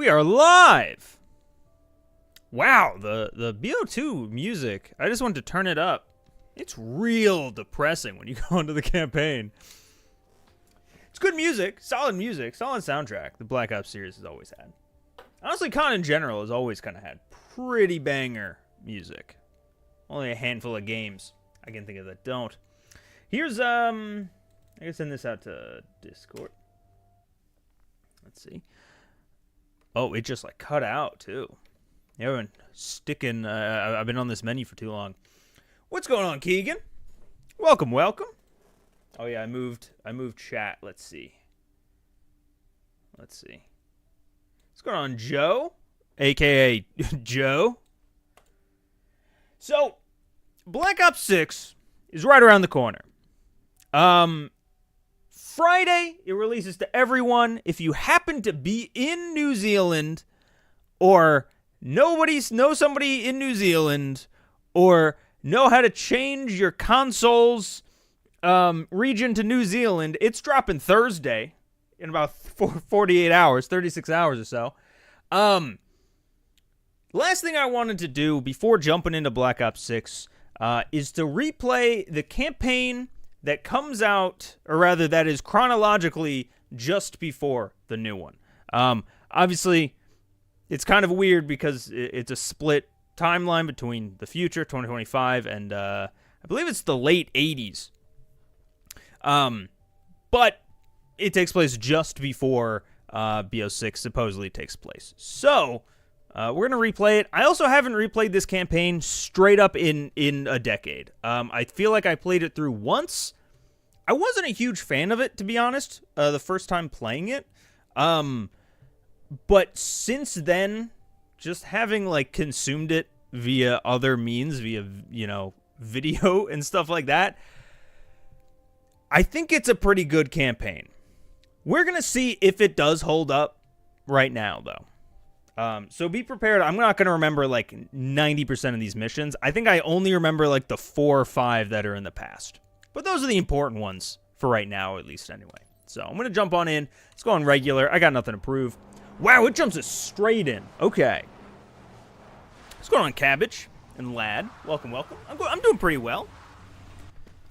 We are live! Wow, the BO2 music, I just wanted to turn it up. It's real depressing when you go into the campaign. It's good music, solid soundtrack. The Black Ops series has always had. Honestly, COD in general has always kind of had pretty banger music. Only a handful of games I can think of that don't. Here's, I can send this out to Discord. Let's see. Oh, it just like cut out too. Everyone sticking. I've been on this menu for too long. What's going on, Keegan? Welcome, welcome. Oh yeah, I moved chat. Let's see. What's going on, Joe? AKA Joe. So, Black Ops 6 is right around the corner. Friday, it releases to everyone. If you happen to be in New Zealand, or know somebody in New Zealand, or know how to change your console's region to New Zealand, it's dropping Thursday in about 48 hours, 36 hours or so. Last thing I wanted to do before jumping into Black Ops 6 is to replay the campaign that comes out, or rather that is chronologically just before the new one. Obviously, it's kind of weird because it's a split timeline between the future, 2025, and I believe it's the late 80s. But it takes place just before BO6 supposedly takes place. So, we're going to replay it. I also haven't replayed this campaign straight up in a decade. I feel like I played it through once. I wasn't a huge fan of it, to be honest, the first time playing it. But since then, just having, like, consumed it via other means, via, video and stuff like that, I think it's a pretty good campaign. We're going to see if it does hold up right now, though. So be prepared. I'm not going to remember, like, 90% of these missions. I think I only remember, like, the 4 or 5 that are in the past. But those are the important ones for right now, at least anyway. So I'm going to jump on in. Let's go on regular. I got nothing to prove. Wow, it jumps us straight in. Okay. What's going on, Cabbage and Lad? Welcome, welcome. I'm doing pretty well.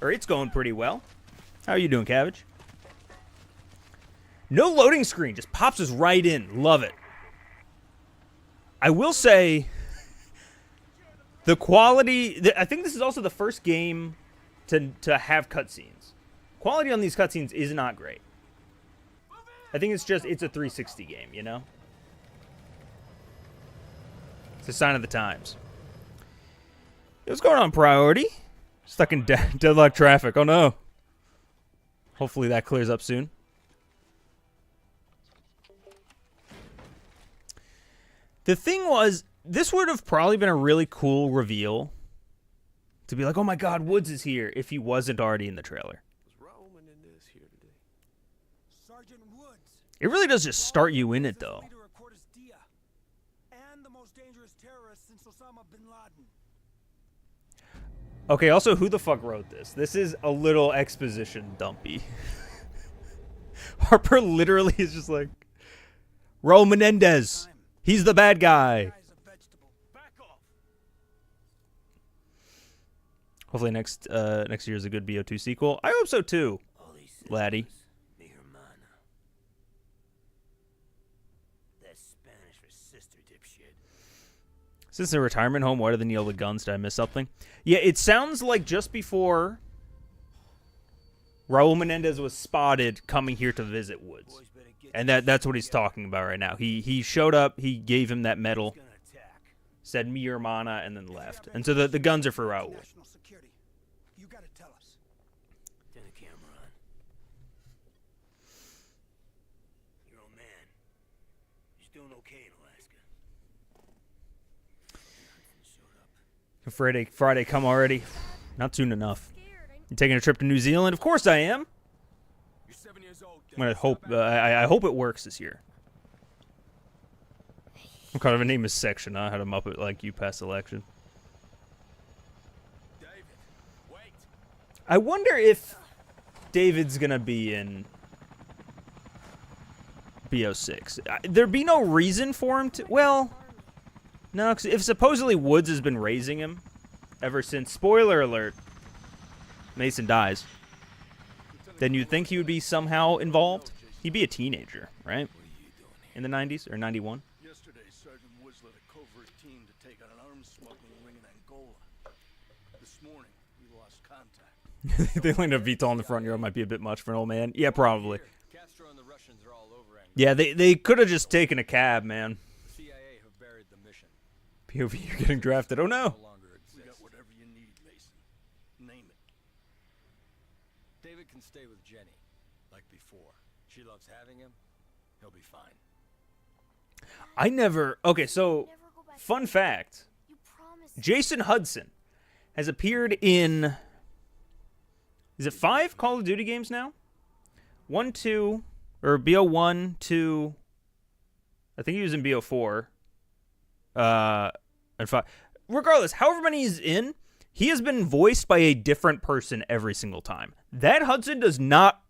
Or it's going pretty well. How are you doing, Cabbage? No loading screen. Just pops us right in. Love it. I will say, the quality... I think this is also the first game to have cutscenes. Quality on these cutscenes is not great. I think it's a 360 game, you know? It's a sign of the times. What's going on, Priority? Stuck in deadlock traffic. Oh, no. Hopefully that clears up soon. The thing was, this would have probably been a really cool reveal to be like, oh my god, Woods is here, if he wasn't already in the trailer. It really does just start you in it, though. Okay, also, who the fuck wrote this? This is a little exposition dumpy. Harper literally is just like, Raul Menendez, he's the bad guy. Hopefully next year is a good BO2 sequel. I hope so too, laddie. Is this a retirement home? Why do they need all the guns? Did I miss something? Yeah, it sounds like just before Raul Menendez was spotted coming here to visit Woods. And that's what he's talking about right now. He showed up, he gave him that medal, said mi hermana, and then left. And so the guns are for Raul. You gotta tell us. Turn the camera on. Your old man. He's doing okay in Alaska. Friday, come already. Not soon enough. You taking a trip to New Zealand? Of course I am. You're 7 years old. I'm gonna hope. I hope it works this year. What kind of a name is Section? I had a Muppet like you past election. David, wait. I wonder if David's gonna be in BO6. There'd be no reason for him to... Well, no, because if supposedly Woods has been raising him ever since, spoiler alert, Mason dies, then you'd think he would be somehow involved. He'd be a teenager, right? In the 90s or 91? Yesterday, Sergeant Woods led a covert team to take out an arms smuggling ring in Angola. This morning, we lost contact. They landed a VTOL in the front yard might be a bit much for an old man. Yeah, probably. Castro and the Russians are all over Angola. Yeah, they could have just taken a cab, man. The CIA have buried the mission. POV, you're getting drafted. Oh, no. No longer We got exists. whatever you need, Mason. Name it. David can stay with Jenny, like before. She loves having him. He'll be fine. I never... Okay, so, fun fact. Jason Hudson has appeared in... Is it 5 Call of Duty games now? 1, 2... Or BO1, 2... I think he was in BO4. And 5. Regardless, however many he's in, he has been voiced by a different person every single time. That Hudson does not...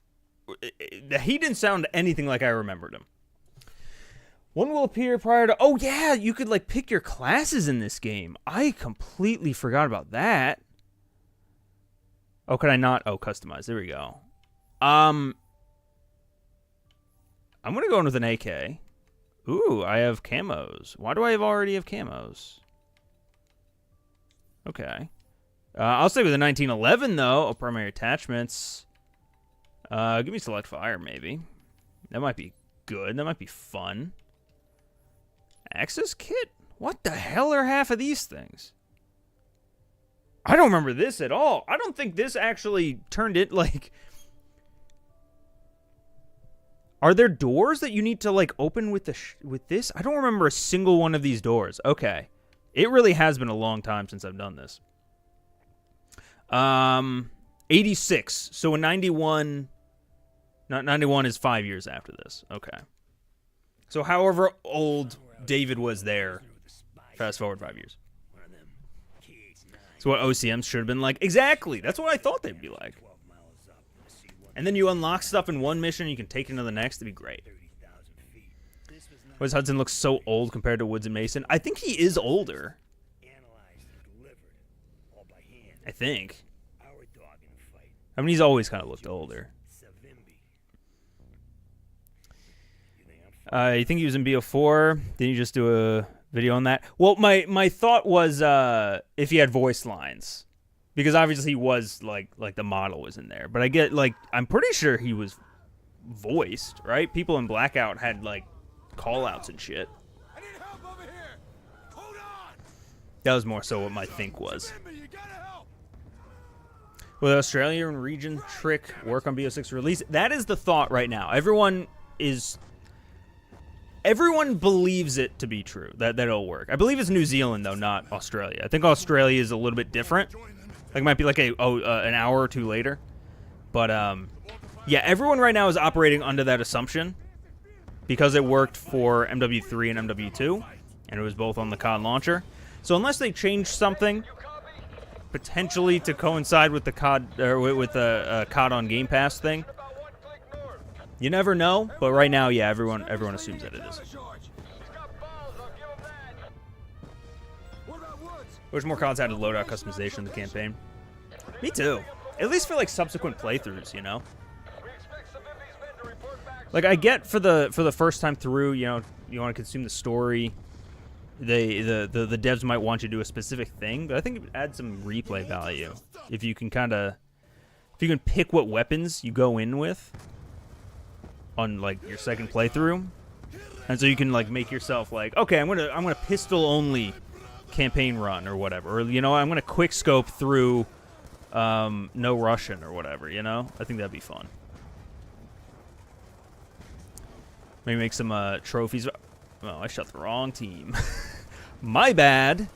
He didn't sound anything like I remembered him. One will appear prior to... Oh, yeah, you could, like, pick your classes in this game. I completely forgot about that. Oh, could I not? Oh, customize. There we go. I'm going to go in with an AK. Ooh, I have camos. Why do I already have camos? Okay. I'll stay with the 1911, though. Oh, primary attachments. Give me select fire, maybe. That might be good. That might be fun. Access kit? What the hell are half of these things? I don't remember this at all. I don't think this actually turned it, like... Are there doors that you need to, like, open with with this? I don't remember a single one of these doors. Okay. It really has been a long time since I've done this. 86. So in 91... Not 91 is 5 years after this. Okay. So however old David was there, fast forward 5 years. One of them KH-9. So what OCMs should have been like. Exactly. That's what I thought they'd be like. 12 miles up in the C-1, And then you unlock stuff in one mission, you can take it to the next. It'd be great. 30,000 feet. This was not Wes Hudson looks so old compared to Woods and Mason. I think he is older. analyzed and delivered, all by hand. I think. Our dog in the fight. I mean, he's always kind of looked older. Savimbi. You think I'm You think he was in BO4? Didn't you just do a video on that? Well, my thought was if he had voice lines. Because obviously he was, like the model was in there. But I get, like, I'm pretty sure he was voiced, right? People in Blackout had, like, call-outs and shit. I need help over here! Hold on! That was more so what my think was. Savimbi, you gotta help! Will the Australian region trick work on BO6 release? That is the thought right now. Everyone believes it to be true, that it'll work. I believe it's New Zealand, though, not Australia. I think Australia is a little bit different. Like, it might be like an hour or two later. But, yeah, everyone right now is operating under that assumption because it worked for MW3 and MW2, and it was both on the COD launcher. So unless they change something, potentially to coincide with the COD, or with the COD on Game Pass thing, you never know. But right now, yeah, everyone assumes that it is. What about Woods? Wish more CODs had a loadout customization in the campaign. Me too. At least for like subsequent playthroughs, you know. Like I get for the first time through, you know, you want to consume the story. The devs might want you to do a specific thing, but I think it would add some replay value if you can pick what weapons you go in with on like your second playthrough, and so you can like make yourself like, okay, I'm gonna pistol only campaign run or whatever, or you know, I'm gonna quick scope through no Russian or whatever, you know. I think that'd be fun. Maybe make some trophies. Oh, I shot the wrong team. My bad.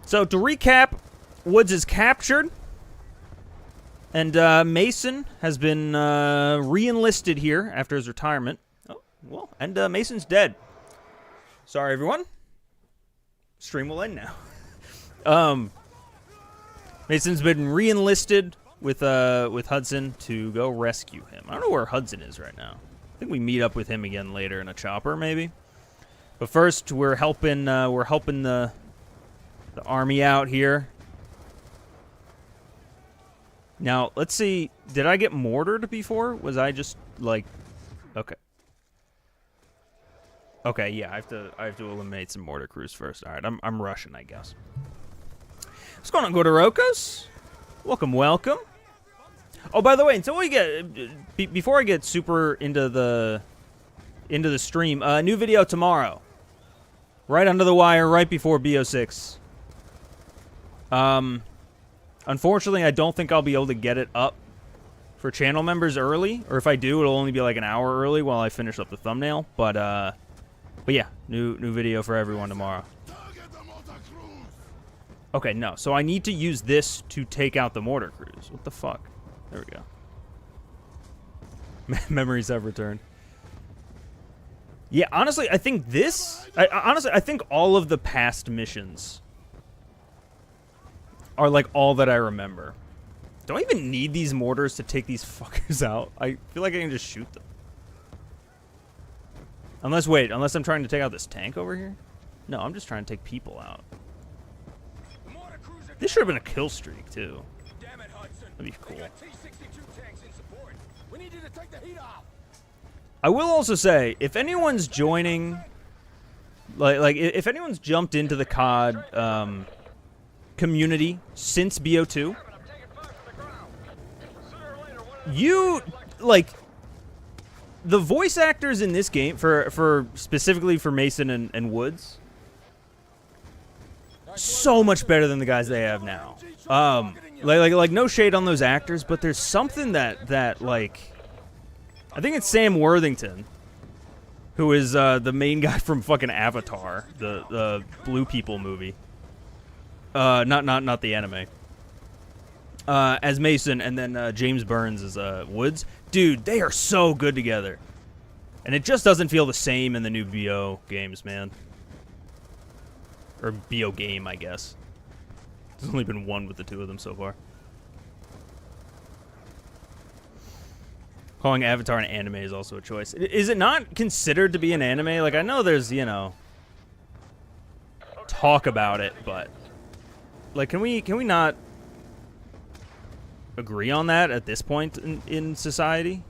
So to recap, Woods is captured, and Mason has been re-enlisted here after his retirement. Oh, well, and Mason's dead. Sorry, everyone. Stream will end now. Mason's been re-enlisted with Hudson to go rescue him. I don't know where Hudson is right now. I think we meet up with him again later in a chopper, maybe. But first, we're helping the army out here. Now, let's see. Did I get mortared before? Was I just like, okay. Okay, yeah, I have to eliminate some mortar crews first. All right, I'm rushing, I guess. What's going on, Godorokos? Welcome, welcome. Oh, by the way, until we get before I get super into the stream, new video tomorrow. Right under the wire, right before BO6. Unfortunately, I don't think I'll be able to get it up for channel members early, or if I do, it'll only be like an hour early while I finish up the thumbnail. But yeah, new video for everyone tomorrow. Okay, no. So I need to use this to take out the mortar crews. What the fuck? There we go. Memories have returned. Yeah, honestly, I think this... I think all of the past missions are like all that I remember. Do I even need these mortars to take these fuckers out? I feel like I can just shoot them. Unless I'm trying to take out this tank over here? No, I'm just trying to take people out. This should have been a kill streak, too. That'd be cool. I will also say, if anyone's joining... Like if anyone's jumped into the COD community since BO2, you, like... The voice actors in this game, for specifically for Mason and Woods, so much better than the guys they have now. Like no shade on those actors, but there's something that like, I think it's Sam Worthington, who is the main guy from fucking Avatar, the Blue People movie. Not the anime. As Mason, and then James Burns as Woods. Dude, they are so good together. And it just doesn't feel the same in the new BO games, man. Or BO game, I guess. There's only been one with the two of them so far. Calling Avatar an anime is also a choice. Is it not considered to be an anime? Like, I know there's, you know, talk about it, but... Like, can we not... agree on that at this point in society?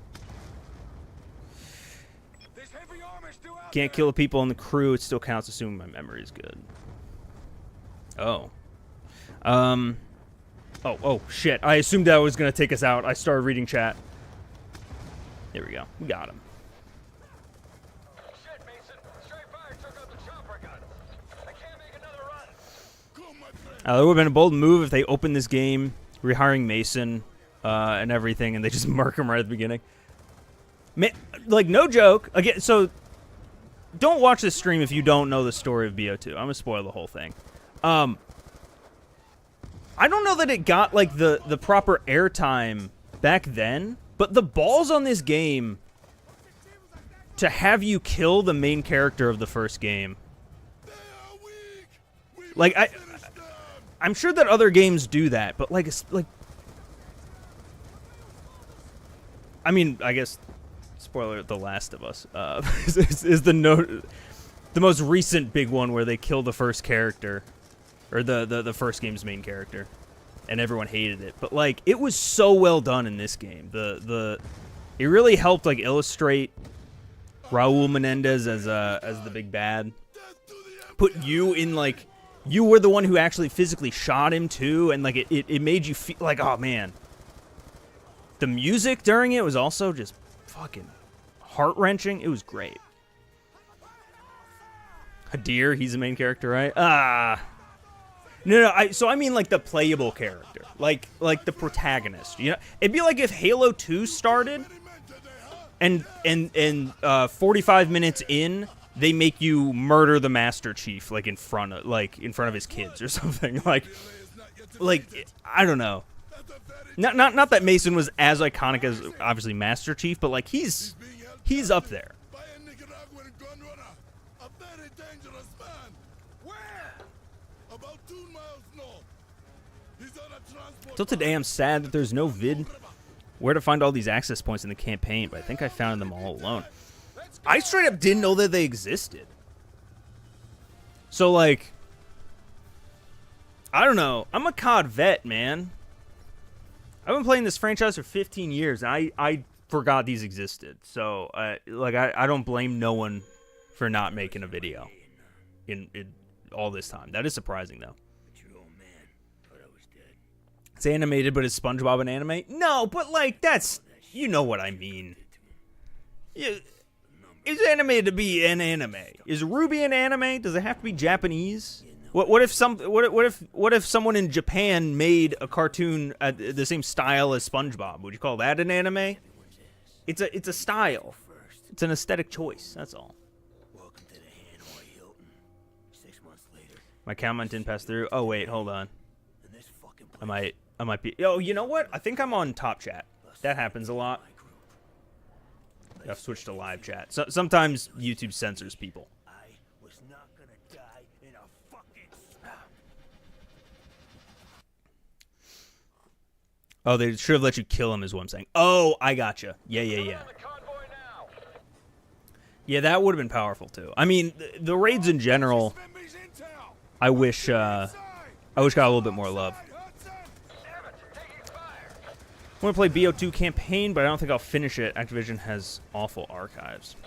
Can't kill the people in the crew. It still counts, assuming my memory is good. Oh. Oh, shit. I assumed that was going to take us out. I started reading chat. There we go. We got him. Shit, Mason. Straight fire took out the chopper guns. I can't make another run. It would have been a bold move if they opened this game rehiring Mason and everything, and they just murk him right at the beginning. Like, no joke. Again, so don't watch this stream if you don't know the story of BO2. I'm gonna spoil the whole thing. I don't know that it got like the proper airtime back then, but the balls on this game to have you kill the main character of the first game. Like, I'm sure that other games do that, but like, I mean, I guess, spoiler, The Last of Us is the most recent big one where they kill the first character, or the first game's main character, and everyone hated it. But like, it was so well done in this game. It really helped like illustrate Raul Menendez as the big bad. Put you in like, you were the one who actually physically shot him too, and like it made you feel like, oh man. The music during it was also just fucking heart-wrenching. It was great. Hadir, he's the main character, right? No, so I mean like the playable character. Like the protagonist. You know, it'd be like if Halo 2 started and 45 minutes in, they make you murder the Master Chief like in front of his kids or something. Like I don't know. Not that Mason was as iconic as obviously Master Chief, but like he's up there. Till today, I'm sad that there's no vid where to find all these access points in the campaign, but I think I found them all alone. I straight up didn't know that they existed. So, like, I don't know. I'm a COD vet, man. I've been playing this franchise for 15 years, and I forgot these existed. So, like, I don't blame no one for not making a video in all this time. That is surprising, though. It's animated, but is SpongeBob an anime? No, but, like, that's... You know what I mean. Yeah, it's animated to be an anime. Is Ruby an anime? Does it have to be Japanese? What if someone in Japan made a cartoon the same style as SpongeBob? Would you call that an anime? It's a style. It's an aesthetic choice. That's all. My comment didn't pass through. Oh wait, hold on. I might be. Oh, you know what? I think I'm on top chat. That happens a lot. I've switched to live chat. So sometimes YouTube censors people. Oh, they should have let you kill him is what I'm saying. Oh, I gotcha. Yeah. Yeah, that would have been powerful too. I mean, the raids in general, I wish got a little bit more love. I want to play BO2 campaign, but I don't think I'll finish it. Activision has awful archives.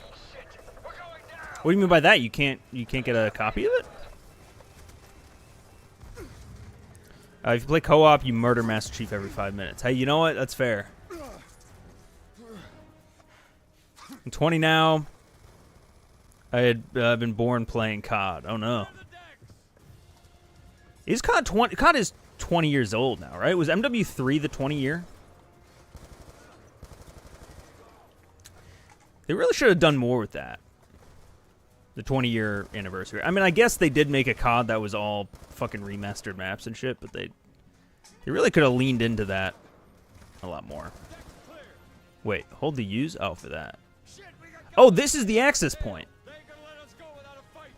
What do you mean by that? You can't get a copy of it? If you play co-op, you murder Master Chief every 5 minutes. Hey, you know what? That's fair. I'm 20 now. I had been born playing COD. Oh no. Is COD 20? COD is 20 years old now, right? Was MW3 the 20 year? They really should have done more with that. The 20-year anniversary. I mean, I guess they did make a COD that was all fucking remastered maps and shit, but they really could have leaned into that a lot more. Wait, hold the use? Oh, for that. Oh, this is the access point.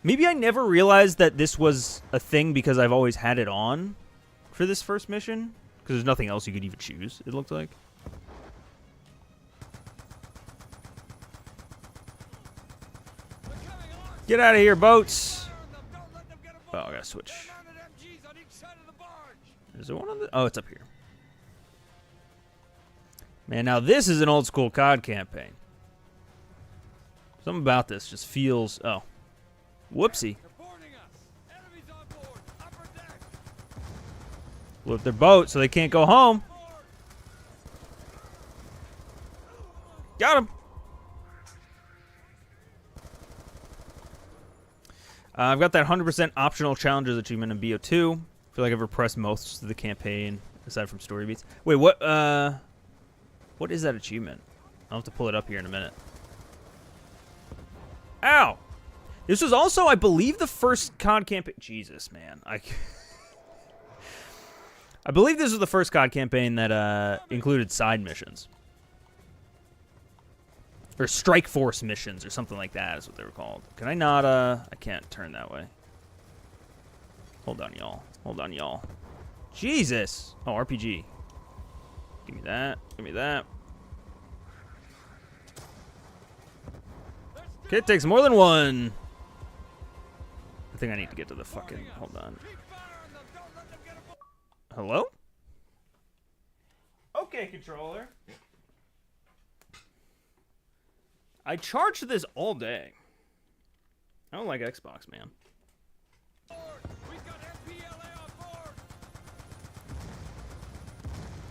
Maybe I never realized that this was a thing because I've always had it on for this first mission. Because there's nothing else you could even choose, it looked like. Get out of here, boats! Oh, I gotta switch. Is there one on the... Oh, it's up here. Man, now this is an old school COD campaign. Something about this just feels... Oh. Whoopsie. Blew up their boat so they can't go home. Got him. I've got that 100% optional challenges achievement in BO2. I feel like I've repressed most of the campaign, aside from story beats. Wait, what is that achievement? I'll have to pull it up here in a minute. Ow! This was also, I believe, the first COD campaign... Jesus, man. I believe this was the first COD campaign that included side missions. Or Strike Force missions, or something like that is what they were called. Can I not, I can't turn that way. Hold on, y'all. Hold on, y'all. Jesus! Oh, RPG. Give me that. Give me that. Okay, it takes more than one. I think I need to get to the fucking... Hold on. Hello? Okay, controller. I charged this all day. I don't like Xbox, man.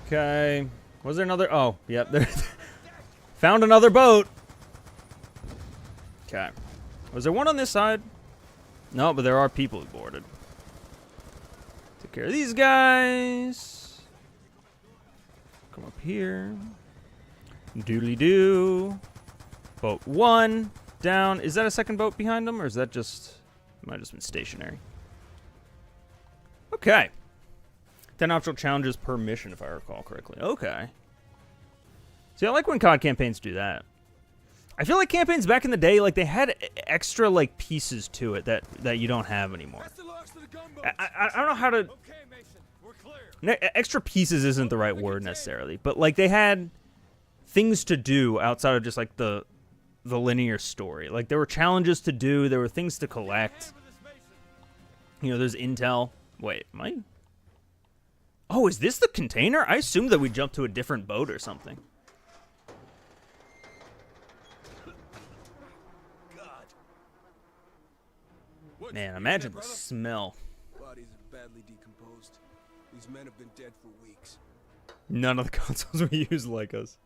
Okay. Was there another? Oh, yep. There. Found another boat. Okay. Was there one on this side? No, but there are people who boarded. Take care of these guys. Come up here. Doodly-doo. Boat 1 down. Is that a second boat behind them, or is that just... It might have just been stationary. Okay. 10 optional challenges per mission, if I recall correctly. Okay. See, I like when COD campaigns do that. I feel like campaigns back in the day, like, they had extra, like, pieces to it that you don't have anymore. I don't know how to... Extra pieces isn't the right word necessarily, but like they had things to do outside of just like the linear story. Like there were challenges to do, there were things to collect. You know, there's intel. Wait, am I? Oh, is this the container? I assumed that we jumped to a different boat or something. Man, imagine the smell. Bodies are badly decomposed. These men have been dead for weeks. None of the consoles we use like us.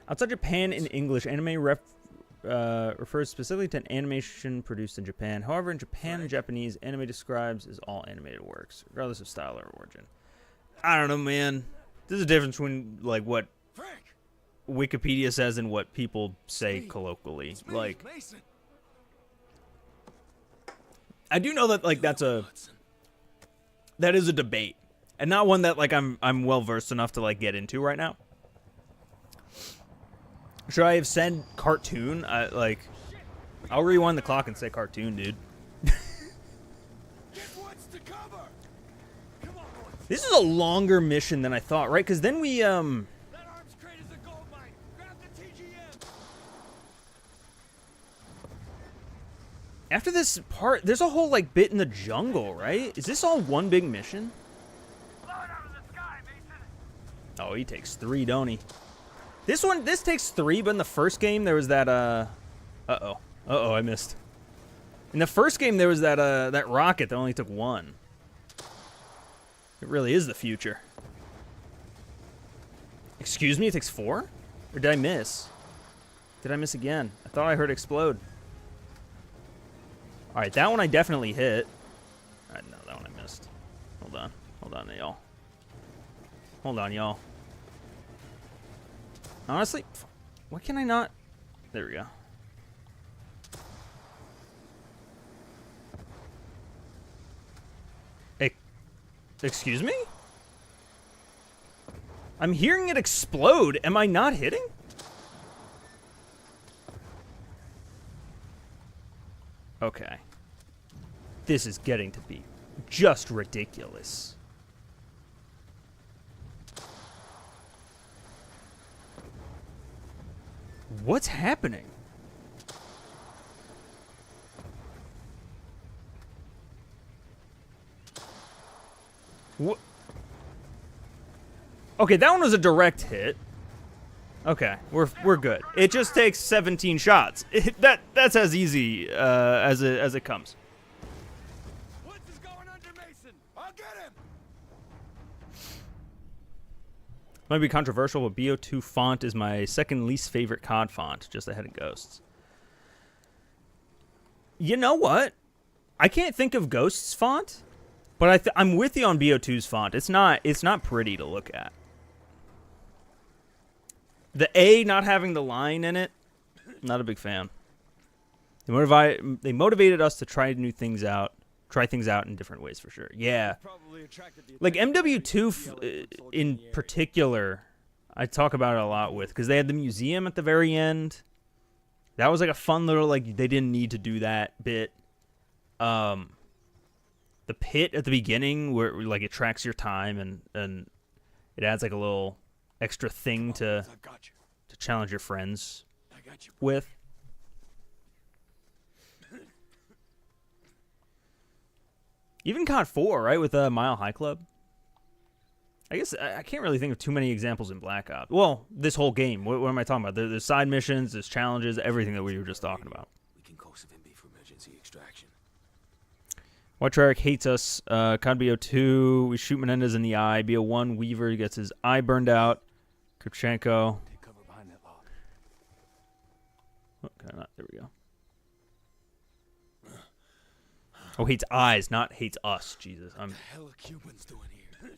Outside Japan, in English, anime refers specifically to an animation produced in Japan. However, in Japan and Japanese, anime describes as all animated works, regardless of style or origin. I don't know, man. There's a difference between like what Wikipedia says and what people say colloquially. Like, I do know that like that is a debate, and not one that like I'm well versed enough to like get into right now. Should I have said cartoon? I'll rewind the clock and say cartoon, dude. This is a longer mission than I thought, right? Because then we after this part, there's a whole like bit in the jungle, right? Is this all one big mission? Oh, he takes 3, don't he? This takes 3, but in the first game there was that uh-oh, I missed. In the first game there was that rocket that only took 1. It really is the future. Excuse me, it takes 4? Or did I miss? Did I miss again? I thought I heard explode. Alright, that one I definitely hit. Alright, no, that one I missed. Hold on, y'all. Hold on, y'all. Honestly, why can I not? There we go. Excuse me? I'm hearing it explode. Am I not hitting? Okay. This is getting to be just ridiculous. What's happening? What? Okay, that one was a direct hit. Okay, we're good. It just takes 17 shots. That's as easy as it comes. What's going under Mason? I'll get him. Might be controversial, but BO2 font is my second least favorite COD font, just ahead of Ghosts. You know what? I can't think of Ghosts font, but I'm with you on BO2's font. It's not pretty to look at. The A not having the line in it, not a big fan. They motivated us to try things out in different ways for sure. Yeah. Like MW2 in particular, I talk about it a lot with, because they had the museum at the very end. That was like a fun little, like, they didn't need to do that bit. The pit at the beginning where like it tracks your time and it adds like a little extra thing to challenge your friends with. Even COD 4, right, with Mile High Club. I guess I can't really think of too many examples in Black Ops. Well, this whole game. What am I talking about? There's side missions, there's challenges, everything that we were just talking about. We can call Savimbi for emergency extraction. White Treyarch hates us. COD BO2, we shoot Menendez in the eye. BO1, Weaver gets his eye burned out. Kurchenko. Take cover behind that log. Oh, can I not? There we go. Oh, hates eyes, not hates us. Jesus, What the hell are Cubans doing here?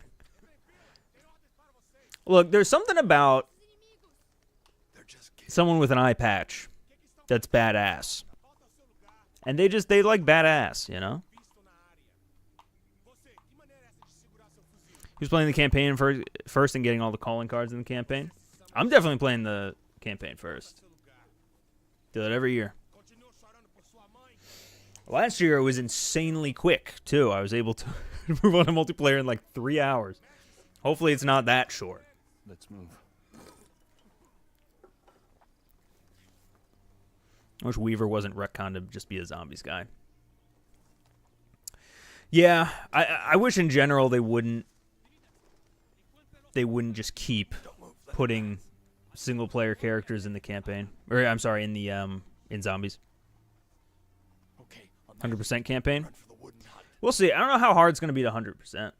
Look, there's something about They're just kidding. someone with an eye patch that's badass, and they like badass, you know. Who's playing the campaign first and getting all the calling cards in the campaign? I'm definitely playing the campaign first. Do that every year. Last year it was insanely quick too. I was able to move on to multiplayer in like 3 hours. Hopefully it's not that short. Let's move. I wish Weaver wasn't retconned to just be a zombies guy. Yeah, I wish in general they wouldn't just keep putting single player characters in the campaign. Or I'm sorry, in the in zombies. 100% campaign. We'll see. I don't know how hard it's going to be to 100%.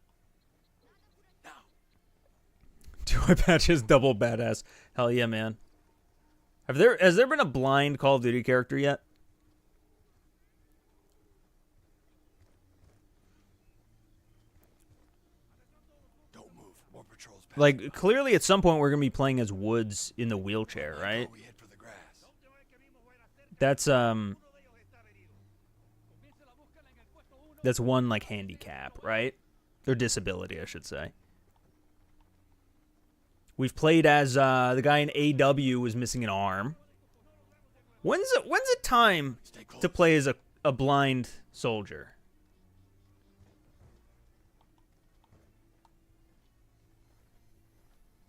2 eye patches, double badass. Hell yeah, man. Has there been a blind Call of Duty character yet? Don't move. More patrols. Like, clearly at some point we're going to be playing as Woods in the wheelchair, right? We head for the grass. That's one, like, handicap, right? Or disability, I should say. We've played as the guy in AW who was missing an arm. When's it time to play as a blind soldier?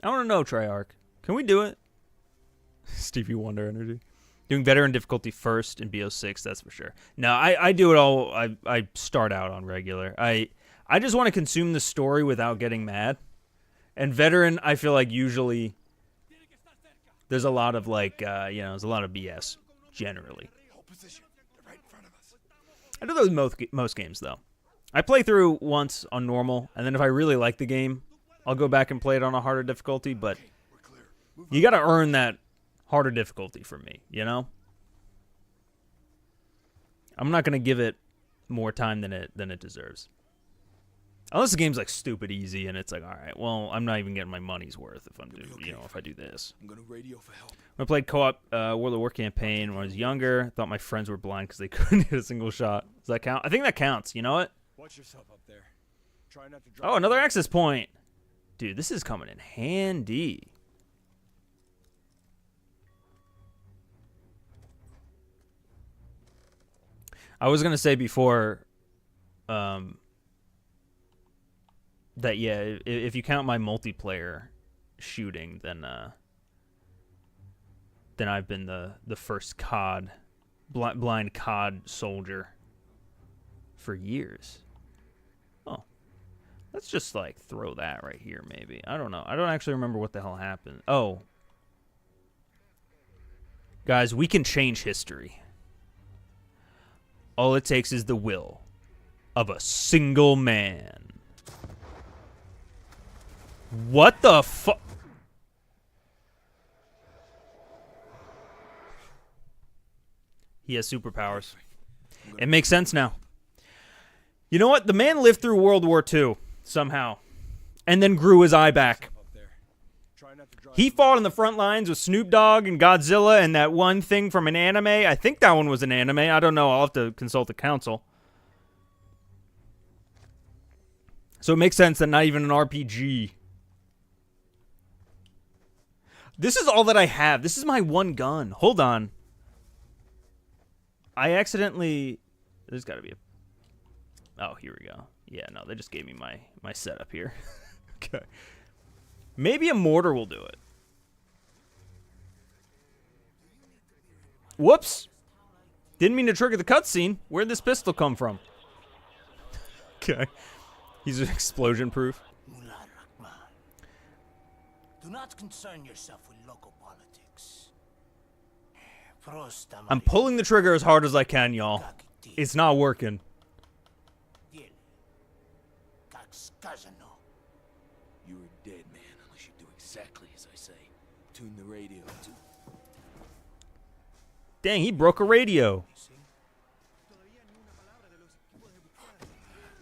I want to know, Treyarch. Can we do it? Stevie Wonder energy. Doing veteran difficulty first in BO6, that's for sure. No, I do it all. I start out on regular. I just want to consume the story without getting mad. And veteran, I feel like usually there's a lot of there's a lot of BS generally. I do those most games though. I play through once on normal, and then if I really like the game, I'll go back and play it on a harder difficulty. But you got to earn that harder difficulty for me, you know? I'm not going to give it more time than it deserves. Unless the game's like stupid easy and it's like, all right, well, I'm not even getting my money's worth if if I do this. I'm gonna radio for help. When I played co-op World of War campaign when I was younger, I thought my friends were blind because they couldn't hit a single shot. Does that count? I think that counts. You know what? Watch yourself up there. Try not to drop. Oh, another access point. Dude, this is coming in handy. I was going to say before that, yeah, if you count my multiplayer shooting, then I've been the first COD, blind COD soldier for years. Oh, let's just, like, throw that right here, maybe. I don't know. I don't actually remember what the hell happened. Oh. Guys, we can change history. All it takes is the will of a single man. What the fuck? He has superpowers. It makes sense now. You know what? The man lived through World War II somehow and then grew his eye back. He fought on the front lines with Snoop Dogg and Godzilla and that one thing from an anime. I think that one was an anime. I don't know. I'll have to consult the council. So it makes sense that not even an RPG. This is all that I have. This is my one gun. Hold on. I accidentally... There's got to be a... Oh, here we go. Yeah, no, they just gave me my setup here. Okay. Maybe a mortar will do it. Whoops. Didn't mean to trigger the cutscene. Where'd this pistol come from? Okay. He's explosion proof. Do not concern yourself with local politics. I'm pulling the trigger as hard as I can, y'all. It's not working. You are dead, man, unless you do exactly as I say. Tune the radio to... Dang, he broke a radio.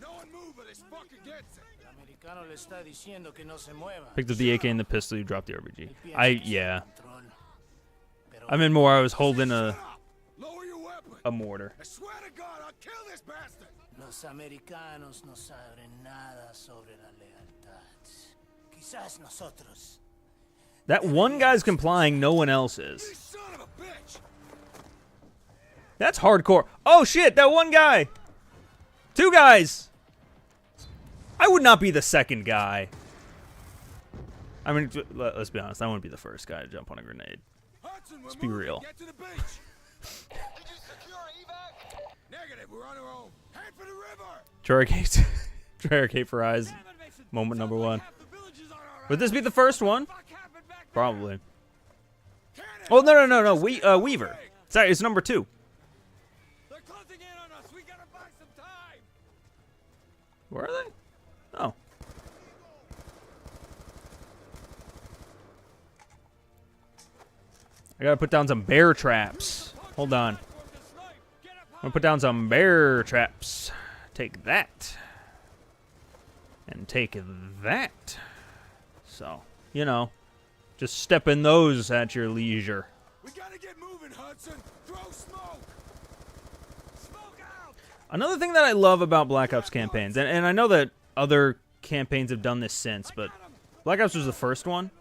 No one move or this fucker gets it. Picked up the AK and the pistol. You dropped the RPG. Yeah. I mean, more. I was holding a mortar. I swear to God, I'll kill this bastard. Los americanos no saben nada sobre la lealtad. Quizás nosotros. That one guy's complying. No one else is. Son of a bitch. That's hardcore. Oh shit, that one guy. 2 guys. I would not be the second guy. I mean, let's be honest. I wouldn't be the first guy to jump on a grenade. Hudson, Let's be real. Get to the beach. Did you secure evac? Negative. We're on our own. Head for the river. Treyarch for eyes. Moment number 1. Would this be the first one? Probably. Oh no. Weaver. Sorry, it's number 2. They're closing in on us. We gotta buy some time. Where are they? Oh. I gotta put down some bear traps. Hold on. I'm gonna put down some bear traps. Take that. And take that. So, you know, just step in those at your leisure. We gotta get moving, Hudson. Throw smoke. Smoke out. Another thing that I love about Black Ops campaigns, and I know that other campaigns have done this since, but Black Ops was the first one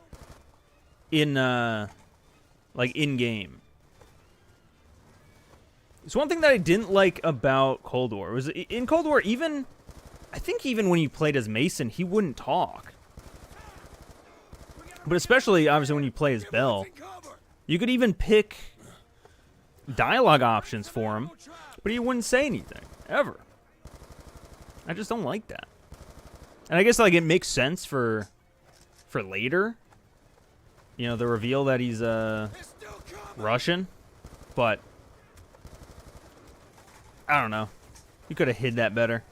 in, like, in-game. It's one thing that I didn't like about Cold War. Was in Cold War, I think even when you played as Mason, he wouldn't talk. But especially, obviously, when you play as Bell, you could even pick dialogue options for him, but he wouldn't say anything, ever. I just don't like that. And I guess, like, it makes sense for later. You know, the reveal that he's, Russian. But, I don't know. You could have hid that better.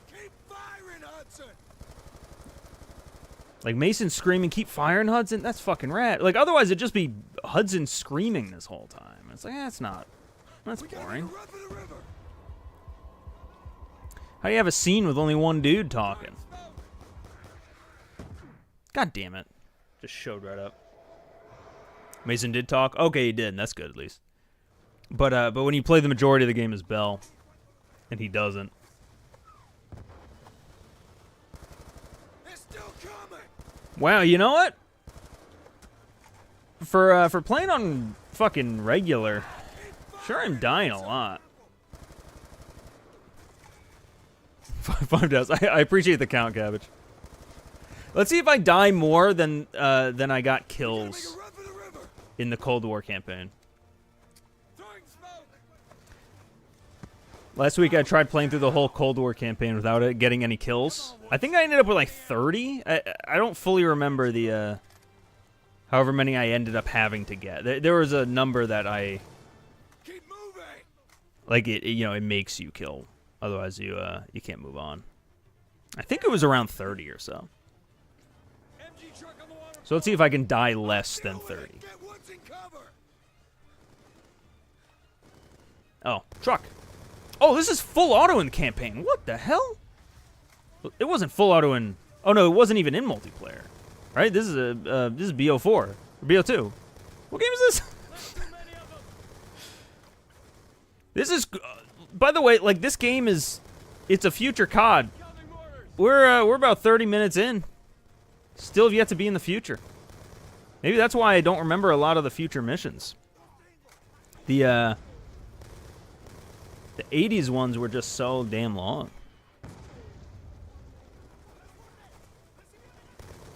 Keep firing, Hudson. Like, Mason screaming, keep firing, Hudson? That's fucking rad. Like, otherwise it'd just be Hudson screaming this whole time. It's like, that's boring. How do you have a scene with only one dude talking? God damn it. Just showed right up. Mason did talk? Okay, he did, and that's good at least. But when you play the majority of the game as Bell, and he doesn't. They're still coming. Wow, you know what? For playing on fucking regular, sure I'm dying a lot. 5 deaths. I appreciate the count, Cabbage. Let's see if I die more than I got kills in the Cold War campaign. Last week I tried playing through the whole Cold War campaign without it getting any kills. I think I ended up with like 30. I don't fully remember the however many I ended up having to get. There was a number that I like it, you know, it makes you kill. Otherwise you can't move on. I think it was around 30 or so. So let's see if I can die less than 30. Oh, truck. Oh, this is full auto in the campaign. What the hell? It wasn't full auto in... Oh, no, it wasn't even in multiplayer. Right? This is BO4. Or BO2. What game is this? This is... by the way, like, this game is... It's a future COD. We're about 30 minutes in. Still have yet to be in the future. Maybe that's why I don't remember a lot of the future missions. The 80s ones were just so damn long.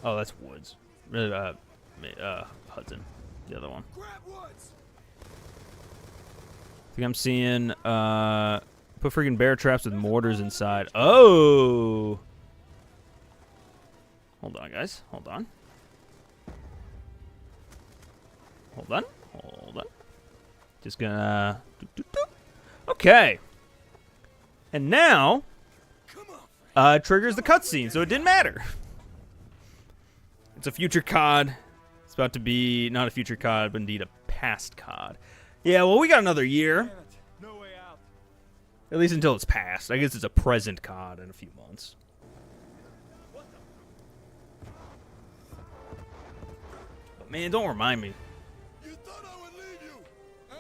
Oh, that's Woods. Hudson, the other one. I think I'm seeing, put freaking bear traps with mortars inside. Oh! Hold on, guys. Hold on. Hold on. Hold on. Just gonna... Okay. And now, triggers the cutscene, so it didn't matter. It's a future COD. It's about to be not a future COD, but indeed a past COD. Yeah, well, we got another year. No way out. At least until it's past. I guess it's a present COD in a few months. But man, don't remind me. You thought I would leave you, huh?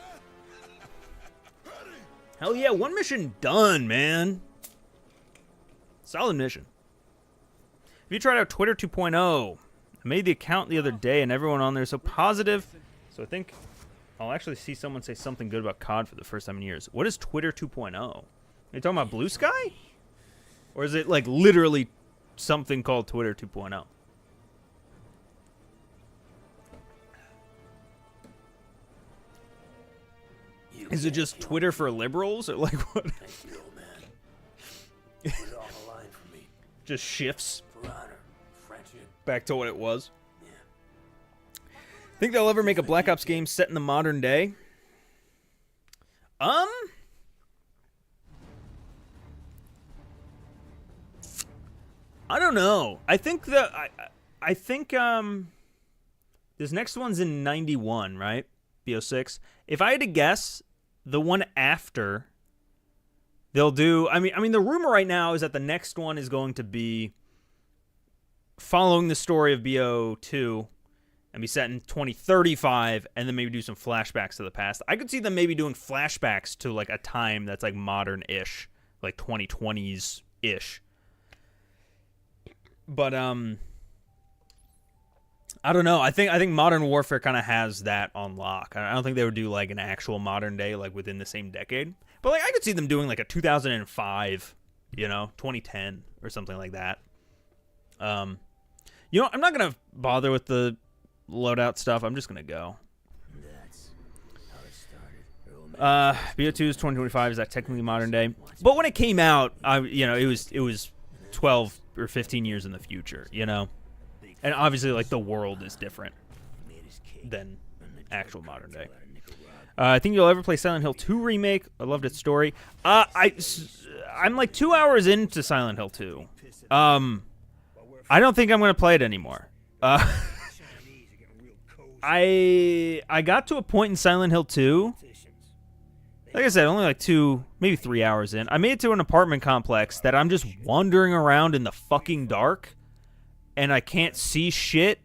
Hell yeah, one mission done, man. Solid mission. Have you tried out Twitter 2.0? I made the account the other day, and everyone on there is so positive. So I think I'll actually see someone say something good about COD for the first time in years. What is Twitter 2.0? Are you talking about Blue Sky? Or is it like literally something called Twitter 2.0? Is it just Twitter for liberals or like what? Thank you, old man. Put it on the line for me. Just shifts For honor, friendship. back to what it was. Yeah. Think they'll ever make a Black Ops game set in the modern day? I don't know. I think I think this next one's in 91, right? BO6. If I had to guess, the one after they'll do I mean the rumor right now is that the next one is going to be following the story of BO2 and be set in 2035 and then maybe do some flashbacks to the past. I could see them maybe doing flashbacks to like a time that's like modern-ish, like 2020s-ish. But I don't know. I think Modern Warfare kind of has that on lock. I don't think they would do like an actual modern day like within the same decade. But like I could see them doing like a 2005, 2010 or something like that. I'm not gonna bother with the loadout stuff. I'm just gonna go. That's how it started. BO2 is 2025. Is that technically modern day? But when it came out, it was 12 or 15 years in the future, and obviously like the world is different than actual modern day. I think you'll ever play Silent Hill 2 remake. I loved its story. I'm like 2 hours into Silent Hill 2. I don't think I'm gonna play it anymore. I got to a point in Silent Hill 2. Like I said, only like 2, maybe 3 hours in. I made it to an apartment complex that I'm just wandering around in the fucking dark, and I can't see shit,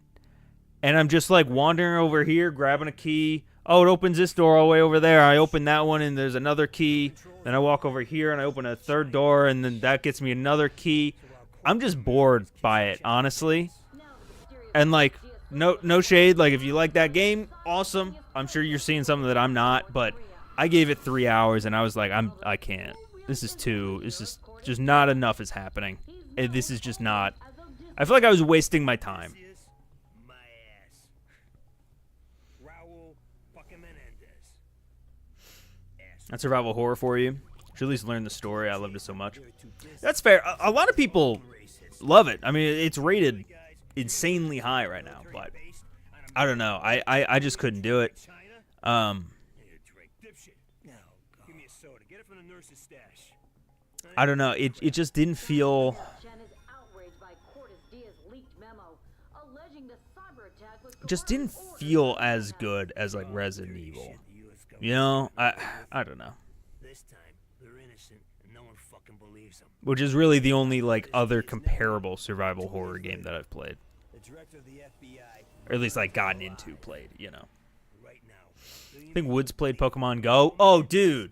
and I'm just like wandering over here, grabbing a key. Oh, it opens this door all the way over there. I open that one, and there's another key. Then I walk over here, and I open a third door, and then that gets me another key. I'm just bored by it, honestly. And like, no shade. Like, if you like that game, awesome. I'm sure you're seeing something that I'm not, but I gave it 3 hours, and I was like, I can't. This is just not enough is happening. This is just not. I feel like I was wasting my time. That's survival horror for you. Should at least learn the story. I loved it so much. That's fair. A lot of people love it. I mean, it's rated insanely high right now, but I don't know. I just couldn't do it. I don't know. It just didn't feel. Just didn't feel as good as like Resident Evil. I don't know. Which is really the only like other comparable survival horror game that I've played, or at least like gotten into played. I think Woods played Pokemon Go. Oh, dude.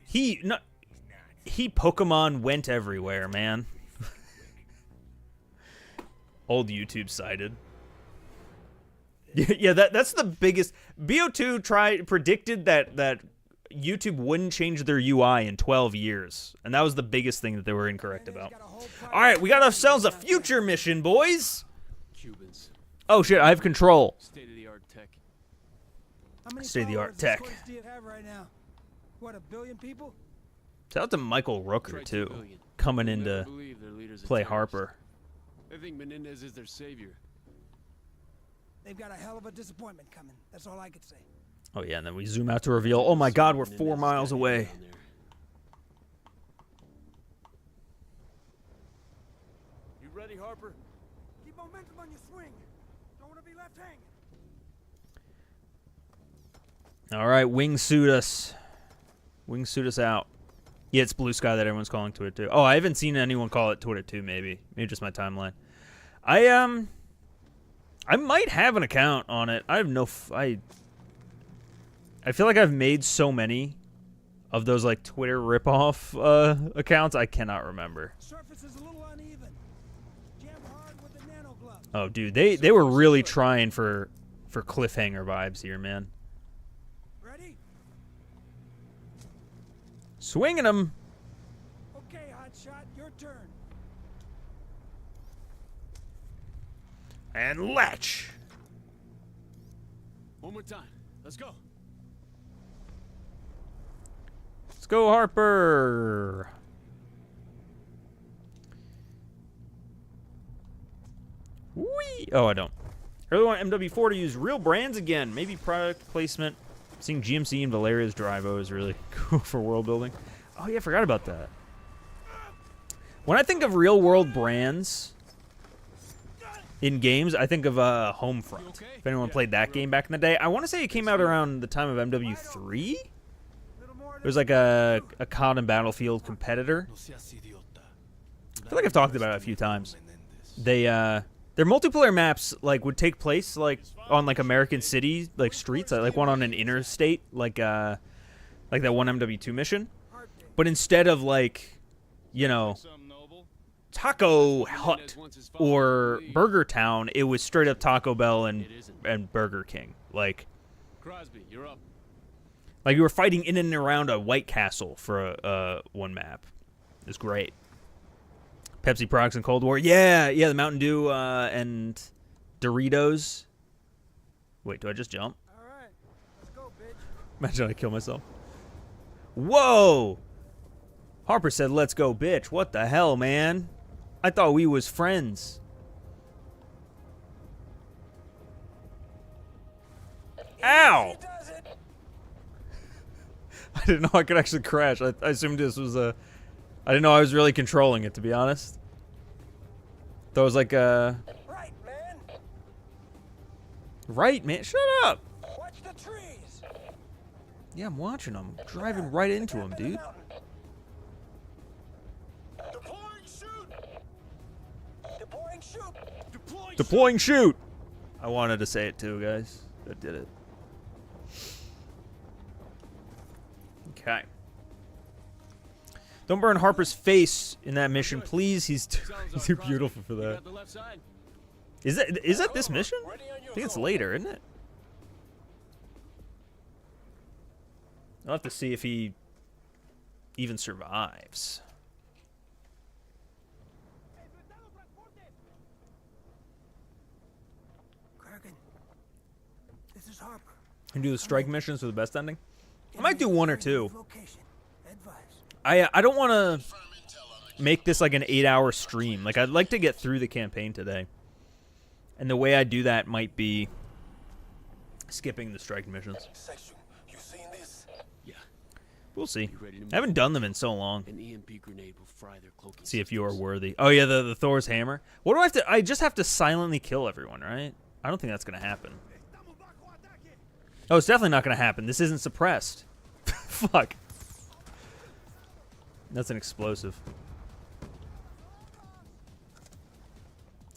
He Pokemon went everywhere, man. Old YouTube cited. Yeah, that's the biggest. BO2 predicted that YouTube wouldn't change their UI in 12 years, and that was the biggest thing that they were incorrect about. All right, we got ourselves a future mission, boys. Cubans. Oh shit, I have control. State-of-the-art tech. How many State-of-the-art followers does tech. Scorch do you have right now? What, 1 billion people? Shout out to Michael Rooker Try 2 too, billion. coming They'll in never to believe their leader's a play terrorist. Harper. They think Menendez is their savior. They've got a hell of a disappointment coming. That's all I could say. Oh yeah, and then we zoom out to reveal. Oh my God, we're 4 miles away. You ready, Harper? Keep momentum on your swing. Don't want to be left hanging. All right, wingsuit us. Wingsuit us out. Yeah, it's Blue Sky that everyone's calling Twitter 2. Oh, I haven't seen anyone call it Twitter 2, maybe just my timeline. I might have an account on it. I have no. I feel like I've made so many of those like Twitter ripoff accounts. I cannot remember. Surface is a little uneven. Jam hard with the nano glove. Oh, dude, they were really trying for for cliffhanger vibes here, man. Ready? Swinging them. Okay, hotshot, your turn. And latch. One more time. Let's go. Let's go, Harper. Whee! Oh, I don't. I really want MW4 to use real brands again. Maybe product placement. Seeing GMC and Valeria's Drivo is really cool for world building. Oh, yeah, I forgot about that. When I think of real world brands in games, I think of Homefront. If anyone played that game back in the day. I want to say it came out around the time of MW3. It was like a COD and Battlefield competitor. I feel like I've talked about it a few times. Their multiplayer maps like would take place like on like American city like streets, like one on an interstate, like that one MW2 mission. But instead of like, you know, Taco Hut or Burger Town, it was straight up Taco Bell and Burger King. Like Crosby, you're up. Like you were fighting in and around a White Castle for one map. It was great. Pepsi products in Cold War. Yeah, the Mountain Dew and Doritos. Wait, do I just jump? All right, let's go, bitch. Imagine I kill myself. Whoa! Harper said, let's go, bitch. What the hell, man? I thought we was friends. Ow! I didn't know I could actually crash. I assumed this was a... I didn't know I was really controlling it, to be honest. That was like a... Right, man. Right, man. Shut up. Watch the trees. Yeah, I'm watching them. Driving right into them, dude. Deploying shoot! Deploying shoot. Deploying shoot. I wanted to say it too, guys. I did it. Okay. Don't burn Harper's face in that mission, please. He's too beautiful for that. Is that this mission? I think it's later, isn't it? I'll have to see if he even survives. Kraken, this is Harper. And do the strike missions for the best ending? I might do one or two. Location. Advice. I don't want to make this like an 8-hour stream. Like, I'd like to get through the campaign today. And the way I do that might be skipping the strike missions. Section, you seen this? Yeah. We'll see. You ready to move? I haven't done them in so long. An EMP grenade will fry their cloaking See if you are systems. worthy. Oh yeah, the Thor's hammer. What do I have to? I just have to silently kill everyone, right? I don't think that's gonna happen. Oh, it's definitely not gonna happen. This isn't suppressed. Fuck. That's an explosive.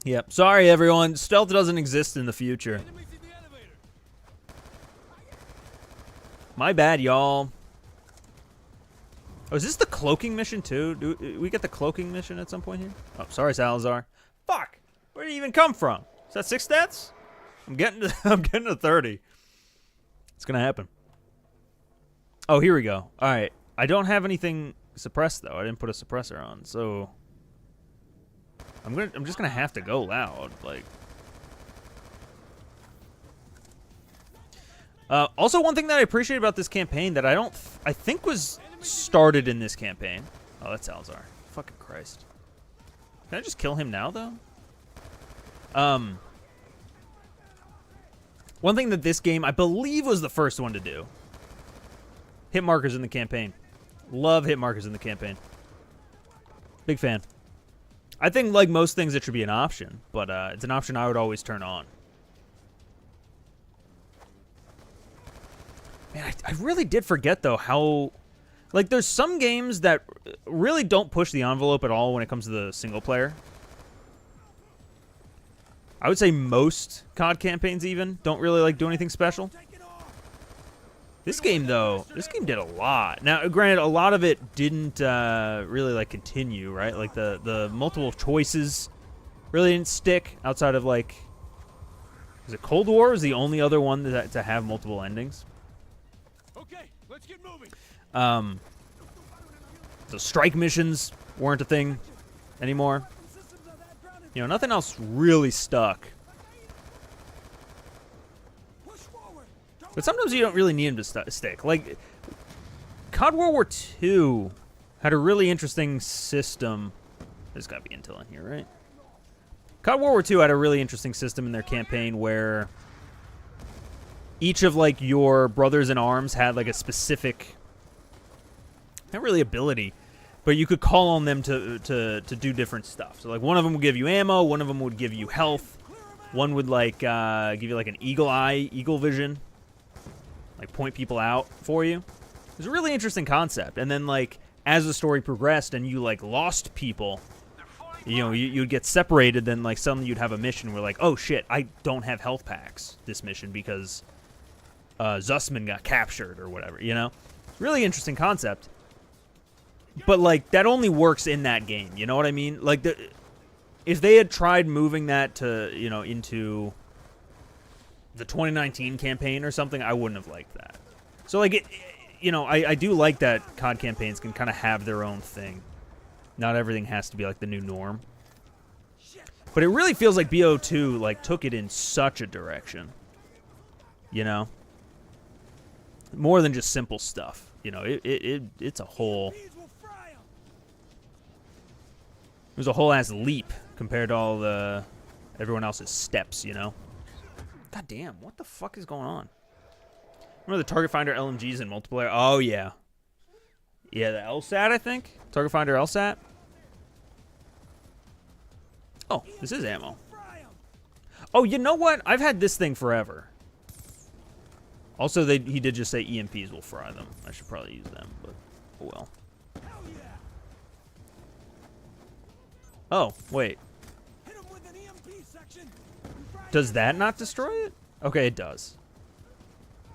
Yep. Sorry, everyone. Stealth doesn't exist in the future. My bad, y'all. Oh, is this the cloaking mission too? Do we get the cloaking mission at some point here? Oh, sorry, Salazar. Fuck. Where did he even come from? Is that 6 stats? I'm getting to 30. It's gonna happen. Oh, here we go. All right. I don't have anything suppressed though. I didn't put a suppressor on, so I'm just gonna have to go loud. Like. Also, one thing that I appreciate about this campaign that I think was started in this campaign. Oh, that's Salazar. Fucking Christ. Can I just kill him now though? One thing that this game, I believe, was the first one to do. Hit markers in the campaign. Love hit markers in the campaign. Big fan. I think, like most things, it should be an option, but it's an option I would always turn on. Man, I really did forget, though, how... Like, there's some games that really don't push the envelope at all when it comes to the single player. I would say most COD campaigns even don't really like do anything special. This game though, this game did a lot. Now, granted, a lot of it didn't really like continue, right? Like the multiple choices really didn't stick outside of like Is it Cold War is the only other one to have multiple endings? Okay, let's get moving. The strike missions weren't a thing anymore. You know, nothing else really stuck. But sometimes you don't really need them to stick. Like, COD World War II had a really interesting system. There's got to be intel in here, right? COD World War II had a really interesting system in their campaign where each of, like, your brothers in arms had, like, a specific, not really ability, but you could call on them to do different stuff. So, like, one of them would give you ammo, one of them would give you health, one would, like, give you, like, an eagle eye, eagle vision, like, point people out for you. It was a really interesting concept. And then, like, as the story progressed and you, like, lost people, you know, you'd get separated, then, like, suddenly you'd have a mission where, like, oh, shit, I don't have health packs this mission because Zussman got captured or whatever, you know? Really interesting concept. But, like, that only works in that game, you know what I mean? Like, if they had tried moving that to, you know, into the 2019 campaign or something, I wouldn't have liked that. So, like, you know, I do like that COD campaigns can kind of have their own thing. Not everything has to be, like, the new norm. But it really feels like BO2, like, took it in such a direction. You know? More than just simple stuff. You know, it's a whole... It was a whole-ass leap compared to all the... everyone else's steps, you know? God damn, what the fuck is going on? Remember the Target Finder LMGs in multiplayer? Oh, yeah. Yeah, the LSAT, I think? Target Finder LSAT? Oh, this is ammo. Oh, you know what? I've had this thing forever. Also, he did just say EMPs will fry them. I should probably use them, but oh well. Oh, wait. Does that not destroy it? Okay, it does.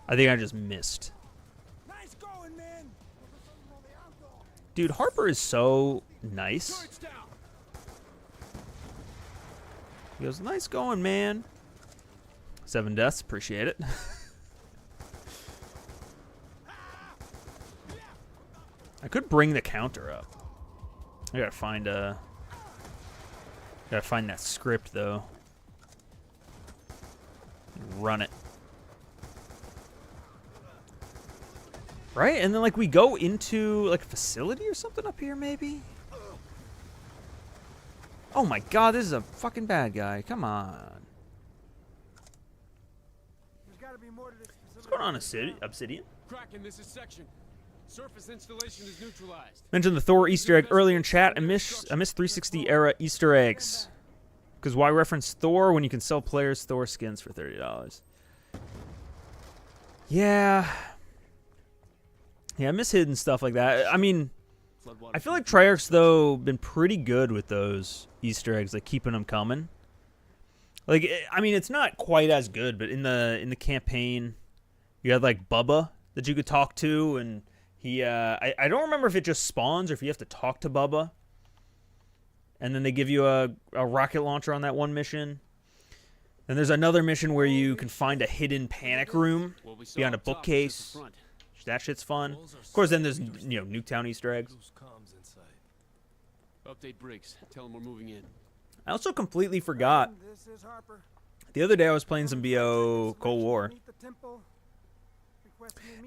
I think I just missed. Dude, Harper is so nice. He goes, nice going, man. 7 deaths, appreciate it. I could bring the counter up. I gotta find that script though. Run it. Right? And then like we go into like a facility or something up here maybe? Oh my god, this is a fucking bad guy. Come on. What's going on, Obsidian? Kraken, this is section. Surface installation is neutralized. Mentioned the Thor Easter egg earlier in chat. I miss 360 era Easter eggs. Because why reference Thor when you can sell players Thor skins for $30? Yeah. Yeah, I miss hidden stuff like that. I mean, I feel like Treyarch's, though, been pretty good with those Easter eggs, like keeping them coming. Like, I mean, it's not quite as good, but in the campaign, you had, like, Bubba that you could talk to, and he, I don't remember if it just spawns or if you have to talk to Bubba. And then they give you a rocket launcher on that one mission. Then there's another mission where you can find a hidden panic room behind a bookcase. That shit's fun. Of course, then there's, you know, Nuketown Easter eggs. Update Briggs. Tell him we're moving in. I also completely forgot. The other day I was playing some BO Cold War.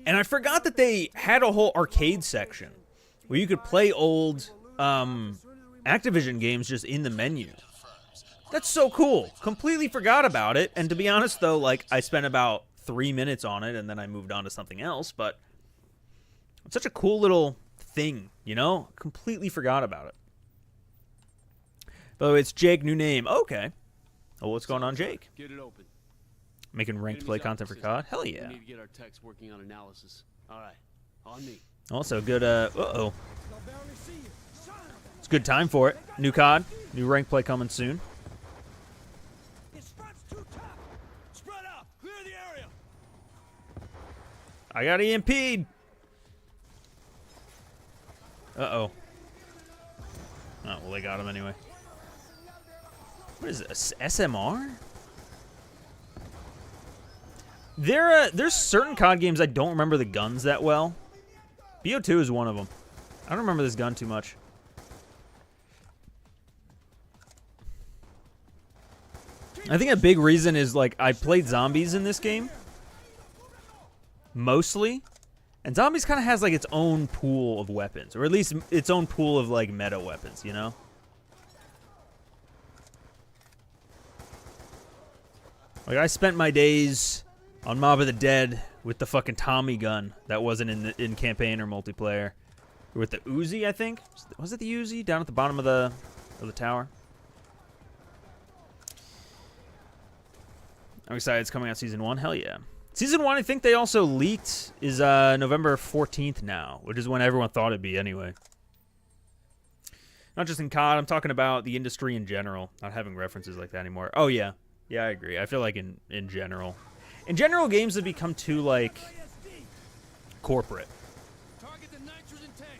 And I forgot that they had a whole arcade section where you could play old Activision games just in the menu. That's so cool. Completely forgot about it. And to be honest, though, like, I spent about 3 minutes on it and then I moved on to something else. But it's such a cool little thing, you know? Completely forgot about it. By the way, it's Jake, new name. Okay. Oh, what's going on, Jake? Get it open. Making ranked play content for COD? Hell yeah. We need to get our techs working on analysis. All right. On me. Also, good, uh-oh. It's a good time for it. New COD. New ranked play coming soon. Spread out. Clear the area. I got EMP'd. Uh-oh. Oh, well, they got him anyway. What is this? SMR? There's certain COD games I don't remember the guns that well. BO2 is one of them. I don't remember this gun too much. I think a big reason is, like, I played zombies in this game. Mostly. And zombies kind of has, like, its own pool of weapons. Or at least its own pool of, like, meta weapons, you know? Like, I spent my days on Mob of the Dead with the fucking Tommy gun that wasn't in campaign or multiplayer. Or with the Uzi, I think. Was it the Uzi down at the bottom of the tower? I'm excited it's coming out Season 1. Hell yeah. Season 1, I think they also leaked, is November 14th now, which is when everyone thought it'd be anyway. Not just in COD, I'm talking about the industry in general. Not having references like that anymore. Oh, yeah. Yeah, I agree. I feel like in general. In general, games have become too, like, corporate. Target the nitrogen tank.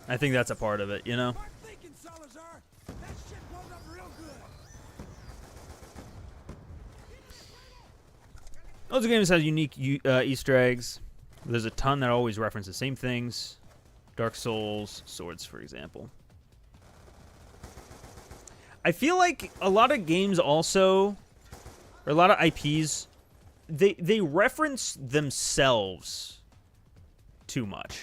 I think that's a part of it, you know? Smart thinking, Salazar. That shit blows up real good. Loads of games have unique Easter eggs. There's a ton that always reference the same things. Dark Souls, Swords, for example. I feel like a lot of games also, or a lot of IPs, they reference themselves too much.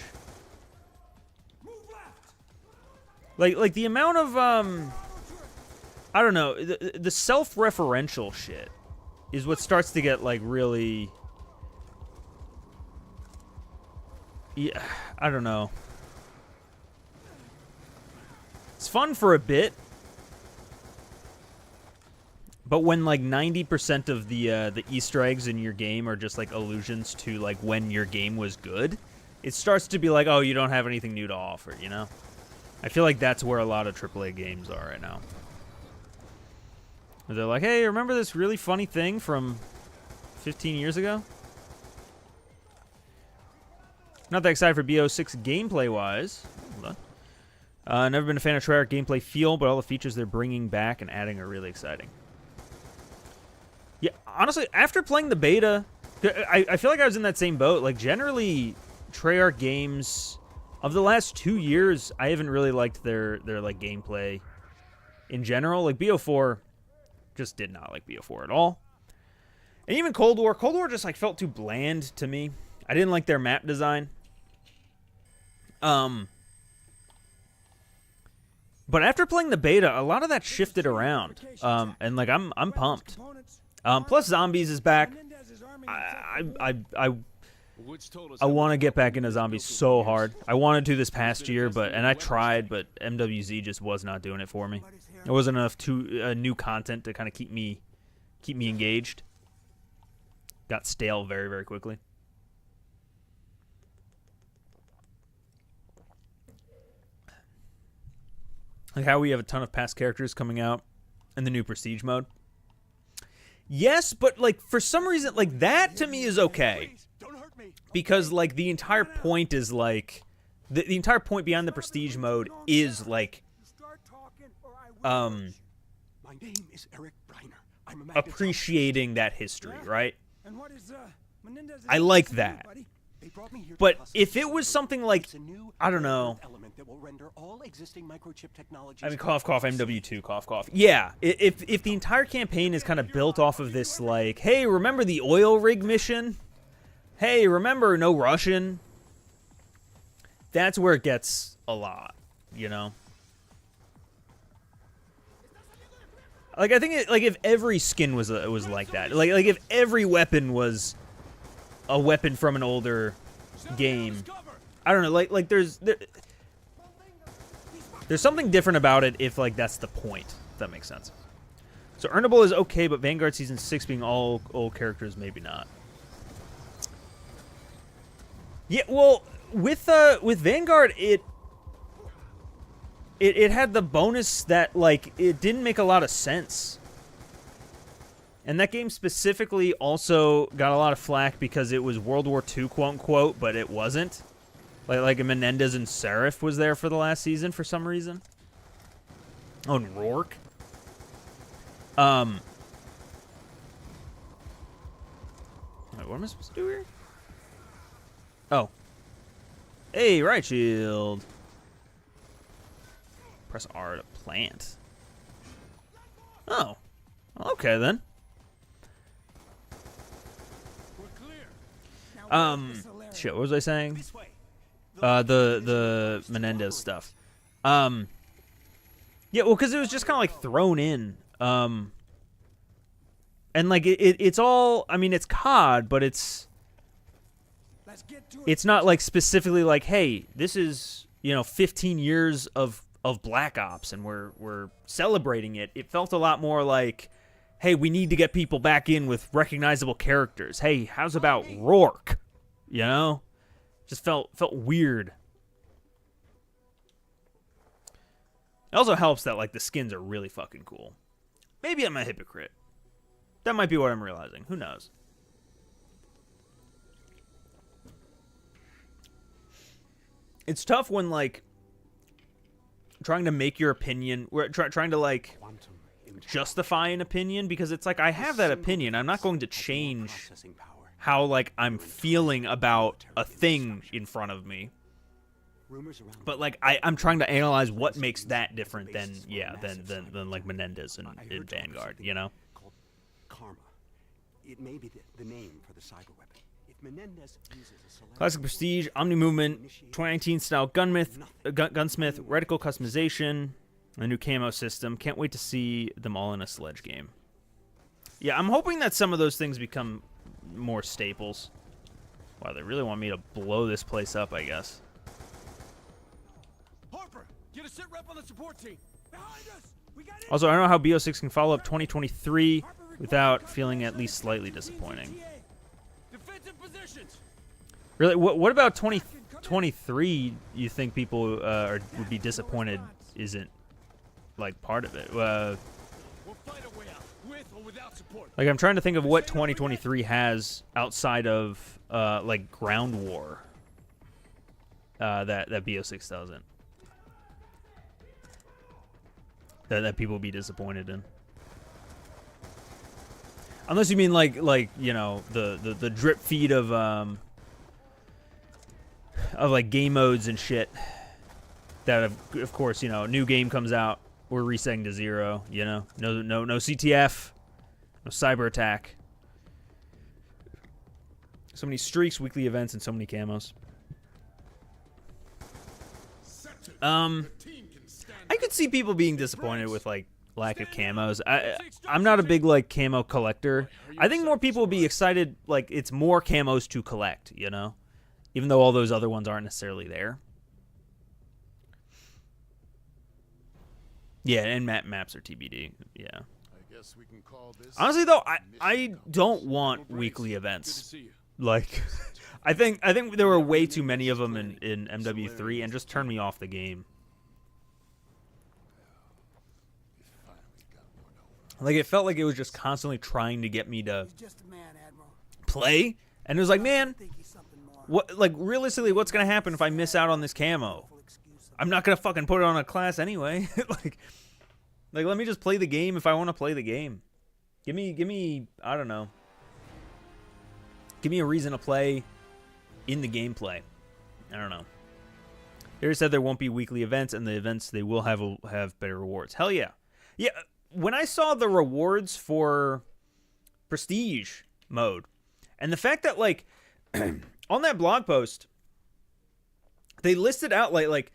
Like the amount of I don't know, the self-referential shit is what starts to get, like, really, yeah, I don't know. It's fun for a bit, but when, like, 90% of the Easter eggs in your game are just, like, allusions to, like, when your game was good, it starts to be like, oh, you don't have anything new to offer, you know? I feel like that's where a lot of AAA games are right now. They're like, hey, remember this really funny thing from 15 years ago? Not that excited for BO6 gameplay-wise. Hold on. Never been a fan of Treyarch gameplay feel, but all the features they're bringing back and adding are really exciting. Yeah, honestly, after playing the beta, I feel like I was in that same boat. Like, generally, Treyarch games of the last 2 years, I haven't really liked their like, gameplay in general. Like, BO4... just did not like BO4 at all. And even Cold War just, like, felt too bland to me. I didn't like their map design. But after playing the beta, a lot of that shifted around. And, like, I'm pumped. Plus Zombies is back. I want to get back into Zombies so hard. I wanted to this past year, and I tried, but MWZ just was not doing it for me. There wasn't enough new content to kind of keep me engaged. Got stale very, very quickly. Like how we have a ton of past characters coming out in the new Prestige mode. Yes, but, like, for some reason, like, that to me is okay. Because, like, the entire point is, like, the entire point beyond the Prestige mode is, like, My name is Eric Briner. I'm a appreciating that history, right? And what is Menendez's I like name, that. buddy? They brought me here to But test if the it was system. something like, It's a new I don't know. element that will render all existing microchip technologies. I mean, cough, cough, MW2, cough, cough. Yeah, if the entire campaign is kind of built off of this, like, hey, remember the oil rig mission? Hey, remember no Russian? That's where it gets a lot, you know? Like, I think if every skin was like that, like if every weapon was a weapon from an older game, I don't know, like there's something different about it if, like, that's the point, if that makes sense. So earnable is okay, but Vanguard Season 6 being all old characters, maybe not. Yeah, well, with Vanguard, it had the bonus that, like, it didn't make a lot of sense. And that game specifically also got a lot of flack because it was World War II, quote-unquote, but it wasn't. Like Menendez and Seraph was there for the last season for some reason. Oh, and Rourke. What am I supposed to do here? Oh. Hey, right shield. Press R to plant. Oh. Okay, then. Shit, what was I saying? The Menendez stuff. Yeah, well, because it was just kind of like thrown in. And like it's all, I mean, it's COD, but it's not like specifically like, hey, this is, 15 years of Black Ops and we're celebrating it. It felt a lot more like, hey, we need to get people back in with recognizable characters. Hey, how's about Rourke? Just felt weird. It also helps that like the skins are really fucking cool. Maybe I'm a hypocrite. That might be what I'm realizing. Who knows? It's tough when like trying to make your opinion, trying to like justify an opinion, because it's like I have that opinion. I'm not going to change how like I'm feeling about a thing in front of me. But like I'm trying to analyze what makes that different than like Menendez in Vanguard, Called Karma. It may be the name for the cyber weapon. If Menendez uses a select Classic Prestige, Omni Movement, 2019 style gunsmith, reticle customization, a new camo system. Can't wait to see them all in a Sledge game. Yeah, I'm hoping that some of those things become more staples. Wow, they really want me to blow this place up, I guess. Harper, get a sit rep on the support team. Behind us. We got it. Also, I don't know how BO6 can follow up 2023 without feeling at least slightly disappointing. Defensive positions. Really, what about 2023? You think people would be disappointed? Isn't like part of it? We'll fight our way out, with or without support. Like I'm trying to think of what 2023 has outside of like ground war. That BO6 doesn't. That people will be disappointed in. Unless you mean like the drip feed of like game modes and shit. That of course, new game comes out, we're resetting to 0, No CTF, no cyber attack. So many streaks, weekly events, and so many camos. I could see people being disappointed with like lack of camos. I'm not a big like camo collector. I think more people would be excited like it's more camos to collect, even though all those other ones aren't necessarily there. Yeah, and maps are TBD. Yeah. I guess we can call this. Honestly though, I don't want weekly events. Like I think there were way too many of them in MW3 and just turned me off the game. Like it felt like it was just constantly trying to get me to play, and it was like, man, what? Like realistically, what's gonna happen if I miss out on this camo? I'm not gonna fucking put it on a class anyway. like let me just play the game if I want to play the game. Give me, I don't know. Give me a reason to play in the gameplay. I don't know. They already said there won't be weekly events, and the events they will have better rewards. Hell yeah, yeah. When I saw the rewards for Prestige mode, and the fact that like on that blog post they listed out like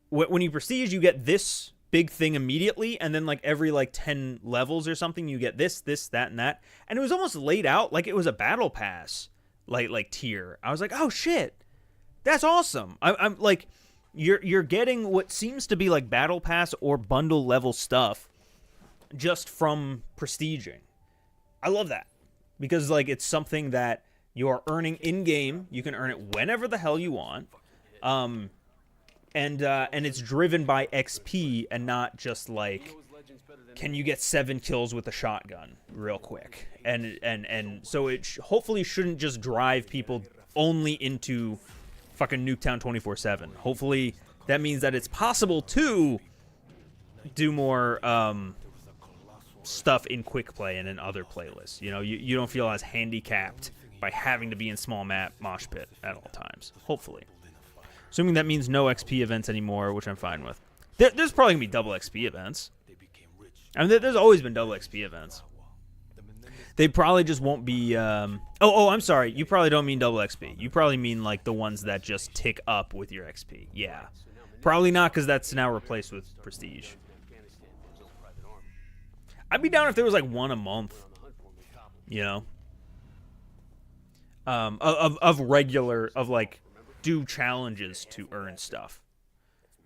when you Prestige you get this big thing immediately, and then like every like 10 levels or something you get this, that, and that, and it was almost laid out like it was a battle pass like tier. I was like, oh shit, that's awesome. I'm like, you're getting what seems to be like battle pass or bundle level stuff just from prestiging. I love that, because like it's something that you're earning in game. You can earn it whenever the hell you want, and it's driven by XP and not just like, can you get 7 kills with a shotgun real quick? And so it hopefully shouldn't just drive people only into fucking Nuketown 24/7. Hopefully that means that it's possible to do more stuff in quick play and in other playlists. You don't feel as handicapped by having to be in small map mosh pit at all times. Hopefully. Assuming that means no XP events anymore, which I'm fine with. There's probably going to be double XP events. I mean, there's always been double XP events. They probably just won't be... Oh, I'm sorry. You probably don't mean double XP. You probably mean, like, the ones that just tick up with your XP. Yeah. Probably not, because that's now replaced with Prestige. I'd be down if there was, like, one a month. You know? Of regular... Of, like, do challenges to earn stuff.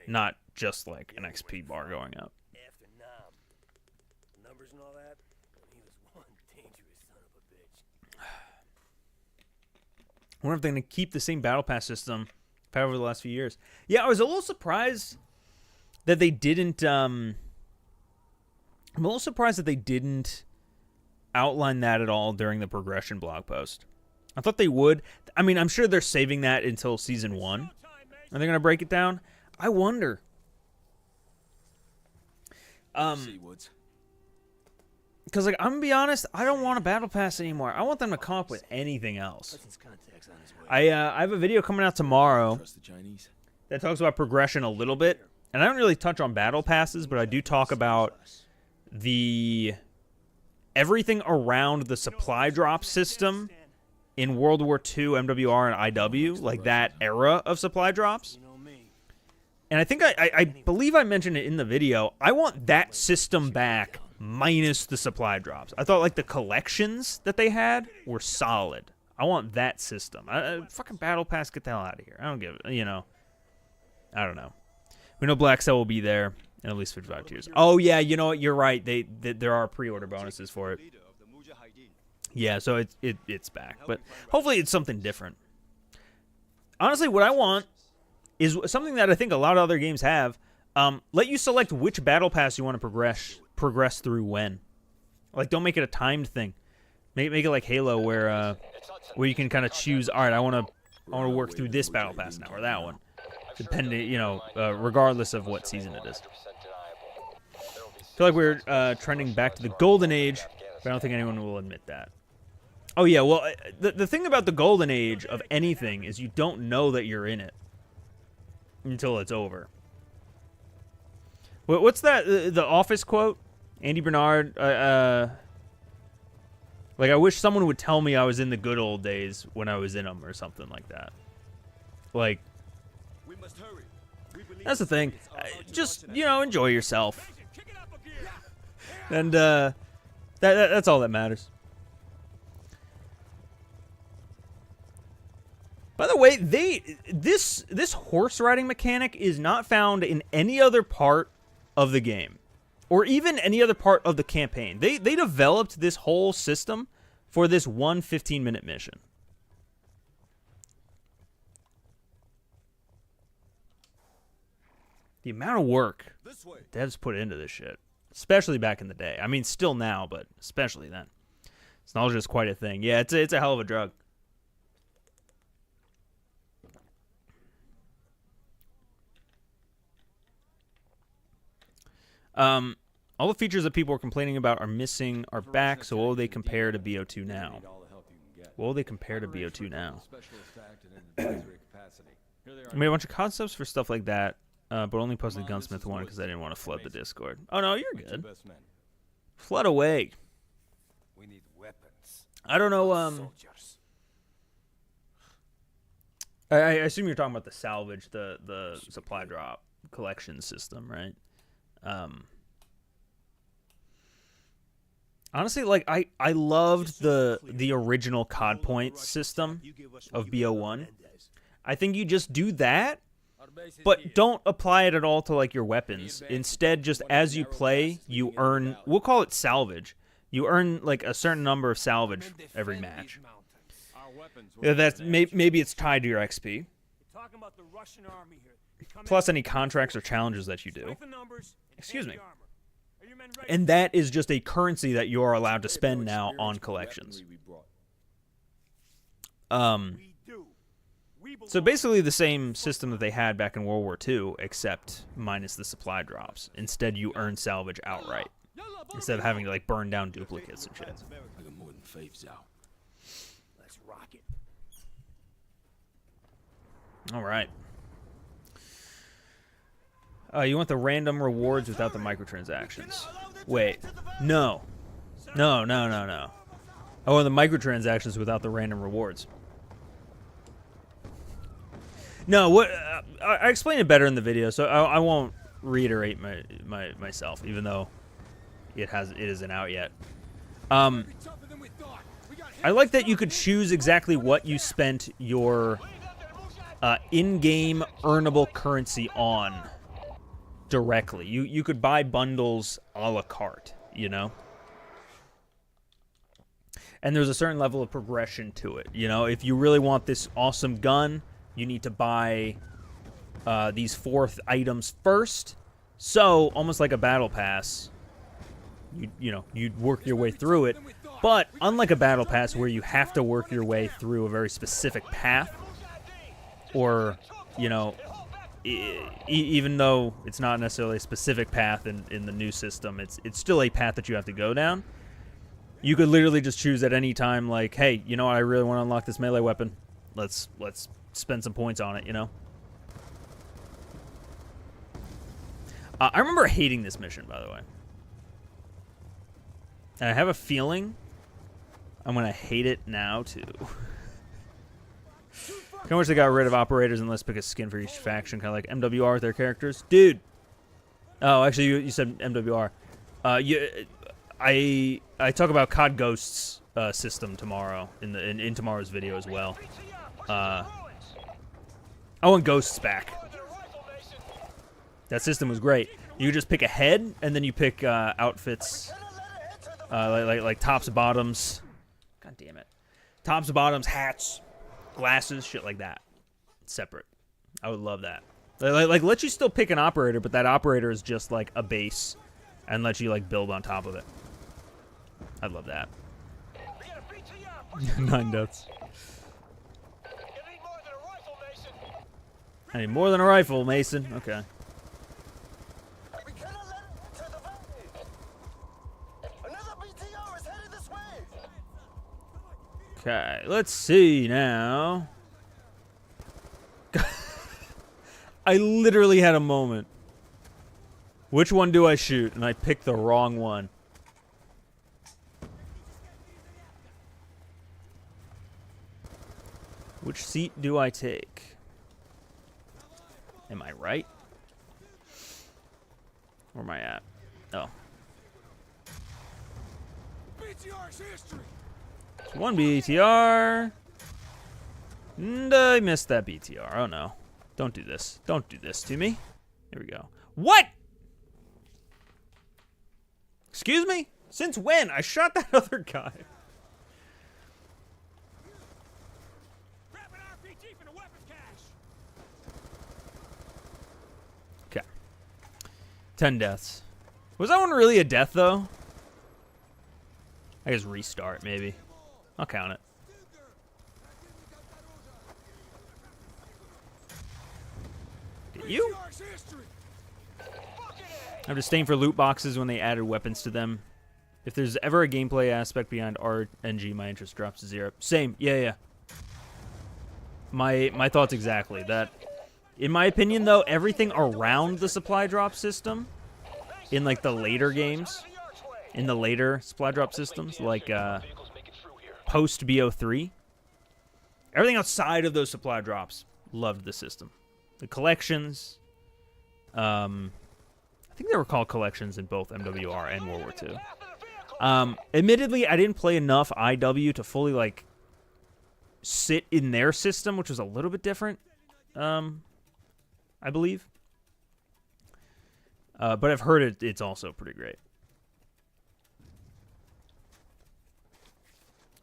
Not just, like, an XP bar going up. I wonder if they're going to keep the same Battle Pass system over the last few years. Yeah, I was a little surprised that they didn't... I'm a little surprised that they didn't outline that at all during the progression blog post. I thought they would. I mean, I'm sure they're saving that until Season 1. Are they going to break it down? I wonder. Because, like, I'm going to be honest, I don't want a Battle Pass anymore. I want them to come up with anything else. I have a video coming out tomorrow that talks about progression a little bit. And I don't really touch on Battle Passes, but I do talk about everything around the supply drop system in World War II, MWR, and IW, like that era of supply drops. And I think I believe I mentioned it in the video. I want that system back minus the supply drops. I thought, like, the collections that they had were solid. I want that system. Fucking Battle Pass, get the hell out of here. I don't give it, you know. I don't know. We know Black Cell will be there in at least 55 tiers. Oh, yeah, you know what? You're right. There are pre-order bonuses for it. Yeah, so it's back. But hopefully it's something different. Honestly, what I want is something that I think a lot of other games have. Let you select which Battle Pass you want to progress through when. Like, don't make it a timed thing. Make it like Halo, where you can kind of choose. All right, I want to work through this Battle Pass now or that one, depending, you know, regardless of what season it is. I feel like we're trending back to the Golden Age, but I don't think anyone will admit that. Oh yeah, well, the thing about the Golden Age of anything is you don't know that you're in it until it's over. What's that? The Office quote? Andy Bernard. Like, I wish someone would tell me I was in the good old days when I was in them or something like that. Like, that's the thing. Just, you know, enjoy yourself. And that's all that matters. By the way, this horse riding mechanic is not found in any other part of the game, or even any other part of the campaign. They developed this whole system for this one 15-minute mission. The amount of work devs put into this shit, especially back in the day. I mean, still now, but especially then. Nostalgia is quite a thing. Yeah, it's a hell of a drug. All the features that people are complaining about are missing are back, so what will they compare to BO2 now? What will they compare to BO2 now? I made a bunch of concepts for stuff like that, but only posted the Gunsmith one because I didn't want to flood the Discord. Oh, no, you're good. Flood away. I don't know, I assume you're talking about the salvage, the supply drop collection system, right? Honestly, like, I loved the original COD point system of BO1. I think you just do that, but don't apply it at all to, like, your weapons. Instead, just as you play, you earn, we'll call it salvage. You earn, like, a certain number of salvage every match. Yeah, that's maybe it's tied to your XP. Plus any contracts or challenges that you do. Excuse me. And that is just a currency that you are allowed to spend now on collections. So basically the same system that they had back in World War II, except minus the supply drops. Instead, you earn salvage outright, instead of having to, like, burn down duplicates and shit. rocket. All right. You want the random rewards without the microtransactions. Wait. No. No. I want the microtransactions without the random rewards. No, what I explained it better in the video, so I won't reiterate myself, even though it isn't out yet. I like that you could choose exactly what you spent your in-game earnable currency on directly. You could buy bundles a la carte, you know? And there's a certain level of progression to it, you know? If you really want this awesome gun, you need to buy these 4 items first. So, almost like a battle pass, you'd work your way through it. But, unlike a battle pass where you have to work your way through a very specific path, or, you know, even though it's not necessarily a specific path in the new system, it's still a path that you have to go down. You could literally just choose at any time, like, hey, you know what, I really want to unlock this melee weapon. Let's spend some points on it, you know? I remember hating this mission, by the way. And I have a feeling I'm going to hate it now, too. Kind of wish they got rid of operators and let's pick a skin for each faction, kind of like MWR with their characters. Dude! Oh, actually, you said MWR. I talk about COD Ghosts system tomorrow in tomorrow's video as well. I want Ghosts back. That system was great. You just pick a head, and then you pick outfits, like tops, bottoms. God damn it, tops, bottoms, hats, glasses, shit like that. Separate. I would love that. Like let you still pick an operator, but that operator is just like a base, and let you like build on top of it. I'd love that. 9 deaths. I need more than a rifle, Mason. Okay. Okay, let's see now. I literally had a moment. Which one do I shoot? And I picked the wrong one. Which seat do I take? Am I right? Where am I at? Oh. One BTR. And I missed that BTR. Oh no. Don't do this. Don't do this to me. Here we go. What? Excuse me? Since when? I shot that other guy. Okay. 10 deaths. Was that one really a death, though? I guess restart, maybe. I'll count it. Did you? I'm just staying for loot boxes when they added weapons to them. If there's ever a gameplay aspect beyond RNG, my interest drops to 0. Same. Yeah. My thoughts exactly. That, in my opinion, though, everything around the supply drop system, in like the later games, in the later supply drop systems, like post BO3, everything outside of those supply drops, loved the system. The collections, I think they were called collections in both MWR and World War II. Admittedly, I didn't play enough IW to fully like sit in their system, which was a little bit different, I believe. But I've heard it's also pretty great.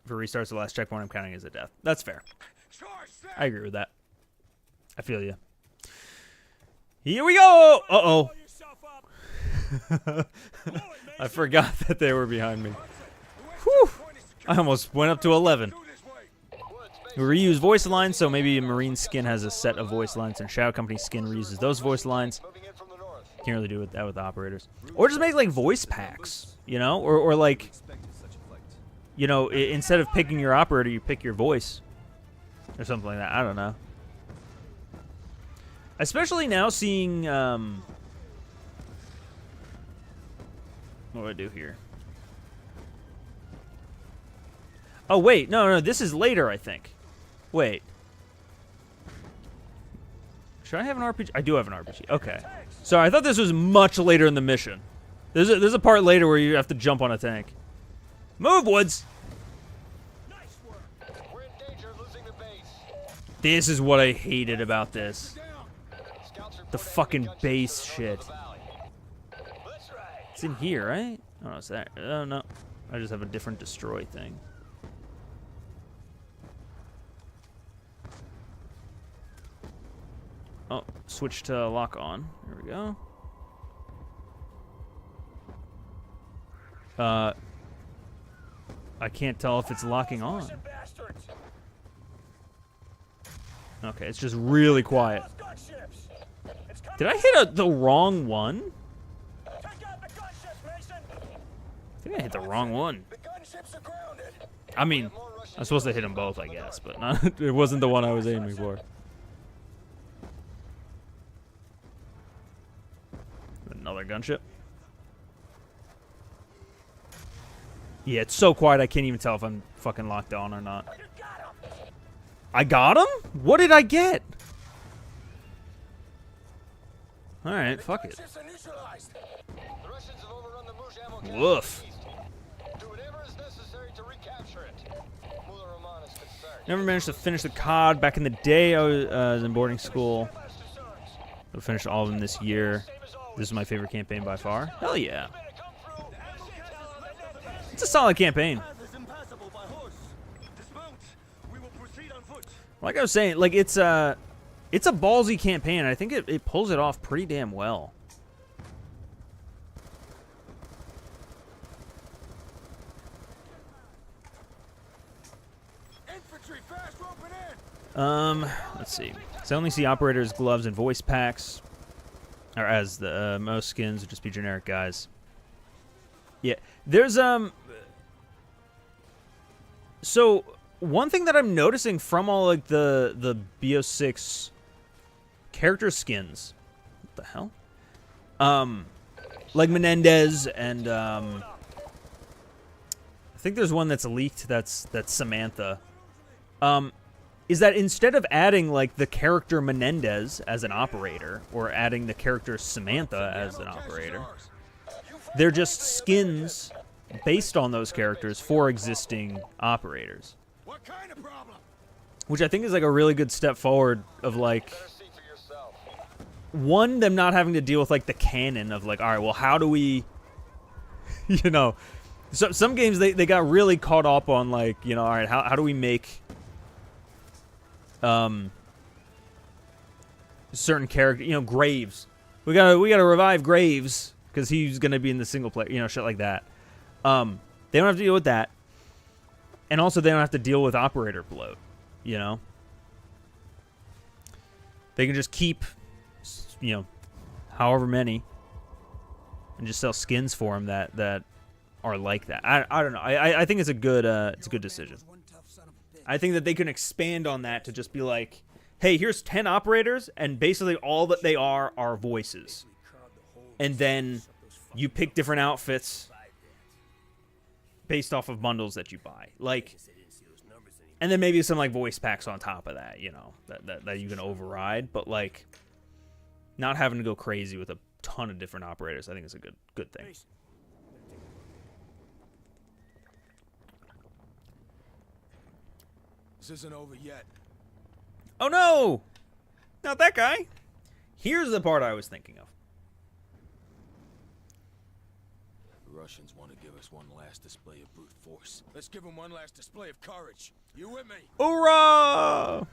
If it restarts the last checkpoint, I'm counting as a death. That's fair. I agree with that. I feel you. Here we go! Uh-oh. I forgot that they were behind me. Whew! I almost went up to 11. We reuse voice lines, so maybe a Marine skin has a set of voice lines, and Shadow Company skin reuses those voice lines. Can't really do that with the operators. Or just make, like, voice packs, you know? Or like... you know, instead of picking your operator, you pick your voice or something like that. I don't know. Especially now seeing, what do I do here? Oh, wait. No, this is later, I think. Wait. Should I have an RPG? I do have an RPG. Okay. Sorry, I thought this was much later in the mission. There's a part later where you have to jump on a tank. Move, Woods! We're in danger of losing the base. This is what I hated about this. Scouts report The fucking enemy base gunships to the north shit. of the valley. That's right. It's in here, right? Oh, no, it's that. Oh, no. I just have a different destroy thing. Oh, switch to lock on. There we go. I can't tell if it's locking on. Okay, it's just really quiet. Did I hit the wrong one? I think I hit the wrong one. I mean, I'm supposed to hit them both, I guess, but not, it wasn't the one I was aiming for. Another gunship. Yeah, it's so quiet I can't even tell if I'm fucking locked on or not. I got him? What did I get? Alright, fuck it. Woof. Never managed to finish the COD. Back in the day, I was in boarding school. I finished all of them this year. This is my favorite campaign by far. Hell yeah. It's a solid campaign. Like I was saying, like it's a ballsy campaign, and I think it pulls it off pretty damn well. Let's see. So I only see operators, gloves, and voice packs. Or as the most skins would just be generic guys. Yeah, there's so one thing that I'm noticing from all like the BO6 character skins, what the hell? Like Menendez and I think there's one that's leaked that's Samantha. Is that instead of adding like the character Menendez as an operator or adding the character Samantha as an operator, they're just skins based on those characters for existing operators. What kind of problem? Which I think is like a really good step forward of like, one, them not having to deal with like the canon of like, all right, well, how do we, you know, so some games they got really caught up on like, you know, all right, how do we make certain character, you know, Graves. We gotta revive Graves because he's gonna be in the single player, you know, shit like that. They don't have to deal with that, and also they don't have to deal with operator bloat. You know, they can just keep, you know, however many, and just sell skins for them that are like that. I don't know. I think it's a good decision. I think that they can expand on that to just be like, hey, here's 10 operators, and basically all that they are voices. And then you pick different outfits based off of bundles that you buy. Like, and then maybe some like voice packs on top of that, you know, that you can override. But like, not having to go crazy with a ton of different operators, I think is a good thing. This isn't over yet. Oh no! Not that guy. Here's the part I was thinking of. The Russians want to give us one last display of brute force. Let's give them one last display of courage. You with me? Hoorah!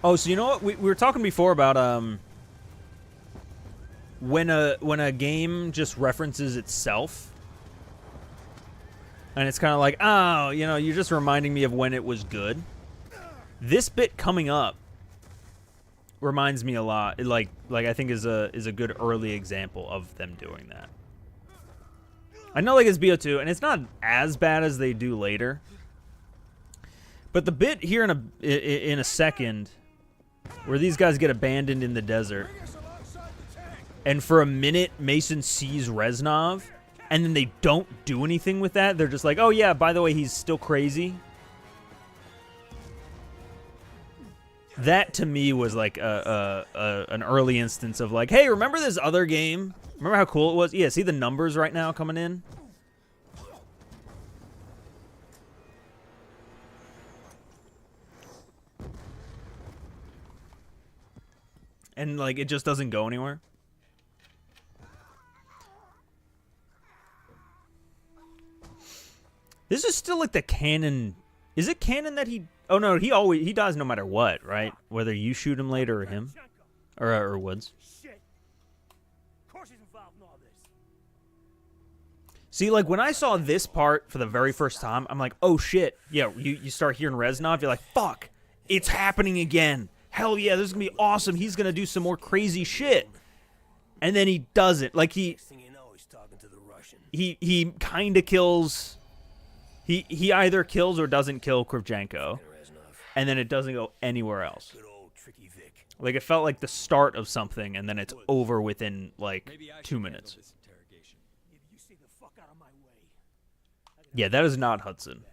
Oh, so you know what? We were talking before about when a game just references itself, and it's kind of like, oh, you know, you're just reminding me of when it was good. This bit coming up reminds me a lot. Like I think is a good early example of them doing that. I know like it's BO2 and it's not as bad as they do later. But the bit here in a second where these guys get abandoned in the desert and for a minute Mason sees Reznov and then they don't do anything with that. They're just like, "Oh yeah, by the way, he's still crazy." That to me was like an early instance of like, "Hey, remember this other game? Remember how cool it was?" Yeah, see the numbers right now coming in? And like it just doesn't go anywhere. This is still like the canon. Is it canon that he? Oh no, he dies no matter what, right? Whether you shoot him later or him, or Woods. Shit. Of course he's involved in all this. See, like when I saw this part for the very first time, I'm like, oh shit. Yeah, you start hearing Reznov, you're like, fuck, it's happening again. Hell yeah, this is gonna be awesome. He's gonna do some more crazy shit. And then he doesn't. Like he kind of kills. He either kills or doesn't kill Kravchenko. And then it doesn't go anywhere else. Like it felt like the start of something, and then it's over within like 2 minutes. Yeah, that is not Hudson.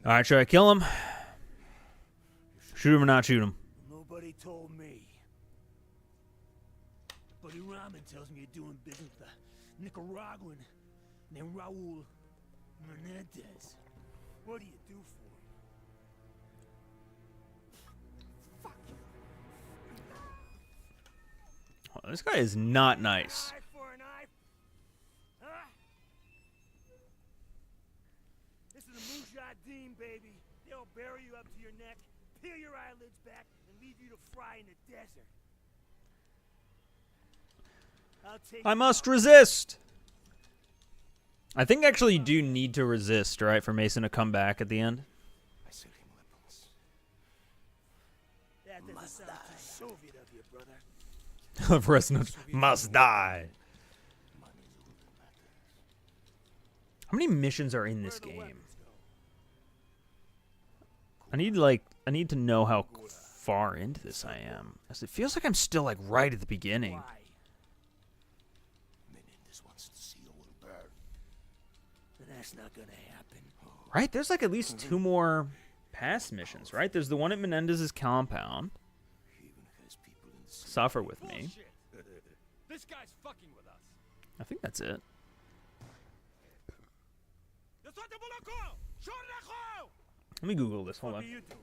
All right, should I kill him? Shoot him or not shoot him? Nobody told me. Buddy Rahman tells me you're doing business with a Nicaraguan named Raul Menendez. What do you do for him? Fuck you. Oh, this guy is not nice. Eye for an eye? Huh? This is a Mujahideen, baby. They'll bury you up to your neck, peel your eyelids back, and leave you to fry in the desert. I must resist. I think actually you do need to resist, right, for Mason to come back at the end. That doesn't sound too Soviet of you, brother. Reznov must die. How many missions are in this game? I need to know how far into this I am. As it feels like I'm still like right at the beginning. Menendez wants to see a little bird. But that's not gonna happen. Right? There's like at least 2 more past missions, right? There's the one at Menendez's compound. Suffer with me. This guy's fucking with us. I think that's it. Let me Google this. Hold What on. are you doing?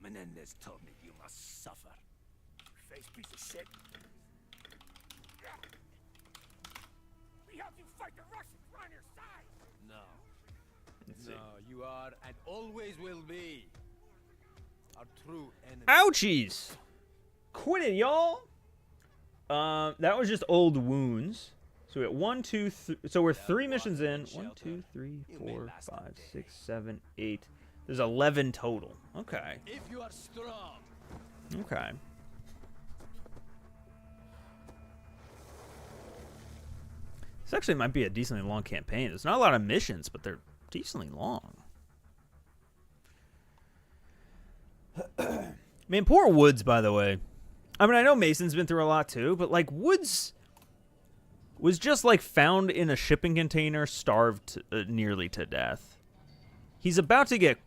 Menendez told me you must suffer. Face piece of shit. We helped you fight the Russians. We're on your side. No. No, you are and always will be our true enemy. Ouchies! Quit it, y'all! That was just old wounds. So we got 1, 2, 3. So we're 3 missions in. 1, 2, 3, 4, 5, 6, 7, 8. There's 11 total. Okay. If you are strong. Okay. This actually might be a decently long campaign. There's not a lot of missions, but they're decently long. Man, poor Woods, by the way. I mean, I know Mason's been through a lot too, but like Woods was just like found in a shipping container, starved nearly to death. He's about to get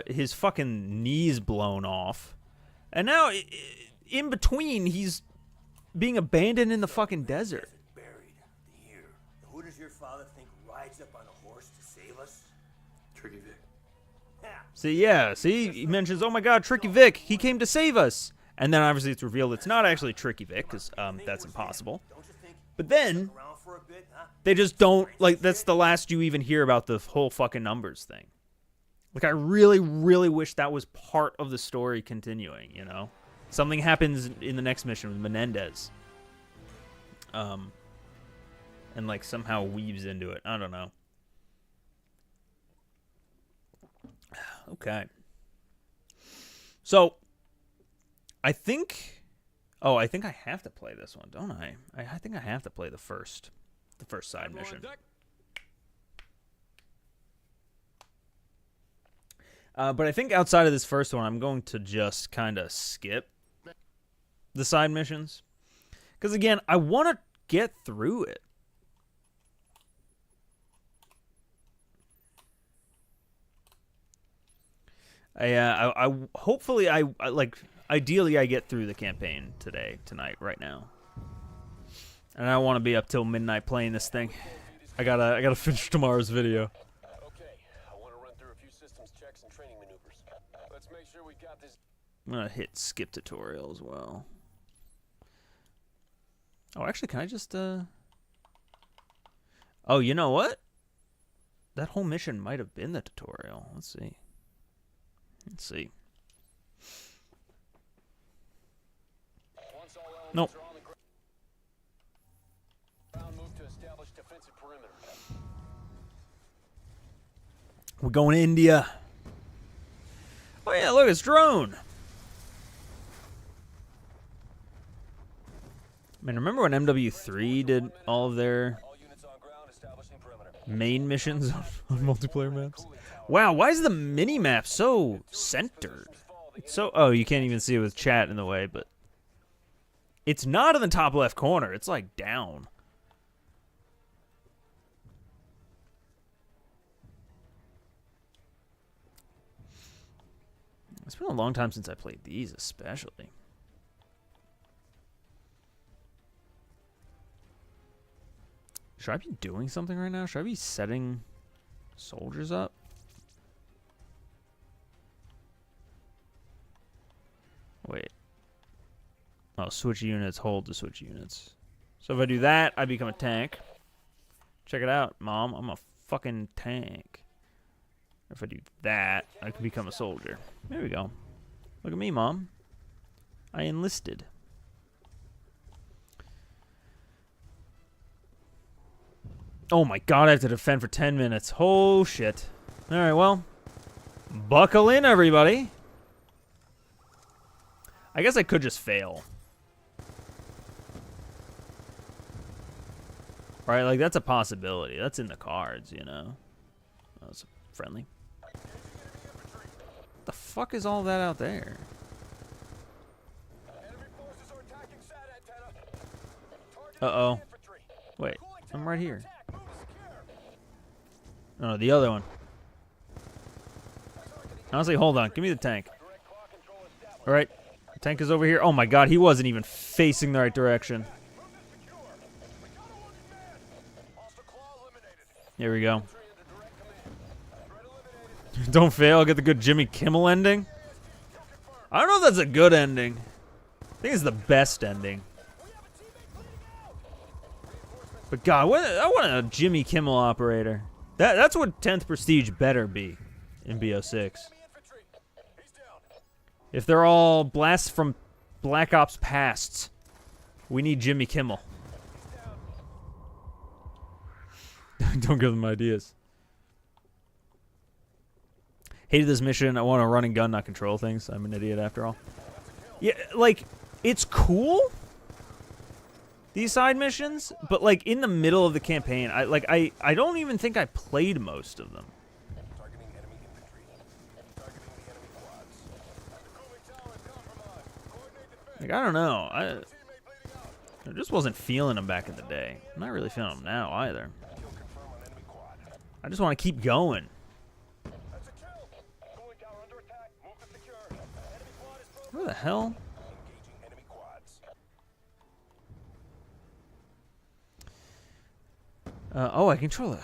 his fucking knees blown off. And now, in between, he's being abandoned in the fucking desert. Buried here. Who does your father think rides up on a horse to save us? Tricky Vic. See, he mentions, oh my god, Tricky Vic, he came to save us. And then obviously it's revealed it's not actually Tricky Vic, because that's impossible. But then, they just don't, like, that's the last you even hear about the whole fucking numbers thing. Like, I really, really wish that was part of the story continuing, you know? Something happens in the next mission with Menendez. And, like, somehow weaves into it. I don't know. Okay. So, I think... Oh, I think I have to play this one, don't I? I think I have to play the first side Admiral on mission. deck. But I think outside of this first one, I'm going to just kind of skip the side missions. Because, again, I want to get through it. Hopefully, ideally, I get through the campaign tonight, right now. And I don't want to be up till midnight playing this thing. I gotta finish tomorrow's video. Okay, I want to run through a few systems checks and training maneuvers. Let's make sure we got this. I'm gonna hit skip tutorial as well. Oh, actually, can I just, Oh, you know what? That whole mission might have been the tutorial. Let's see. Once all elements Nope. are on the ground, move to establish defensive perimeter. We're going to India. Oh, yeah, look, it's drone. Man, remember when MW3 did all of their All units on ground, establishing perimeter. main missions on multiplayer maps? Wow, why is the mini-map so centered? It's so... Oh, you can't even see it with chat in the way, but... It's not in the top left corner. It's, like, down. It's been a long time since I played these, especially. Should I be doing something right now? Should I be setting soldiers up? Wait. Oh, switch units, hold to switch units. So if I do that, I become a tank. Check it out, Mom. I'm a fucking tank. If I do that, I can become a soldier. There we go. Look at me, Mom. I enlisted. Oh my god, I have to defend for 10 minutes. Oh shit. Alright, well. Buckle in, everybody. I guess I could just fail. Right, like that's a possibility. That's in the cards, you know. That was friendly. What the fuck is all that out there? Enemy forces are attacking SAT antenna. Target Uh-oh. infantry. Wait, I'm right here. Attack. Move to secure. No, the other one. Honestly, hold on. Give me the tank. Direct claw control established. Alright. The tank is over here. Oh my god, he wasn't even facing the right direction. Move to secure. We got a wounded man. Hostile claw eliminated. Here we go. Entry into direct command. Threat eliminated. Don't fail. Get the good Jimmy Kimmel ending. I don't know if that's a good ending. I think it's the best ending. But God, I want a Jimmy Kimmel operator. That's what 10th Prestige better be in BO6. Enemy infantry. He's down. If they're all blasts from Black Ops pasts, we need Jimmy Kimmel. Don't give them ideas. Hated this mission. I want to run and gun, not control things. I'm an idiot after all. Yeah, like, it's cool, these side missions, but like in the middle of the campaign, I don't even think I played most of them. Targeting enemy infantry. Targeting the enemy quads. The cooling tower is compromised. Coordinate defense. Like, I don't know. Teammate bleeding out. I just wasn't feeling them back in the day. I'm not really feeling them now either. Kill confirm on enemy quad. I just want to keep going. That's a kill. Cooling tower under attack. Move to secure. Enemy quad is broken. Where the hell? Engaging enemy quads. Oh, I control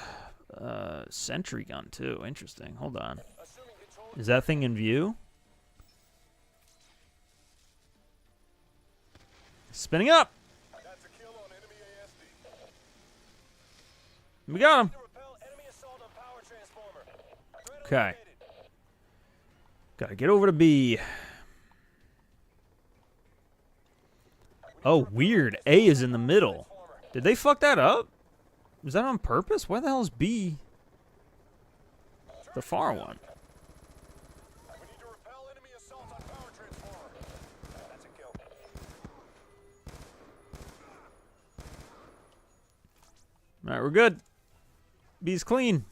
a sentry gun too. Interesting. Hold on. Assuming control. Is that thing in view? Spinning up. That's a kill on enemy ASD. We got him. To repel enemy assault on power transformer. Threat Okay. eliminated. Gotta get over to B. Oh, weird. A is in the middle. Did they fuck that up? Was that on purpose? Why the hell is B the far one? Alright, we're good. B's clean.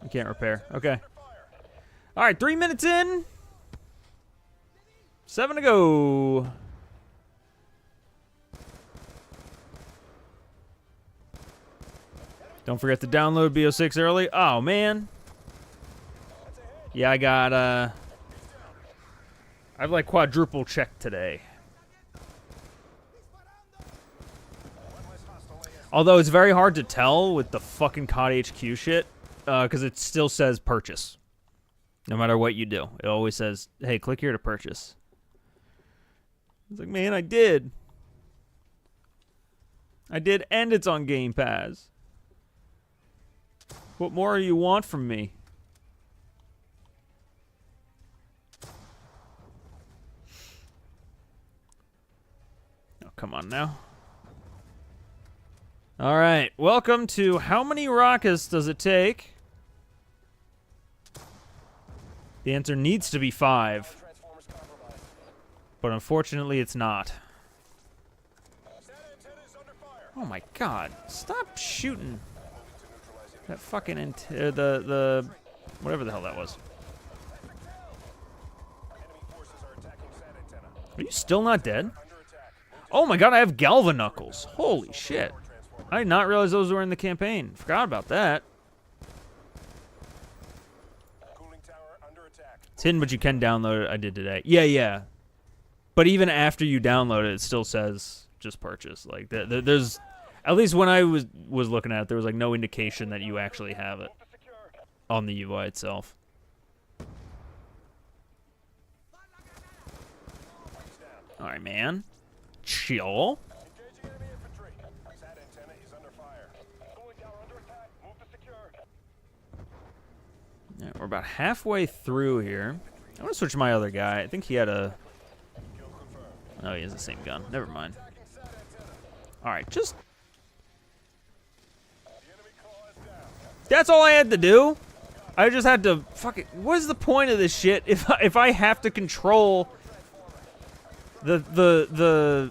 We can't repair. Okay. Alright, 3 minutes in. 7 to go. Don't forget to download BO6 early. Oh, man. Yeah, I got, I've like quadruple checked today. Although it's very hard to tell with the fucking COD HQ shit, because it still says purchase. No matter what you do. It always says, hey, click here to purchase. It's like, man, I did. I did, and it's on Game Pass. What more do you want from me? Oh, come on now. All right, welcome to how many rockets does it take? The answer needs to be 5. But unfortunately, it's not. Oh my god, stop shooting. That fucking the whatever the hell that was. Are you still not dead? Oh my god, I have Galva Knuckles. Holy shit. I did not realize those were in the campaign. Forgot about that. It's hidden, but you can download it. I did today. Yeah. But even after you download it, it still says just purchase. Like there's, at least when I was looking at it, there was like no indication that you actually have it on the UI itself. All right, man. Chill. Yeah, we're about halfway through here. I'm gonna switch my other guy. I think he had a... Oh, he has the same gun. Never mind. Alright, just... That's all I had to do? I just had to fucking... What is the point of this shit if I have to control the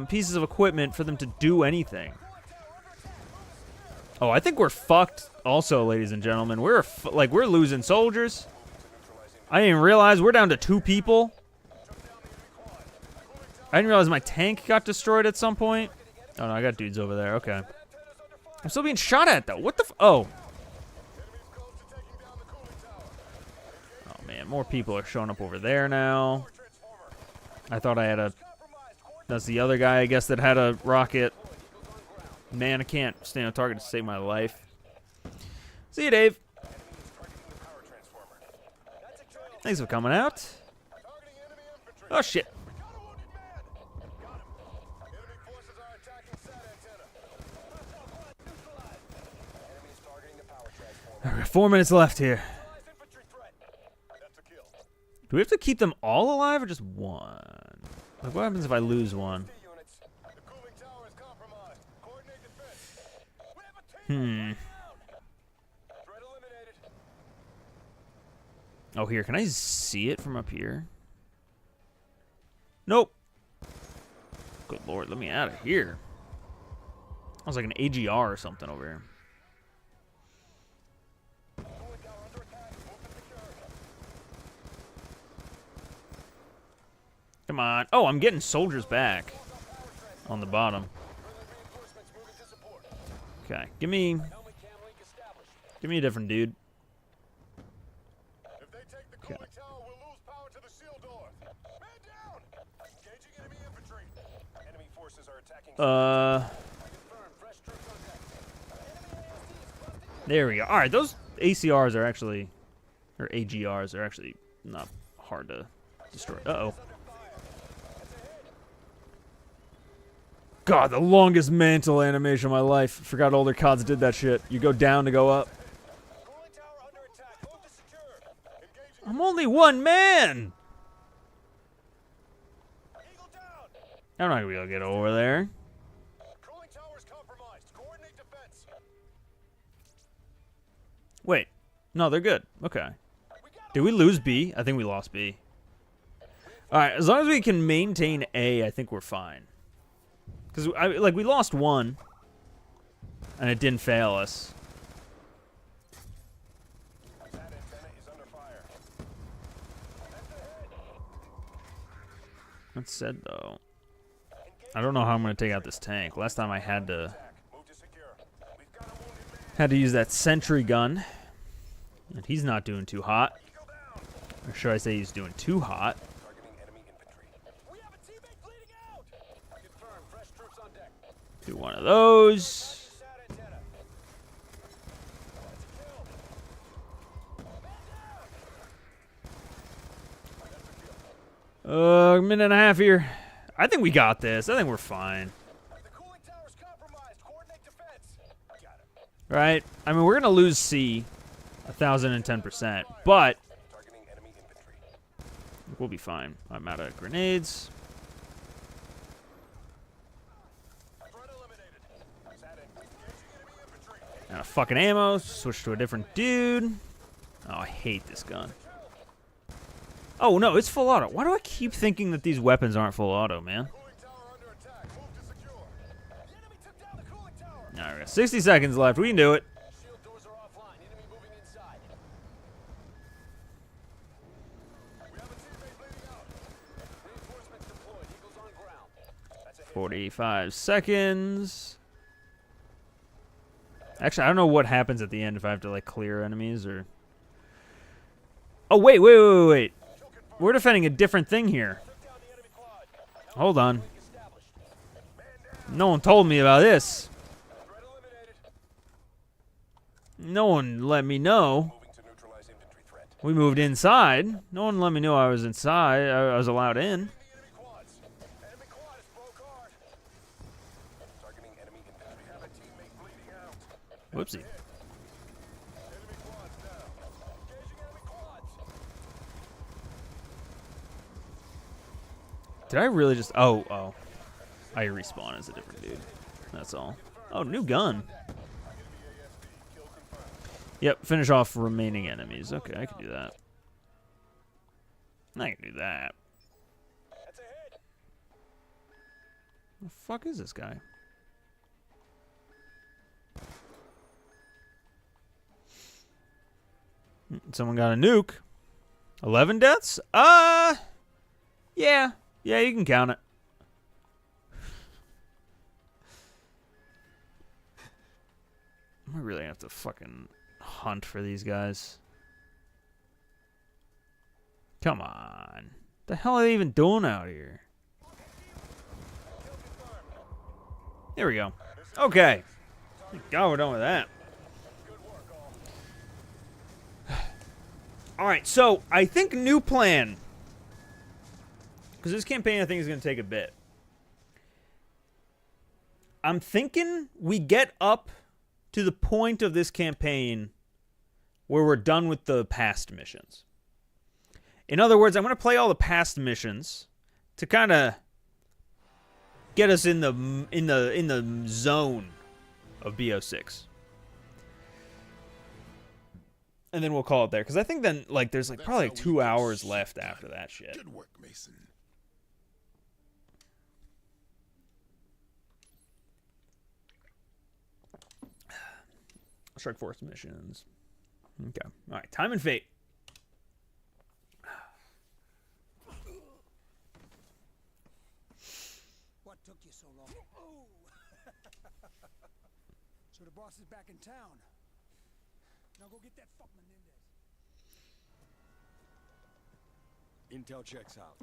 pieces of equipment for them to do anything? Oh, I think we're fucked also, ladies and gentlemen. We're losing soldiers. I didn't realize we're down to 2 people. I didn't realize my tank got destroyed at some point. Oh, no, I got dudes over there. Okay. I'm still being shot at, though. What the Oh. Oh, man. More people are showing up over there now. I thought I had a... That's the other guy, I guess, that had a rocket. Man, I can't stay on target to save my life. See you, Dave. Thanks for coming out. Oh, shit. All right, 4 minutes left here. Do we have to keep them all alive or just one? Like, what happens if I lose one? Oh, here. Can I see it from up here? Nope. Good lord, let me out of here. I was like an AGR or something over here. Come on. Oh, I'm getting soldiers back on the bottom. Okay, give me a different dude. Okay. There we go. All right, those ACRs are actually, or AGRs are actually not hard to destroy. Uh-oh. God, the longest mantle animation of my life. Forgot older CODs did that shit. You go down to go up. I'm only one man! I'm not gonna be able to get over there. Wait. No, they're good. Okay. Did we lose B? I think we lost B. Alright, as long as we can maintain A, I think we're fine. Because, we lost one. and it didn't fail us. That antenna is under fire. That said, though, I don't know how I'm going to take out this tank. Last time I had to use that sentry gun, and he's not doing too hot. Or should I say he's doing too hot? Do one of those. A minute and a half here. I think we got this. I think we're fine. Right? I mean, we're going to lose C 1,010%, but we'll be fine. I'm out of grenades. Out of fucking ammo. Switch to a different dude. Oh, I hate this gun. Oh, no, it's full auto. Why do I keep thinking that these weapons aren't full auto, man? All right, we got 60 seconds left. We can do it. 45 seconds. Actually, I don't know what happens at the end if I have to, like, clear enemies or... Oh, wait. We're defending a different thing here. Hold on. No one told me about this. No one let me know. We moved inside. No one let me know I was inside. I was allowed in. Whoopsie. Did I really just... Oh. I respawn as a different dude. That's all. Oh, new gun. Yep, finish off remaining enemies. Okay, I can do that. I can do that. The fuck is this guy? Someone got a nuke. 11 deaths? Yeah. Yeah, you can count it. I really have to fucking hunt for these guys. Come on. The hell are they even doing out here? There we go. Okay. Thank God we're done with that. Alright, so I think new plan. Because this campaign I think is going to take a bit. I'm thinking we get up to the point of this campaign where we're done with the past missions. In other words, I'm going to play all the past missions to kind of get us in the zone of BO6. And then we'll call it there, because I think then there's probably 2 hours left after that shit. Good work, Mason. Strike Force missions. Okay. All right. Time and Fate. What took you so long? Oh. So the boss is back in town. Now go get that fuck Menendez. Intel checks out.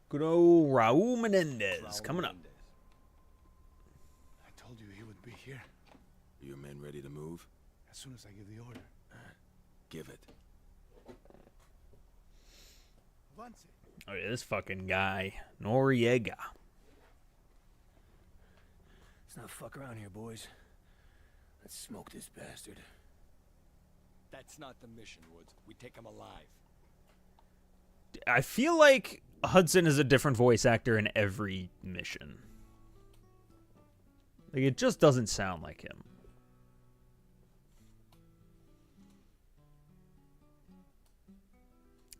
Good old Raul Menendez coming up. I told you he would be here. Your men ready to move? As soon as I give the order. Give it. Avance. Oh, yeah, this fucking guy. Noriega. Let's not fuck around here, boys. Let's smoke this bastard. That's not the mission, Woods. We take him alive. I feel like Hudson is a different voice actor in every mission. Like, it just doesn't sound like him.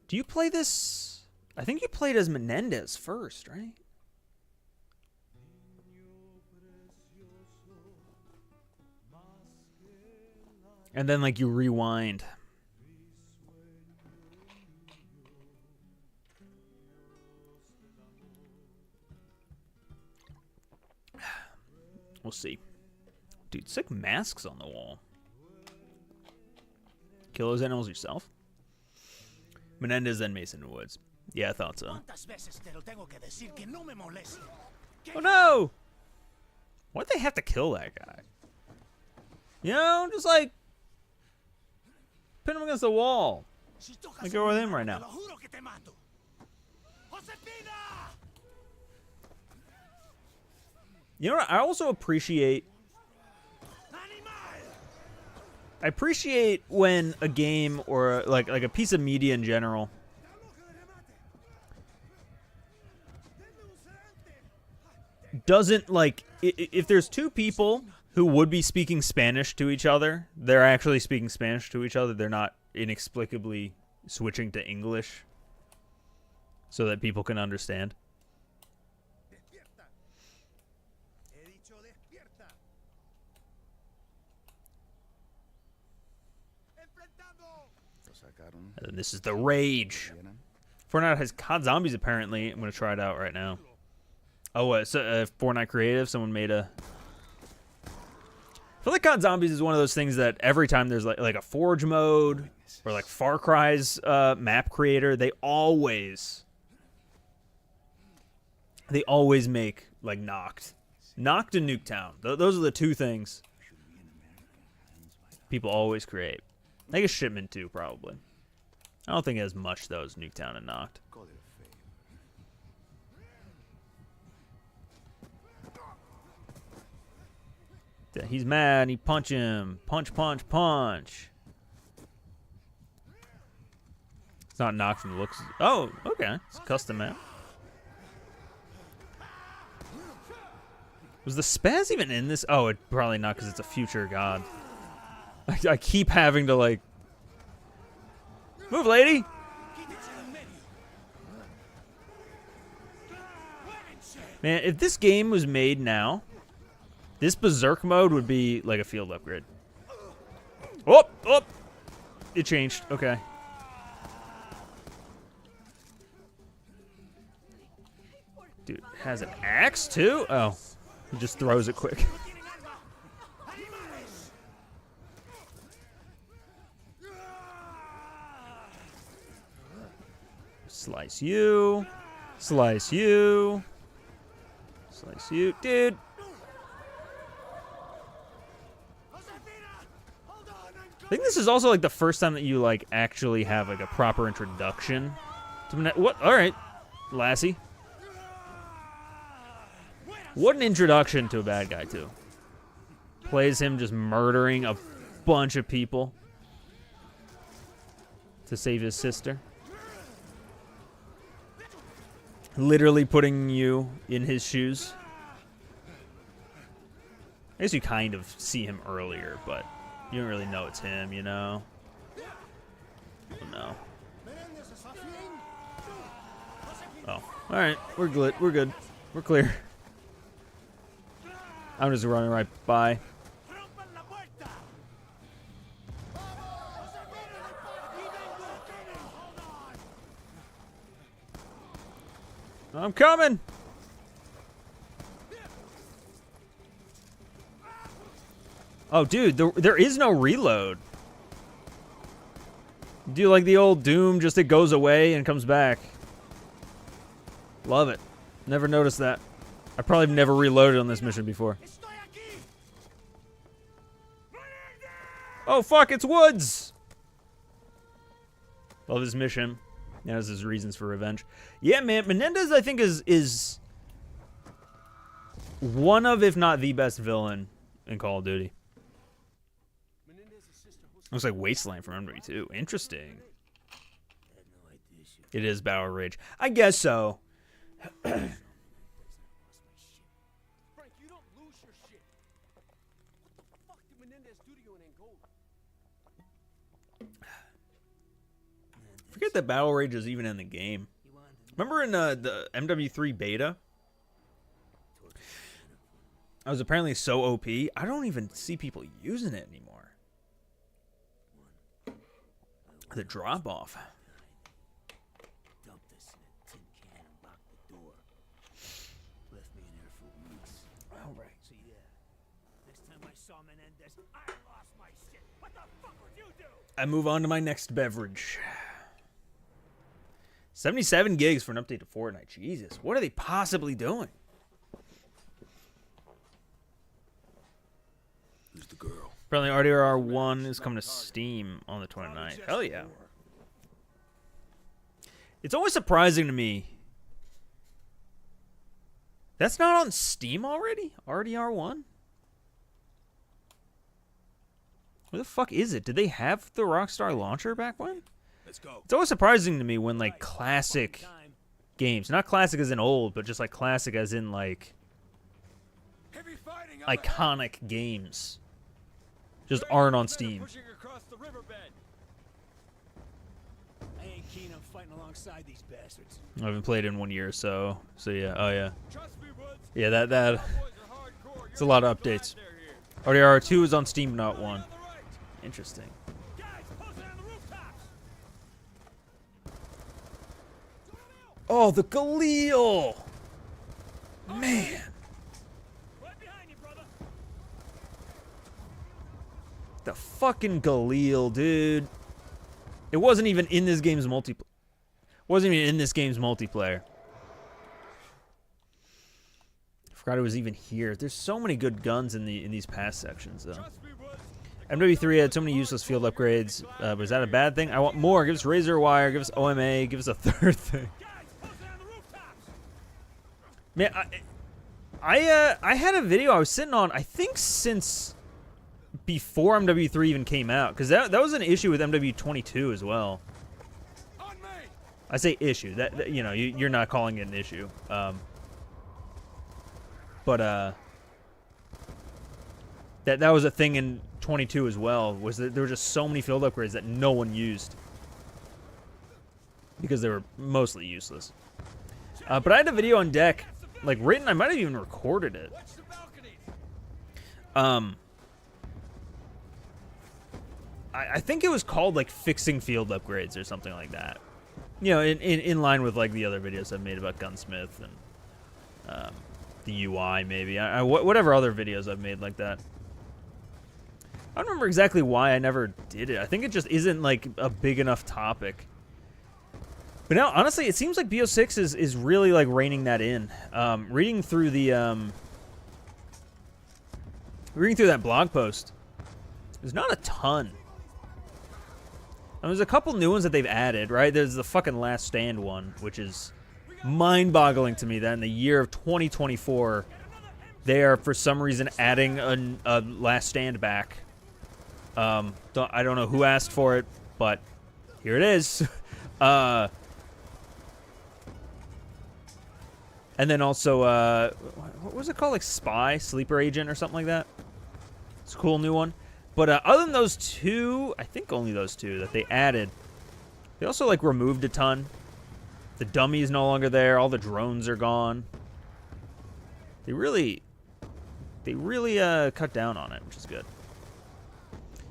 Do you play this? I think you played as Menendez first, right? And then, like, you rewind. We'll see. Dude, sick masks on the wall. Kill those animals yourself? Menendez, then Mason Woods. Yeah, I thought so. Oh no! Why'd they have to kill that guy? You know, just like pin him against the wall. Like go with him right now. You know what? I also appreciate. I appreciate when a game or like a piece of media in general doesn't like if there's two people who would be speaking Spanish to each other, they're actually speaking Spanish to each other. They're not inexplicably switching to English so that people can understand. And this is the rage. Fortnite has COD Zombies apparently. I'm going to try it out right now. Oh, it's Fortnite Creative. Someone made a... I feel like COD Zombies is one of those things that every time there's like a Forge mode or like Far Cry's map creator, they always make like Knocked and Nuketown. Those are the two things people always create. I guess Shipment too, probably. I don't think it has much though as Nuketown and Knocked. Yeah, he's mad. He punch him. Punch, punch, punch. It's not Knocked from the looks. Oh, okay. It's a custom map. Was the spaz even in this? Oh, it probably not because it's a future god. I keep having to like move, lady. Man, if this game was made now, this Berserk mode would be like a field upgrade. Oh, oh, it changed. Okay. Dude, has an axe too? Oh, he just throws it quick. Slice you. Slice you. Slice you. Dude. I think this is also like the first time that you like actually have like a proper introduction to what? All right, Lassie. What an introduction to a bad guy too. Plays him just murdering a bunch of people to save his sister. Literally putting you in his shoes. I guess you kind of see him earlier, but you don't really know it's him, you know? No. Oh, alright. We're good. We're good. We're clear. I'm just running right by. I'm coming! Oh, dude, there is no reload. Do like the old Doom, just it goes away and comes back. Love it. Never noticed that. I probably have never reloaded on this mission before. Oh, fuck, it's Woods! Love his mission. He has his reasons for revenge. Yeah, man, Menendez, I think, is one of, if not the best villain in Call of Duty. Looks like Wasteland from MW2. Interesting. It is Battle Rage. I guess so. Frank, you don't lose your shit. What the fuck did Menendez do to you in Angola? Forget that Battle Rage is even in the game. Remember in the MW3 beta? I was apparently so OP, I don't even see people using it anymore. The drop off. Dump this in a tin can and lock the door. Left me in there for weeks. All right. So yeah, next time I saw Menendez, I lost my shit. What the fuck would you do? I move on to my next beverage. 77 gigs for an update to Fortnite. Jesus, what are they possibly doing? Who's the girl? Apparently RDR 1 is coming to Steam on the 29th. Hell yeah. It's always surprising to me. That's not on Steam already? RDR 1? Where the fuck is it? Did they have the Rockstar launcher back when? Let's go. It's always surprising to me when, like, classic games, not classic as in old, but just, like, classic as in, like, Heavy fighting up ahead. iconic games just aren't on Steam. Pushing across the riverbed. I ain't keen on fighting alongside these bastards. I haven't played in 1 year, so yeah. Oh, yeah. Trust me, Woods. Yeah, that, Cowboys are hardcore. it's a lot of updates. RDR 2 is on Steam, not 1. Interesting. Guys, posted on the rooftops. Oh, the Galil! Man. Right behind you, brother. The fucking Galil, dude. It wasn't even in this game's multiplayer. Wasn't even in this game's multiplayer. I forgot it was even here. There's so many good guns in these past sections, though. MW3 had so many useless field upgrades. But is that a bad thing? I want more. Give us Razor Wire. Give us OMA. Give us a third thing. Man, I had a video I was sitting on, I think since before MW3 even came out, because that was an issue with MW22 as well. I say issue. That you know, you're not calling it an issue. But that was a thing in 22 as well, was that there were just so many field upgrades that no one used because they were mostly useless. But I had a video on deck, like written. I might have even recorded it. I think it was called like fixing field upgrades or something like that. You know, in line with like the other videos I've made about Gunsmith and the UI maybe. Whatever other videos I've made like that. I don't remember exactly why I never did it. I think it just isn't like a big enough topic. But now, honestly, it seems like BO6 is really like reining that in. Reading through that blog post, there's not a ton. There's a couple new ones that they've added, right? There's the fucking Last Stand one, which is mind-boggling to me that in the year of 2024, they are, for some reason, adding a Last Stand back. I don't know who asked for it, but here it is. And then also, what was it called? Like Spy? Sleeper Agent or something like that? It's a cool new one. But other than those two, I think only those two that they added, they also like removed a ton. The dummy is no longer there. All the drones are gone. They really cut down on it, which is good.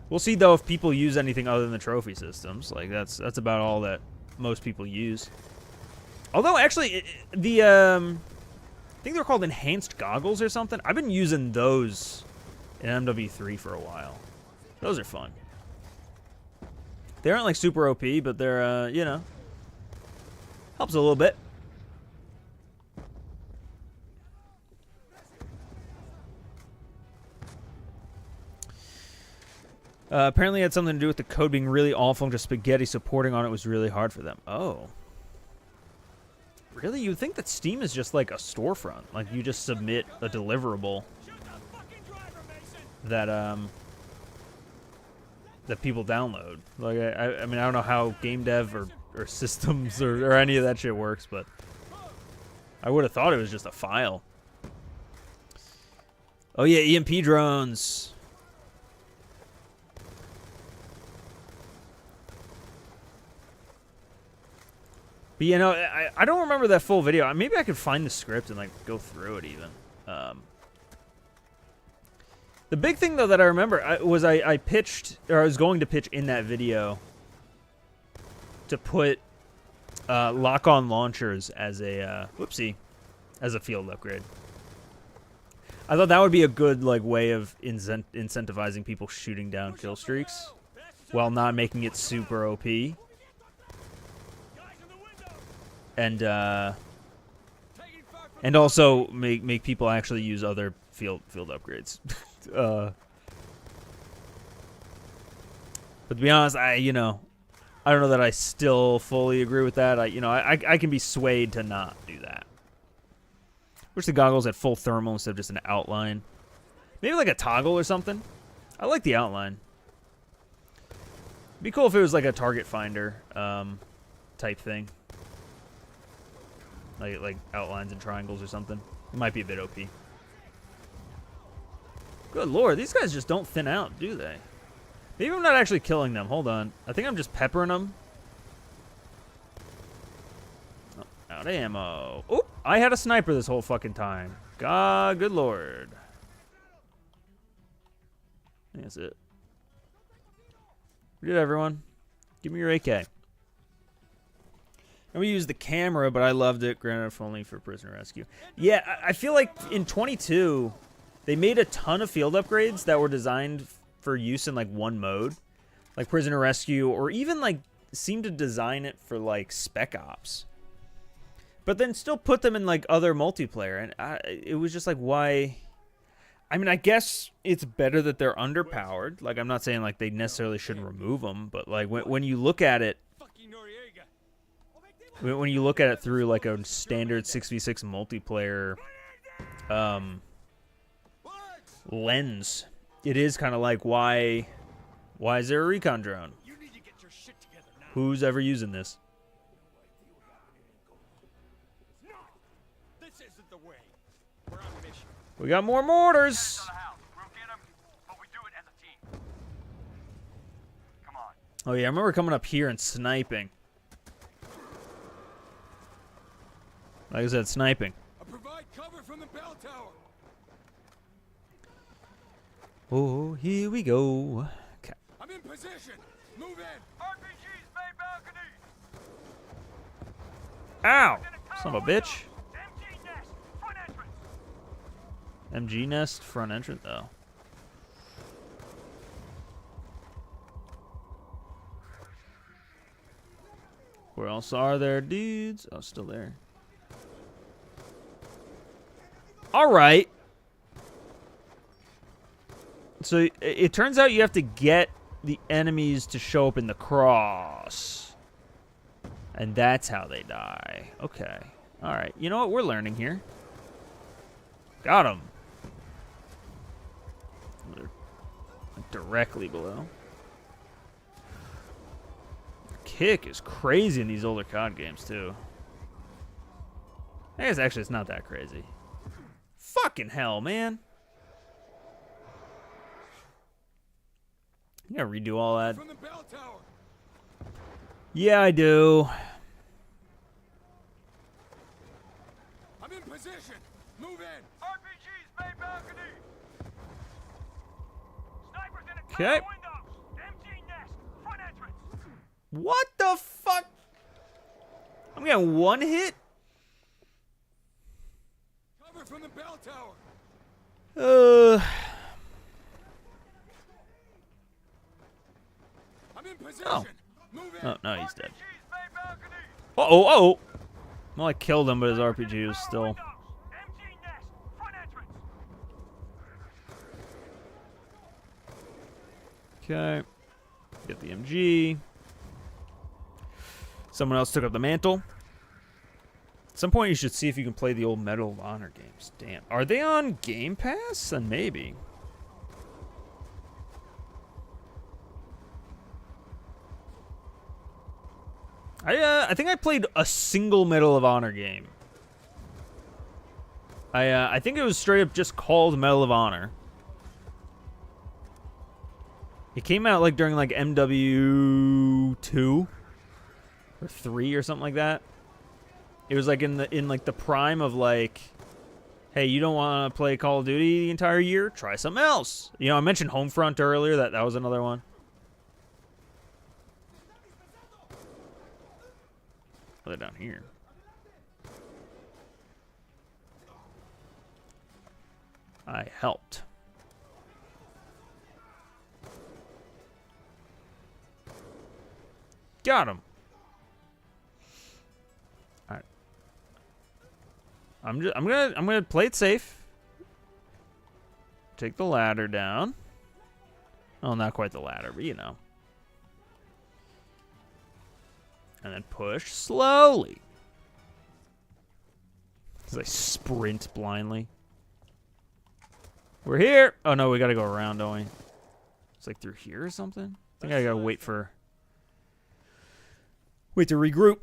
We'll see though if people use anything other than the trophy systems. Like that's about all that most people use. Although actually, I think they're called enhanced goggles or something. I've been using those in MW3 for a while. Those are fun. They aren't like super OP, but they're you know, helps a little bit. Apparently it had something to do with the code being really awful and just spaghetti supporting on it was really hard for them. Oh. Really? You'd think that Steam is just like a storefront. Like you just submit a deliverable that that people download. Like I mean I don't know how game dev or systems or any of that shit works, but I would have thought it was just a file. Oh yeah, EMP drones. But you know, I don't remember that full video. Maybe I could find the script and like go through it even. The big thing though that I remember was I pitched, or I was going to pitch in that video, to put lock-on launchers as a as a field upgrade. I thought that would be a good like way of incentivizing people shooting down kill streaks while not making it super OP. And also make people actually use other field upgrades. But to be honest, I don't know that I still fully agree with that. I can be swayed to not do that. Wish the goggles had full thermal instead of just an outline. Maybe like a toggle or something. I like the outline. It'd be cool if it was like a target finder type thing. Like outlines and triangles or something. It might be a bit OP. Good lord, these guys just don't thin out, do they? Maybe I'm not actually killing them. Hold on. I think I'm just peppering them. Oh, out of ammo. Oh, I had a sniper this whole fucking time. God, good lord. That's it. Good, everyone. Give me your AK. And we used the camera, but I loved it. Granted, if only for prisoner rescue. Yeah, I feel like in 22, they made a ton of field upgrades that were designed for use in like one mode, like prisoner rescue, or even like seemed to design it for like spec ops, but then still put them in like other multiplayer. And it was just like, why? I mean, I guess it's better that they're underpowered. Like, I'm not saying like they necessarily shouldn't remove them, but like when you look at it, when you look at it through like a standard 6v6 multiplayer lens, it is kind of like, why is there a recon drone? Who's ever using this? This isn't the way. We're on a mission. We got more mortars. We'll get them, but we do it as a team. Come on. Oh yeah, I remember coming up here and sniping. Like I said, sniping. I provide cover from the bell tower. Oh, here we go. Okay. I'm in position. Move in. RPG's main balcony. Ow! Son of a bitch. MG nest. Front entrance. MG nest, front entrance, though. Where else are there dudes? Oh, still there. Alright. So it turns out you have to get the enemies to show up in the cross. And that's how they die. Okay. Alright. You know what? We're learning here. Got him. They're directly below. Kick is crazy in these older COD games, too. I guess actually it's not that crazy. Fucking hell, man. You gotta redo all that. From the bell tower. Yeah, I do. I'm in position. Move in. RPG's main balcony. Snipers in a Okay. windows. MG nest. Front entrance. What the fuck? I'm getting one hit? Cover from the bell tower. I'm in position. Oh. Move in. Oh, no, he's dead. RPG's main balcony. Uh-oh. Well, I killed him, but his RPG was still... Windows. MG nest. Front entrance. Okay. Get the MG. Someone else took up the mantle. At some point, you should see if you can play the old Medal of Honor games. Damn. Are they on Game Pass? Then maybe. I think I played a single Medal of Honor game. I think it was straight up just called Medal of Honor. It came out like during like MW2 or 3 or something like that. It was like in the prime of like, hey, you don't want to play Call of Duty the entire year? Try something else. You know, I mentioned Homefront earlier. That was another one. they're down here. I helped. Got him. All right. I'm gonna play it safe. Take the ladder down. Oh, not quite the ladder, but you know. And then push slowly. As I sprint blindly. We're here. Oh no, we gotta go around, don't we? It's like through here or something. I think I gotta wait to regroup.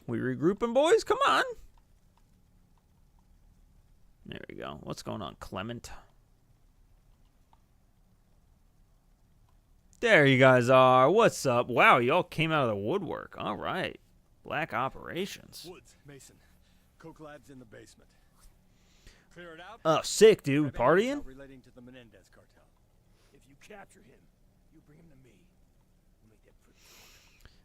We regrouping, boys? Come on. There we go. What's going on, Clement? There you guys are. What's up? Wow, y'all came out of the woodwork. All right. Black Operations. Woods, Mason. Coke labs in the basement. Clear it out. Oh, sick, dude. Partying? Relating to the Menendez cartel. If you capture him, you bring him to me. We'll make that pretty.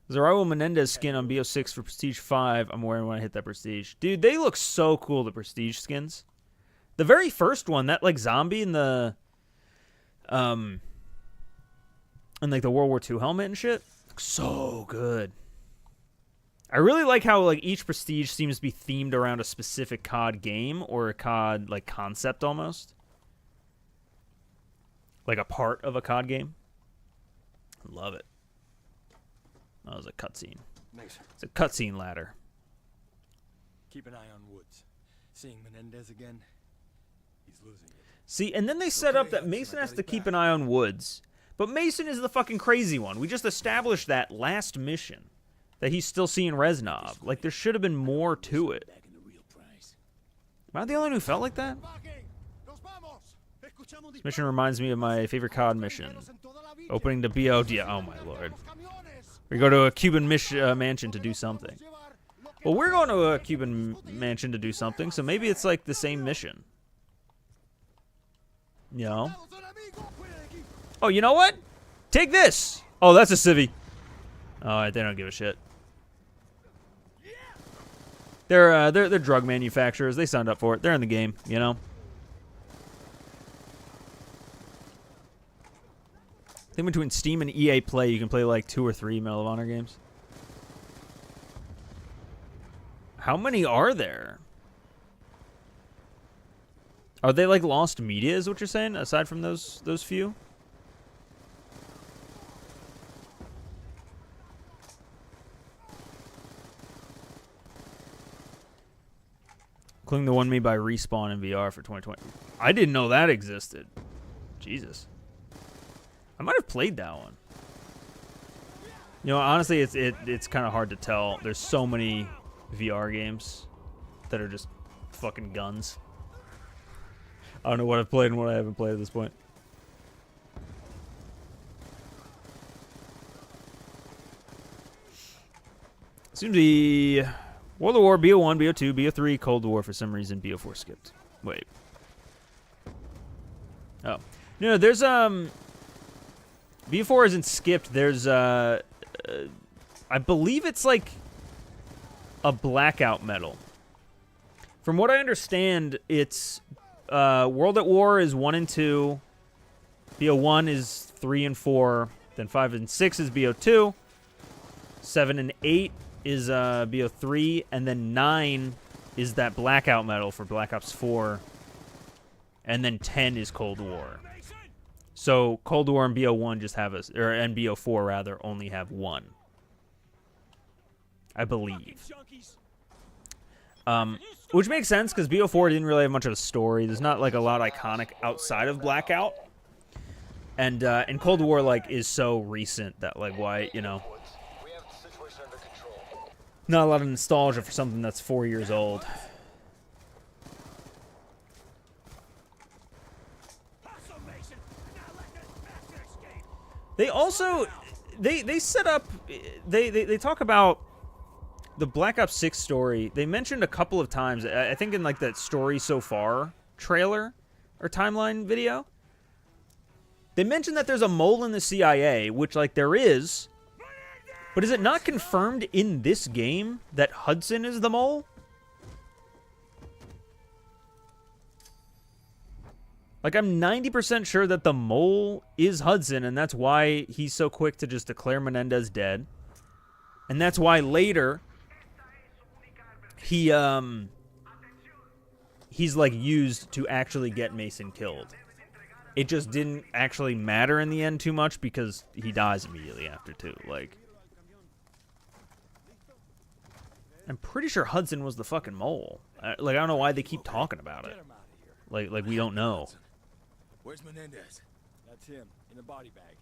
There's a Raul Menendez skin on BO6 for Prestige 5. I'm wearing when I hit that Prestige. Dude, they look so cool, the Prestige skins. The very first one, that like zombie in the and like the World War II helmet and shit, looks so good. I really like how like each Prestige seems to be themed around a specific COD game or a COD like concept almost. Like a part of a COD game. Love it. That was a cutscene. It's a cutscene ladder. Keep an eye on Woods. Seeing Menendez again, he's losing it. See, and then they set up that Mason has to keep an eye on Woods. But Mason is the fucking crazy one. We just established that last mission. That he's still seeing Reznov. Like, there should have been more to it. Am I the only one who felt like that? This mission reminds me of my favorite COD mission. Opening the BO. Yeah, oh my lord. We go to a Cuban mansion to do something. Well, we're going to a Cuban mansion to do something, so maybe it's like the same mission. You know? Oh, you know what? Take this! Oh, that's a civvy. Alright, they don't give a shit. They're drug manufacturers. They signed up for it. They're in the game, you know? I think between Steam and EA Play, you can play like 2 or 3 Medal of Honor games. How many are there? Are they like lost media, is what you're saying, aside from those few? Including the one made by Respawn in VR for 2020. I didn't know that existed. Jesus. I might have played that one. You know, honestly, it's kind of hard to tell. There's so many VR games that are just fucking guns. I don't know what I've played and what I haven't played at this point. Seems to be World of War, BO1, BO2, BO3, Cold War. For some reason, BO4 skipped. Wait. Oh. No, there's, BO4 isn't skipped. There's, I believe it's like a blackout medal. From what I understand, it's, World at War is 1 and 2. BO1 is 3 and 4. Then 5 and 6 is BO2. 7 and 8 is BO3, and then 9 is that blackout medal for Black Ops 4, and then 10 is Cold War. So Cold War and BO1 just have and BO4 rather only have 1, I believe. Which makes sense because BO4 didn't really have much of a story. There's not like a lot iconic outside of Blackout, and Cold War like is so recent that like why, you know. Not a lot of nostalgia for something that's 4 years old. They also they set up they talk about the Black Ops 6 story. They mentioned a couple of times, I think in like that story so far trailer or timeline video. They mentioned that there's a mole in the CIA, which, like, there is. But is it not confirmed in this game that Hudson is the mole? Like, I'm 90% sure that the mole is Hudson, and that's why he's so quick to just declare Menendez dead. And that's why later he's like used to actually get Mason killed. It just didn't actually matter in the end too much because he dies immediately after too. Like, I'm pretty sure Hudson was the fucking mole. Like, I don't know why they keep talking about it. Like we don't know. Where's Menendez? That's him, in the body bag.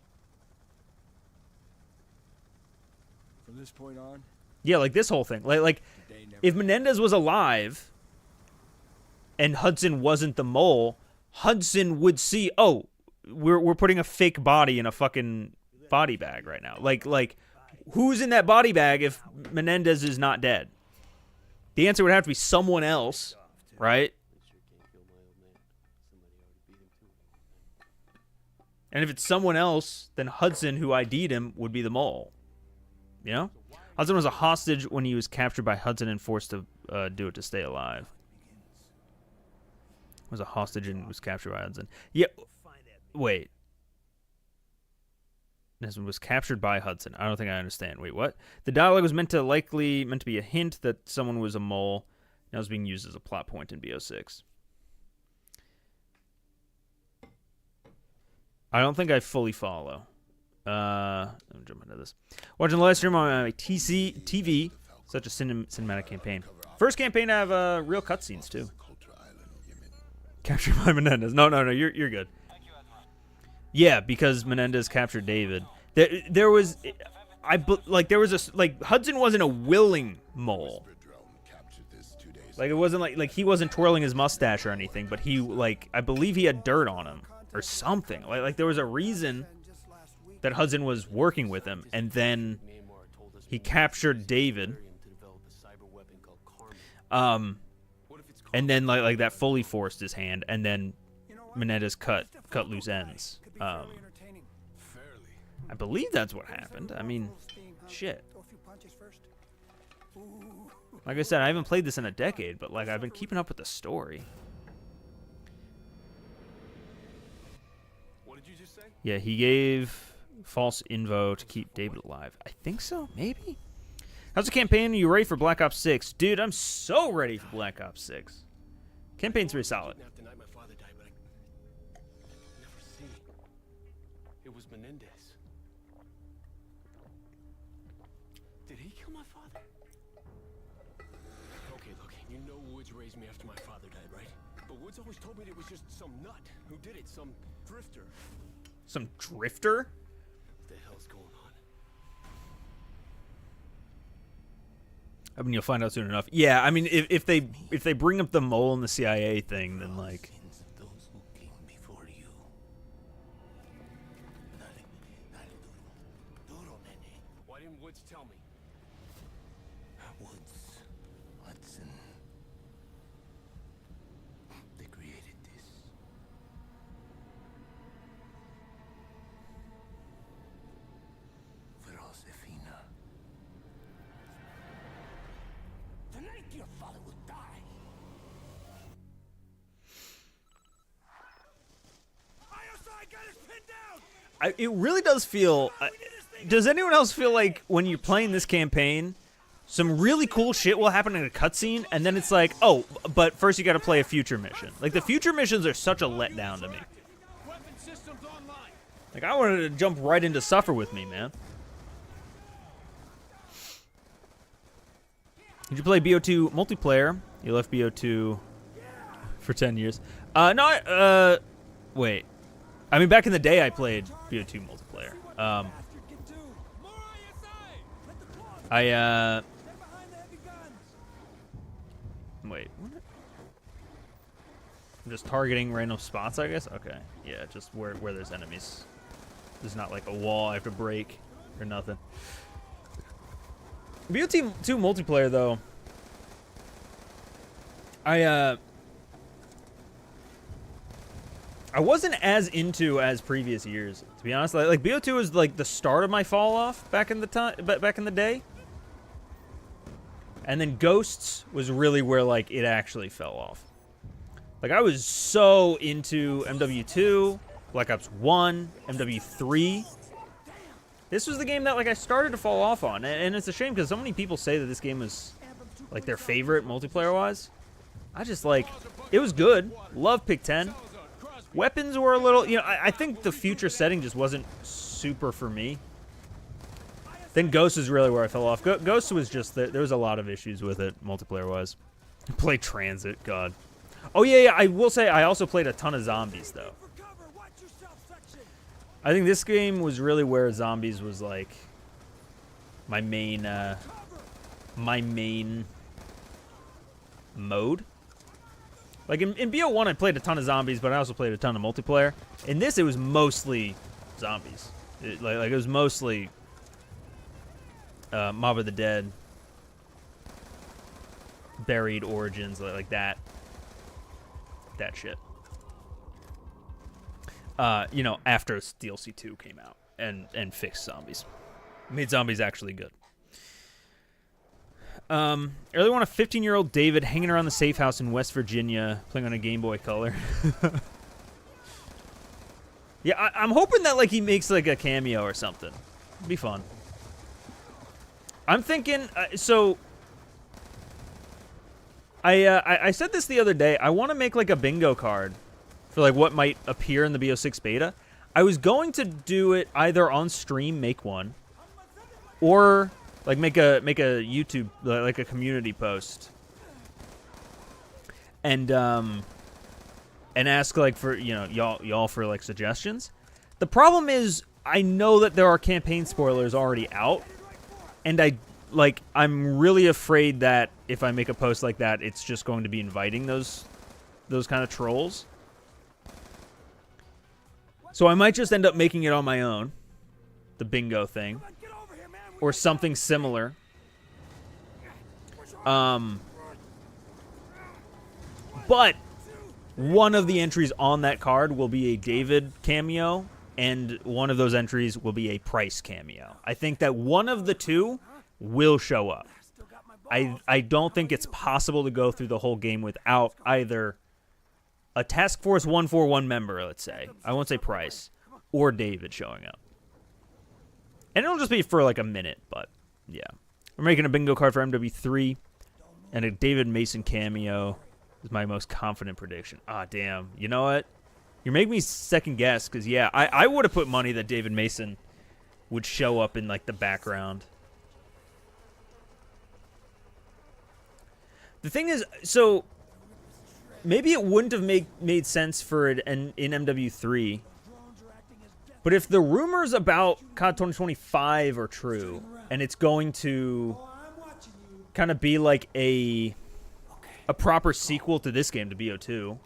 From this point on... Yeah, like this whole thing. Like if Menendez was alive and Hudson wasn't the mole, Hudson would see, oh, we're putting a fake body in a fucking body bag right now. Like who's in that body bag if Menendez is not dead? The answer would have to be someone else, right? And if it's someone else, then Hudson, who ID'd him, would be the mole. You know? Hudson was a hostage when he was captured by Hudson and forced to do it to stay alive. Was a hostage and was captured by Hudson. Yeah. Wait. This was captured by Hudson. I don't think I understand. Wait, what? The dialogue was meant to be a hint that someone was a mole. Now it's being used as a plot point in BO6. I don't think I fully follow. Let me jump into this. Watching the live stream on my TV, such a cinematic campaign. First campaign to have real cutscenes too. Captured by Menendez. No, you're good. Yeah, because Menendez captured David. There was Hudson wasn't a willing mole. Like it wasn't like he wasn't twirling his mustache or anything, but he I believe he had dirt on him or something. Like there was a reason that Hudson was working with him, and then he captured David. And then like that fully forced his hand, and then Menendez cut loose ends. I believe that's what happened. I mean, shit. Like I said, I haven't played this in a decade, but like I've been keeping up with the story. What did you just say? Yeah, he gave false info to keep David alive. I think so, maybe? How's the campaign? Are you ready for Black Ops 6? Dude, I'm so ready for Black Ops 6. Campaign's very solid. After night my father died, but I could never see. It was Menendez. Did he kill my father? Okay, look, you know Woods raised me after my father died, right? But Woods always told me it was just some nut who did it, some drifter. Some drifter? What the hell's going on? I mean, you'll find out soon enough. Yeah, I mean, if they bring up the mole in the CIA thing, then like. Those who came before you. Why didn't Woods tell me? Woods, Hudson. They created this. For Josefina. Tonight your father will die. ISI got his pinned down! It really does feel. Does anyone else feel like when you're playing this campaign, some really cool shit will happen in a cutscene, and then it's like, oh, but first you got to play a future mission. Like the future missions are such a letdown to me. Weapon systems online. Like I wanted to jump right into Suffer With Me, man. Did you play BO2 multiplayer? You left BO2 for 10 years. No, wait. I mean, back in the day, I played BO2 multiplayer. Wait. What? I'm just targeting random spots, I guess? Okay. Yeah, just where there's enemies. There's not like a wall I have to break or nothing. BO2 multiplayer, though. I wasn't as into as previous years, to be honest. Like BO2 was like the start of my fall off back in the day. And then Ghosts was really where like it actually fell off. Like I was so into MW2, Black Ops 1, MW3. This was the game that like I started to fall off on, and it's a shame because so many people say that this game was like their favorite multiplayer-wise. I just like, it was good. Love Pick 10. Weapons were a little, you know, I think the future setting just wasn't super for me. Then Ghost is really where I fell off. Ghost was just, there was a lot of issues with it, multiplayer-wise. Play Transit, God. Oh, yeah, I will say I also played a ton of Zombies, though. I think this game was really where Zombies was, like, my main mode. Like, in BO1, I played a ton of Zombies, but I also played a ton of multiplayer. In this, it was mostly Zombies. It was mostly Mob of the Dead, Buried Origins, like that shit. You know, after DLC 2 came out and fixed Zombies. Made Zombies actually good. I really want a 15-year-old David hanging around the safe house in West Virginia playing on a Game Boy Color. Yeah, I'm hoping that like he makes like a cameo or something. It'd be fun. I'm thinking, so I said this the other day. I want to make like a bingo card for like what might appear in the BO6 beta. I was going to do it either on stream, make one, or like make a YouTube, like a community post, and ask like for, you know, y'all for like suggestions. The problem is I know that there are campaign spoilers already out, and I'm really afraid that if I make a post like that, it's just going to be inviting those kind of trolls. So I might just end up making it on my own, the bingo thing, or something similar. But one of the entries on that card will be a David cameo, and one of those entries will be a Price cameo. I think that one of the two will show up. I don't think it's possible to go through the whole game without either a Task Force 141 member, let's say. I won't say Price, or David showing up. And it'll just be for like a minute, but yeah. We're making a bingo card for MW3, and a David Mason cameo is my most confident prediction. Ah, damn. You know what? You're making me second guess, because yeah, I would have put money that David Mason would show up in like the background. The thing is, so maybe it wouldn't have made sense for it in MW3. But if the rumors about COD 2025 are true, and it's going to kind of be like a proper sequel to this game, to BO2,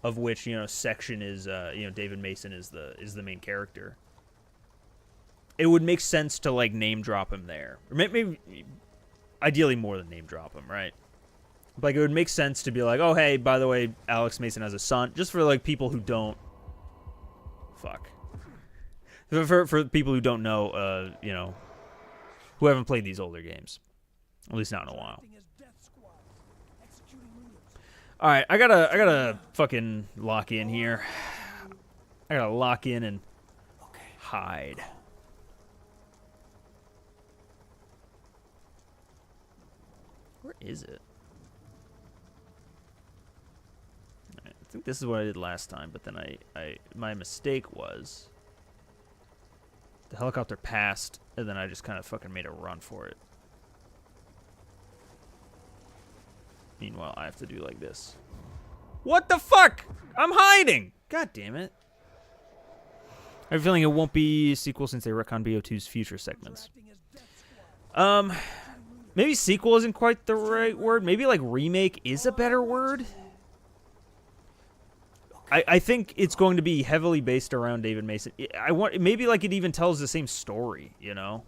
of which, you know, Section is, you know, David Mason is the main character, it would make sense to like name drop him there, or maybe ideally more than name drop him, right? Like, it would make sense to be like, oh, hey, by the way, Alex Mason has a son, just for like people who don't. Fuck. For people who don't know, you know, who haven't played these older games, at least not in a while. All right, I gotta fucking lock in here. I gotta lock in and hide. Where is it? I think this is what I did last time, but then my mistake was the helicopter passed, and then I just kind of fucking made a run for it. Meanwhile, I have to do like this. What the fuck? I'm hiding! God damn it. I have a feeling it won't be a sequel since they retcon BO2's future segments. Maybe sequel isn't quite the right word. Maybe like remake is a better word. I think it's going to be heavily based around David Mason. Maybe like it even tells the same story, you know?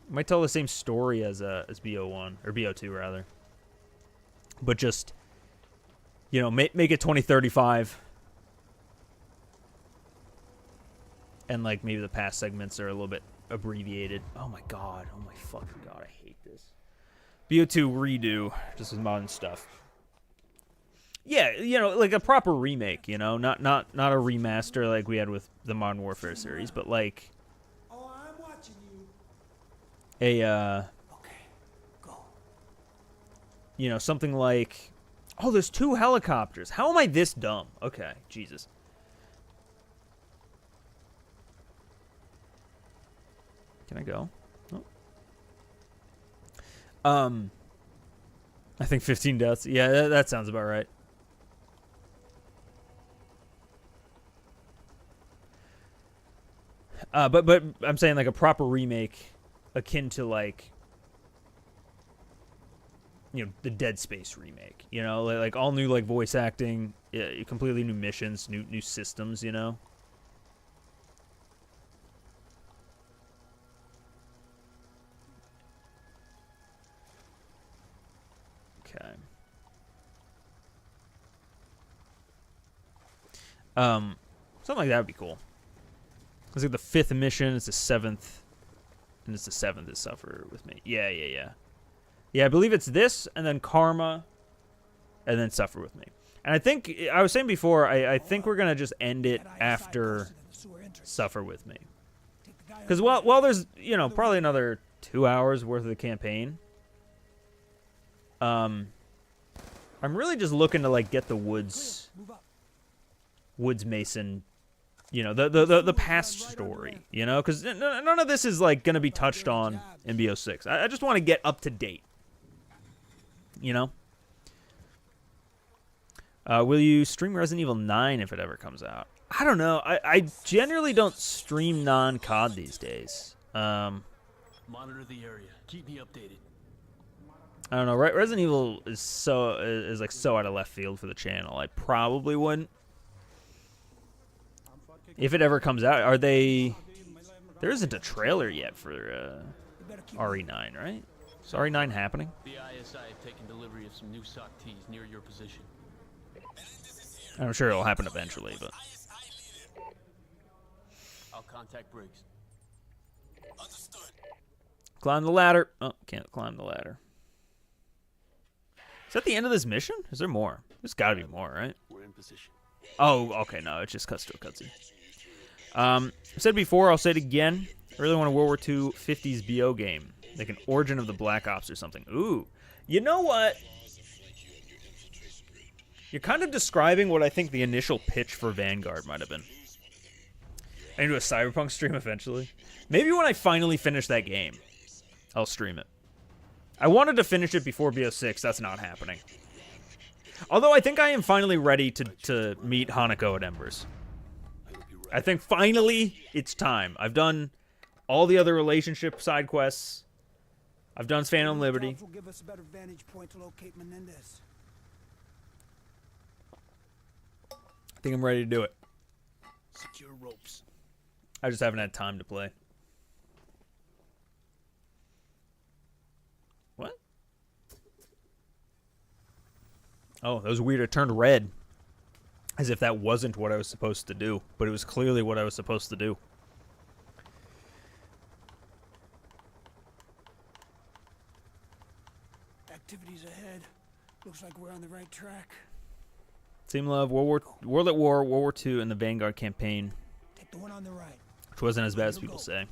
It might tell the same story as BO1 or BO2 rather. but just, you know, make it 2035. And, like, maybe the past segments are a little bit abbreviated. Oh, my God. Oh, my fucking God. I hate this. BO2 redo, just with modern stuff. Yeah, you know, like a proper remake, you know? Not a remaster like we had with the Modern Warfare series, but, like... Oh, I'm watching you. A, Okay, go. you know, something like... Oh, there's 2 helicopters. How am I this dumb? Okay, Jesus. Can I go? No. I think 15 deaths. Yeah, that sounds about right. But I'm saying like a proper remake akin to like, you know, the Dead Space remake, you know, like all new like voice acting, completely new missions, new systems, you know. Okay. Something like that would be cool. It's like the 5th mission, it's the 7th, and it's the 7th is Suffer With Me. Yeah. Yeah, I believe it's this, and then Karma, and then Suffer With Me. And I think, I was saying before, I think we're going to just end it after Suffer With Me. Because while there's, you know, probably another 2 hours worth of the campaign, I'm really just looking to, like, get the Woods Mason, you know, the past story, you know, because none of this is, like, going to be touched on in BO6. I just want to get up to date, you know? Will you stream Resident Evil 9 if it ever comes out? I don't know. I generally don't stream non-COD these days. Monitor the area. Keep me updated. I don't know. Resident Evil is like so out of left field for the channel. I probably wouldn't. If it ever comes out, are they... There isn't a trailer yet for RE9, right? Is RE9 happening? The ISI have taken delivery of some new SOC Ts near your position. I'm sure it'll happen eventually, but... I'll contact Briggs. Climb the ladder. Oh, can't climb the ladder. Is that the end of this mission? Is there more? There's got to be more, right? We're in position. Oh, okay, no, it just cuts to a cutscene. I said before, I'll say it again. I really want a World War II 50s BO game. Like an Origin of the Black Ops or something. Ooh. You know what? You're kind of describing what I think the initial pitch for Vanguard might have been. I need to do a Cyberpunk stream eventually. Maybe when I finally finish that game, I'll stream it. I wanted to finish it before BO6. That's not happening. Although I think I am finally ready to meet Hanako at Embers. I think finally it's time. I've done all the other relationship side quests. I've done Phantom Liberty. Will give us a better vantage point to locate Menendez. I think I'm ready to do it. Secure ropes. I just haven't had time to play. What? Oh, that was weird. It turned red. As if that wasn't what I was supposed to do. But it was clearly what I was supposed to do. Activities ahead. Looks like we're on the right track. Team Love, World at War, World War II, and the Vanguard campaign. Take the one on the right. Which wasn't as bad as people say.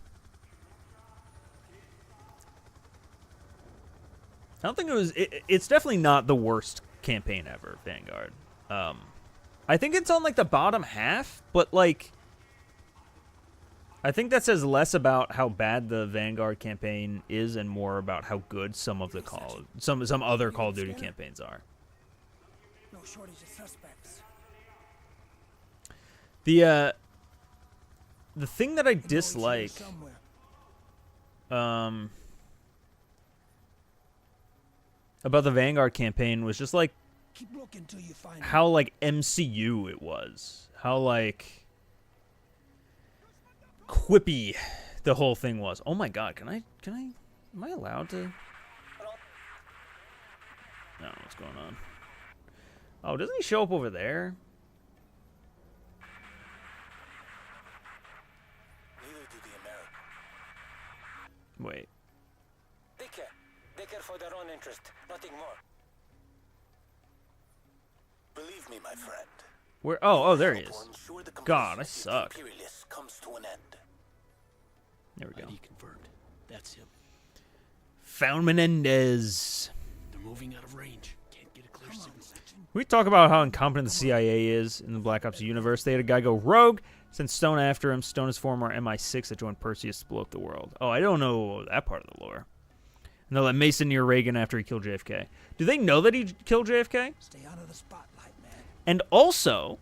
I don't think it was... It's definitely not the worst campaign ever, Vanguard. I think it's on, like, the bottom half, but, like... I think that says less about how bad the Vanguard campaign is and more about how good some of the some other Call of Duty campaigns are. No shortage of suspects. The thing that I dislike about the Vanguard campaign was just like Keep looking till you find how like MCU it was. How like quippy the whole thing was. Oh my god, am I allowed to? I don't know what's going on. Oh, doesn't he show up over there? Neither do the Americans. Wait. They care. They care for their own interest, nothing more. Believe me, my friend. Where? Oh, there he Help is. will ensure the God, I complacency of the suck. Imperialists comes to an end. There we go. ID confirmed. That's him. Found Menendez. They're moving out of range. Can't get a clear signal. We talk about how incompetent the CIA is in the Black Ops universe. They had a guy go rogue, sent Stone after him. Stone is former MI6 that joined Perseus to blow up the world. Oh, I don't know that part of the lore. And they'll let Mason near Reagan after he killed JFK. Do they know that he killed JFK? Stay out of the spotlight, man. And also,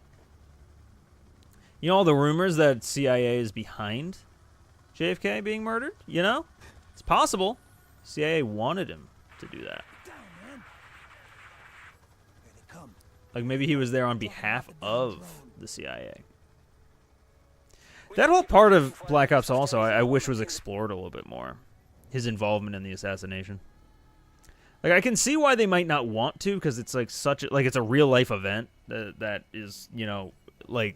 you know all the rumors that CIA is behind JFK being murdered? You know? It's possible. CIA wanted him to do that. Down, man. Here they come. Like maybe he was there on behalf of the CIA. That whole part of Black Ops also I wish was explored a little bit more. His involvement in the assassination. Like I can see why they might not want to, because it's like such a, like it's a real life event that is, you know, like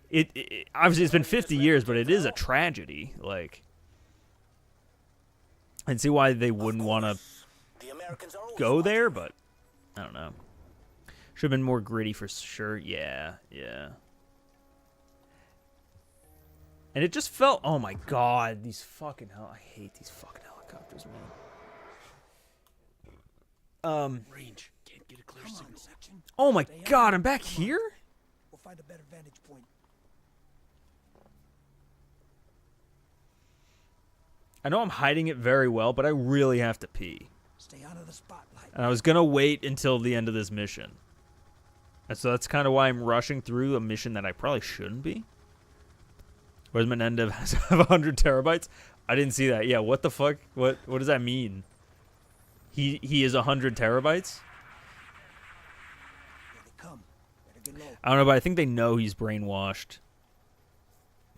it obviously it's been 50 years, but it is a tragedy. Like I can see why they wouldn't want to The Americans are always go there, but I don't know. Should have been more gritty for sure. Yeah. And it just felt, oh my god, these fucking I hate these fucking helicopters, man. Range. Can't get a clear signal. Section. Oh my god, I'm back here? We'll find a better vantage point. I know I'm hiding it very well, but I really have to pee. Stay out of the spotlight. And I was gonna wait until the end of this mission. And so that's kind of why I'm rushing through a mission that I probably shouldn't be. Whereas Menendez has 100 terabytes? I didn't see that. Yeah, what the fuck? What does that mean? He is 100 terabytes? Here they come. Better get low. I don't know, but I think they know he's brainwashed.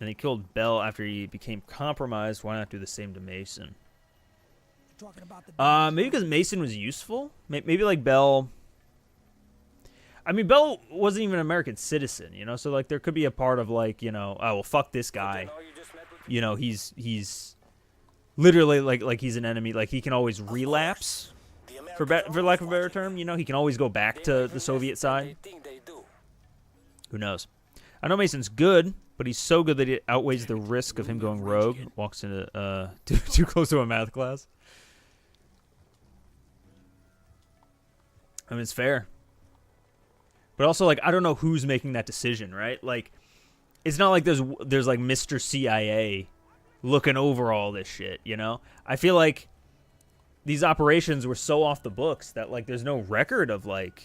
And he killed Bell after he became compromised. Why not do the same to Mason? You're talking about the Maybe because Mason was useful? Maybe like Bell... I mean, Bell wasn't even an American citizen, you know? So, like, there could be a part of, like, you know, oh, well, fuck this guy. You know, he's literally, like he's an enemy. Like, he can always relapse, for lack of a better term. You know, he can always go back to the Soviet side. Who knows? I know Mason's good, but he's so good that it outweighs the risk of him going rogue. Walks into, too close to a math class. I mean, it's fair. But also, like, I don't know who's making that decision, right? Like, it's not like there's like Mr. CIA looking over all this shit, you know? I feel like these operations were so off the books that, like, there's no record of, like,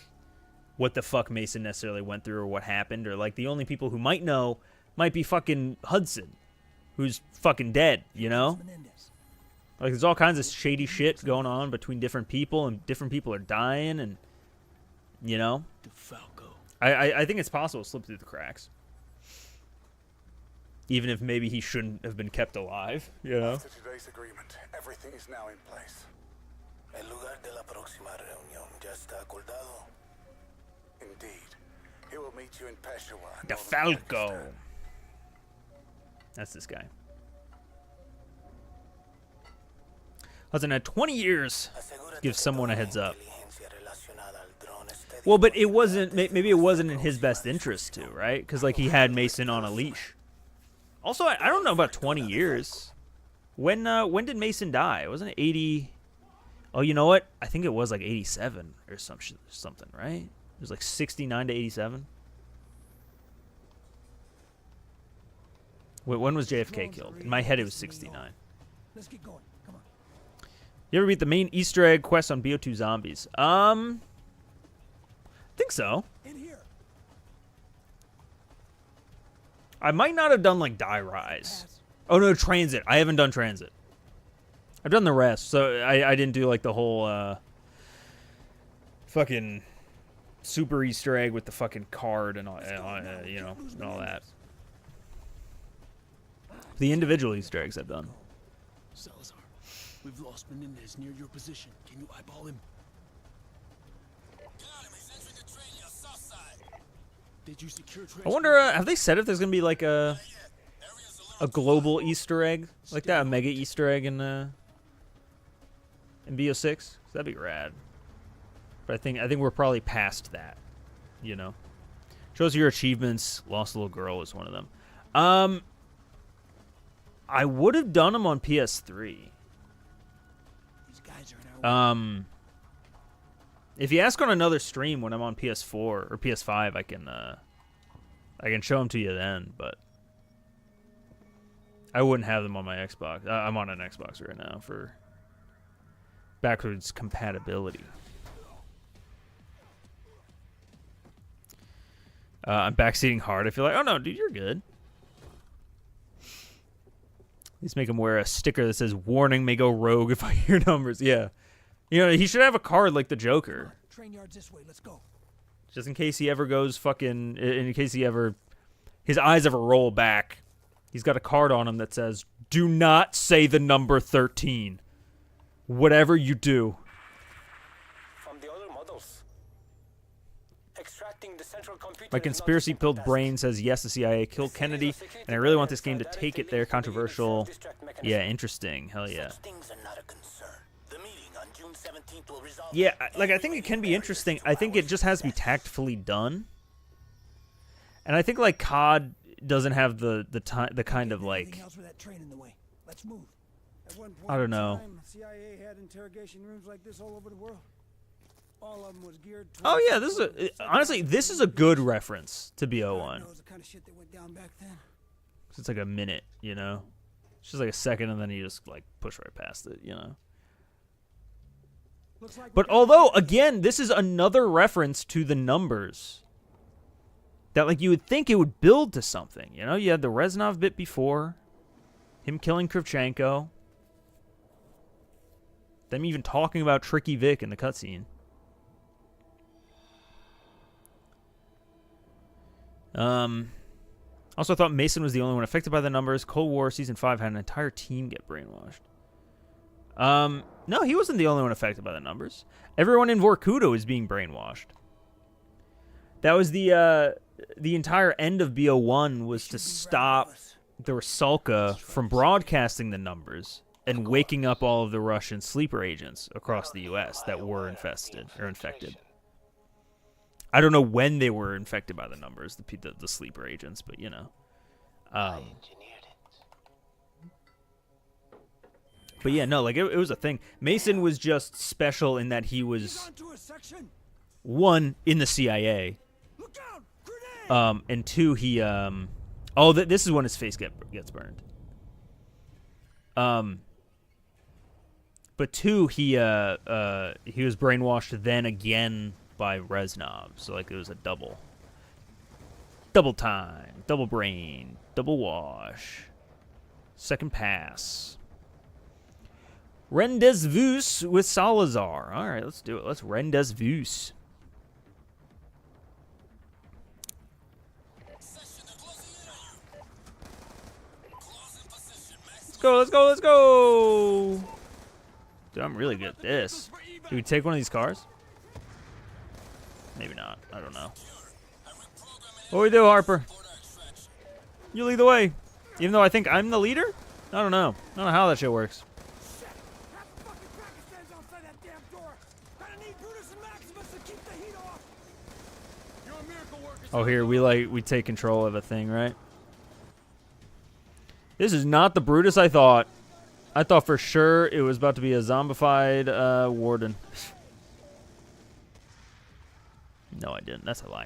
what the fuck Mason necessarily went through or what happened. Or, like, the only people who might know might be fucking Hudson, who's fucking dead, you know? Like, there's all kinds of shady shit going on between different people, and different people are dying, and, you know? I think it's possible to slip through the cracks. Even if maybe he shouldn't have been kept alive, you know? After today's agreement, everything is now in place. El lugar de la próxima reunión ya está acordado. Indeed. He will meet you in Peshawar. DeFalco. That's this guy. Hudson had 20 years. Give someone a heads up. Well, but it wasn't. Maybe it wasn't in his best interest to, right? Because like he had Mason on a leash. Also, I don't know about 20 years. When did Mason die? Wasn't it 80? Oh, you know what? I think it was like 87 or something, right? It was like 69 to 87. Wait, when was JFK killed? In my head, it was 69. Let's get going. Come on. You ever beat the main Easter egg quest on BO2 Zombies? I think so. In here. I might not have done like Die Rise. Oh no, Transit. I haven't done Transit. I've done the rest, so I didn't do like the whole fucking super Easter egg with the fucking card and all, you know, and all that. The individual Easter eggs I've done. Salazar, we've lost Menendez near your position. Can you eyeball him? Did you secure I wonder, have they said if there's gonna be like a global Easter egg like that, a mega Easter egg in BO6? That'd be rad. But I think we're probably past that. You know, shows your achievements. Lost Little Girl is one of them. I would have done them on PS3. These guys are in our way. If you ask on another stream when I'm on PS4 or PS5, I can show them to you then, but I wouldn't have them on my Xbox. I'm on an Xbox right now for backwards compatibility. I'm backseating hard. I feel like, oh no, dude, you're good. Let's make him wear a sticker that says "Warning, may go rogue if I hear numbers." Yeah, you know, he should have a card like the Joker. Train yards this way. Let's go. Just in case he ever goes fucking, in case his eyes ever roll back, he's got a card on him that says, "Do not say the number 13. Whatever you do." From the other models. Extracting the central computer. My conspiracy-pilled brain says, yes, the CIA killed Kennedy, and I really want this game to take it there. Controversial. Yeah, interesting. Hell yeah. Such things are not a concern. The meeting on June 17th will resolve. Yeah, like, I think it can be interesting. I think it just has to be tactfully done. And I think, like, COD doesn't have the kind of, like, Anything else with that train in the way? Let's move. At one point I don't in know. time, CIA had interrogation rooms like this all over the world. All of them was geared Oh, towards yeah, this is honestly, this is a good reference to BO1. Knows the kind of shit that went down back then. It's like a minute, you know? It's just like a second, and then you just, like, push right past it, you know? Looks like But although, again, this is another reference to the numbers. That, like, you would think it would build to something, you know? You had the Reznov bit before. Him killing Kravchenko. Them even talking about Tricky Vic in the cutscene. Also thought Mason was the only one affected by the numbers. Cold War Season 5 had an entire team get brainwashed. No, he wasn't the only one affected by the numbers. Everyone in Vorkuta is being brainwashed. That was the entire end of BO1 was to stop the Rusalka from broadcasting the numbers and waking up all of the Russian sleeper agents across the U.S. that were infested or infected. I don't know when they were infected by the numbers, the sleeper agents, but you know. But yeah, no, like it was a thing. Mason was just special in that he was one in the CIA, and two he this is when his face gets burned. But two he was brainwashed then again by Reznov, so like it was a double time, double brain, double wash, second pass. Rendezvous with Salazar. All right, let's do it. Let's rendezvous. Let's go, let's go, let's go. Dude, I'm really good at this. Do we take one of these cars? Maybe not. I don't know. What do we do, Harper? You lead the way. Even though I think I'm the leader? I don't know. I don't know how that shit works. Oh, here, we take control of a thing, right? This is not the Brutus I thought. I thought for sure it was about to be a zombified warden. No, I didn't. That's a lie.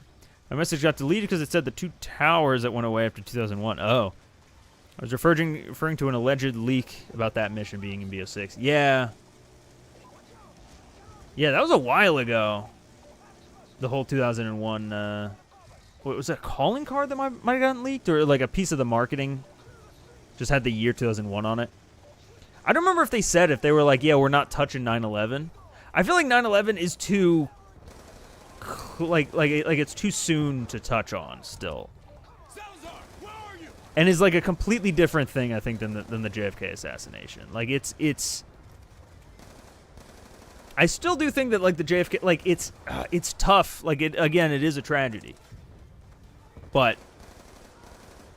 My message got deleted because it said the 2 towers that went away after 2001. Oh. I was referring to an alleged leak about that mission being in BO6. Yeah. Yeah, that was a while ago. The whole 2001... what was that, a calling card that might have gotten leaked? Or like a piece of the marketing just had the year 2001 on it? I don't remember if they said, if they were like, yeah, we're not touching 9/11. I feel like 9/11 is too... Like it's too soon to touch on still. Salazar, where are you? And is like a completely different thing, I think, than the JFK assassination. Like it's I still do think that like the JFK, like it's tough. Like it is a tragedy. but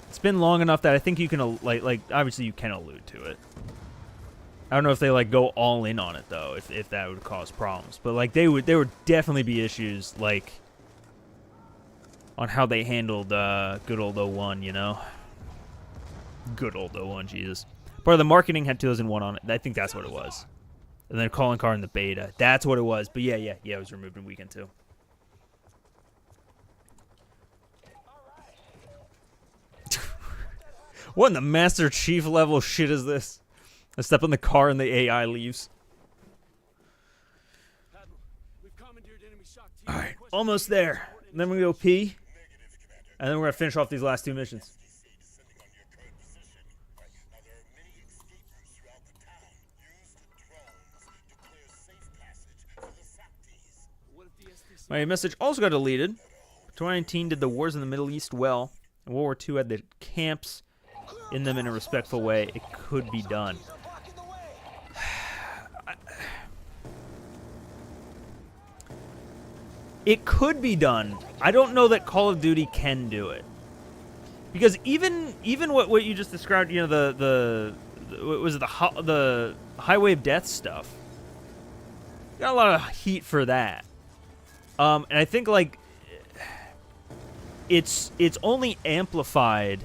it's been long enough that I think you can like obviously you can allude to it. I don't know if they like go all in on it though, if that would cause problems. But like there would definitely be issues like on how they handled good old 01, you know. Good old 01, Jesus. Part of the marketing had 2001 on it. I think that's what it was. And then calling card in the beta. That's what it was. But yeah, it was removed in weekend 2. What in the Master Chief level shit is this? I step in the car and the AI leaves. Alright, almost there. And then we go pee. And then we're going to finish off these last 2 missions. My message also got deleted. 2019 did the wars in the Middle East well. And World War II had the camps in them in a respectful way. It could be done. It could be done. I don't know that Call of Duty can do it. Because even what you just described, you know, the Highway of Death stuff. Got a lot of heat for that. And I think like it's only amplified,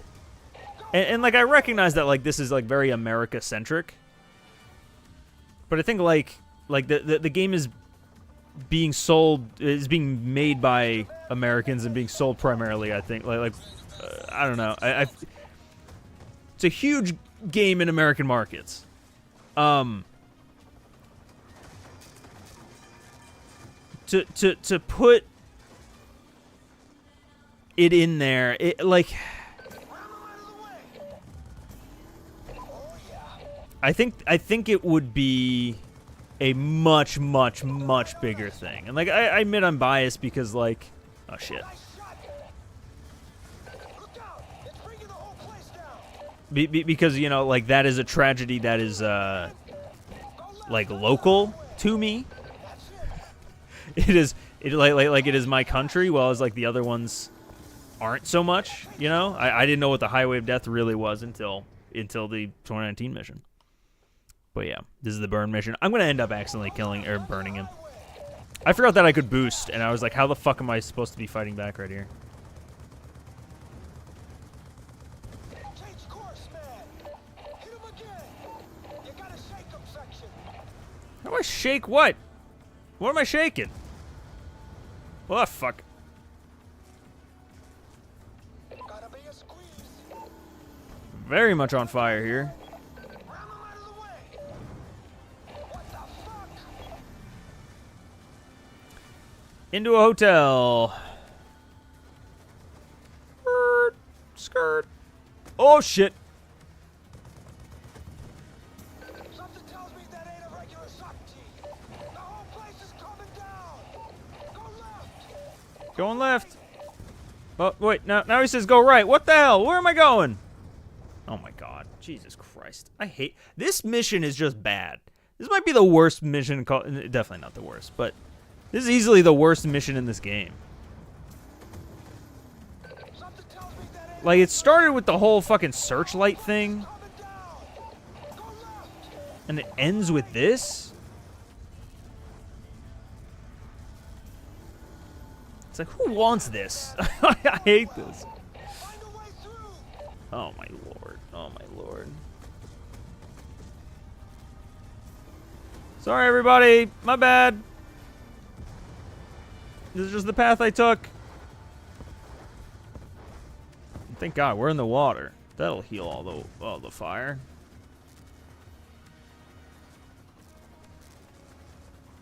and like I recognize that like this is like very America centric, but I think like the game is being being made by Americans and being sold primarily. I think I don't know. It's a huge game in American markets. To put it in there, I think it would be a much bigger thing. And like I admit I'm biased because like, oh shit. Because you know like that is a tragedy that is like local to me. It is like it is my country, while as like the other ones aren't so much. You know, I didn't know what the Highway of Death really was until the 2019 mission. But yeah, this is the burn mission. I'm gonna end up accidentally killing or burning him. I forgot that I could boost, and I was like, how the fuck am I supposed to be fighting back right here? How do I shake what? What am I shaking? What the fuck? Very much on fire here. Into a hotel. Skirt. Oh shit. Something tells me that ain't a regular Sakti. The whole place is coming down. Go left. Going left. Oh, wait. Now he says go right. What the hell? Where am I going? Oh my god. Jesus Christ. I hate... This mission is just bad. This might be the worst mission... Definitely not the worst, but... This is easily the worst mission in this game. Like, it started with the whole fucking searchlight thing. And it ends with this? It's like, who wants this? I hate this. Oh my lord. Oh my lord. Sorry, everybody. My bad. This is just the path I took. Thank God we're in the water. That'll heal all the fire.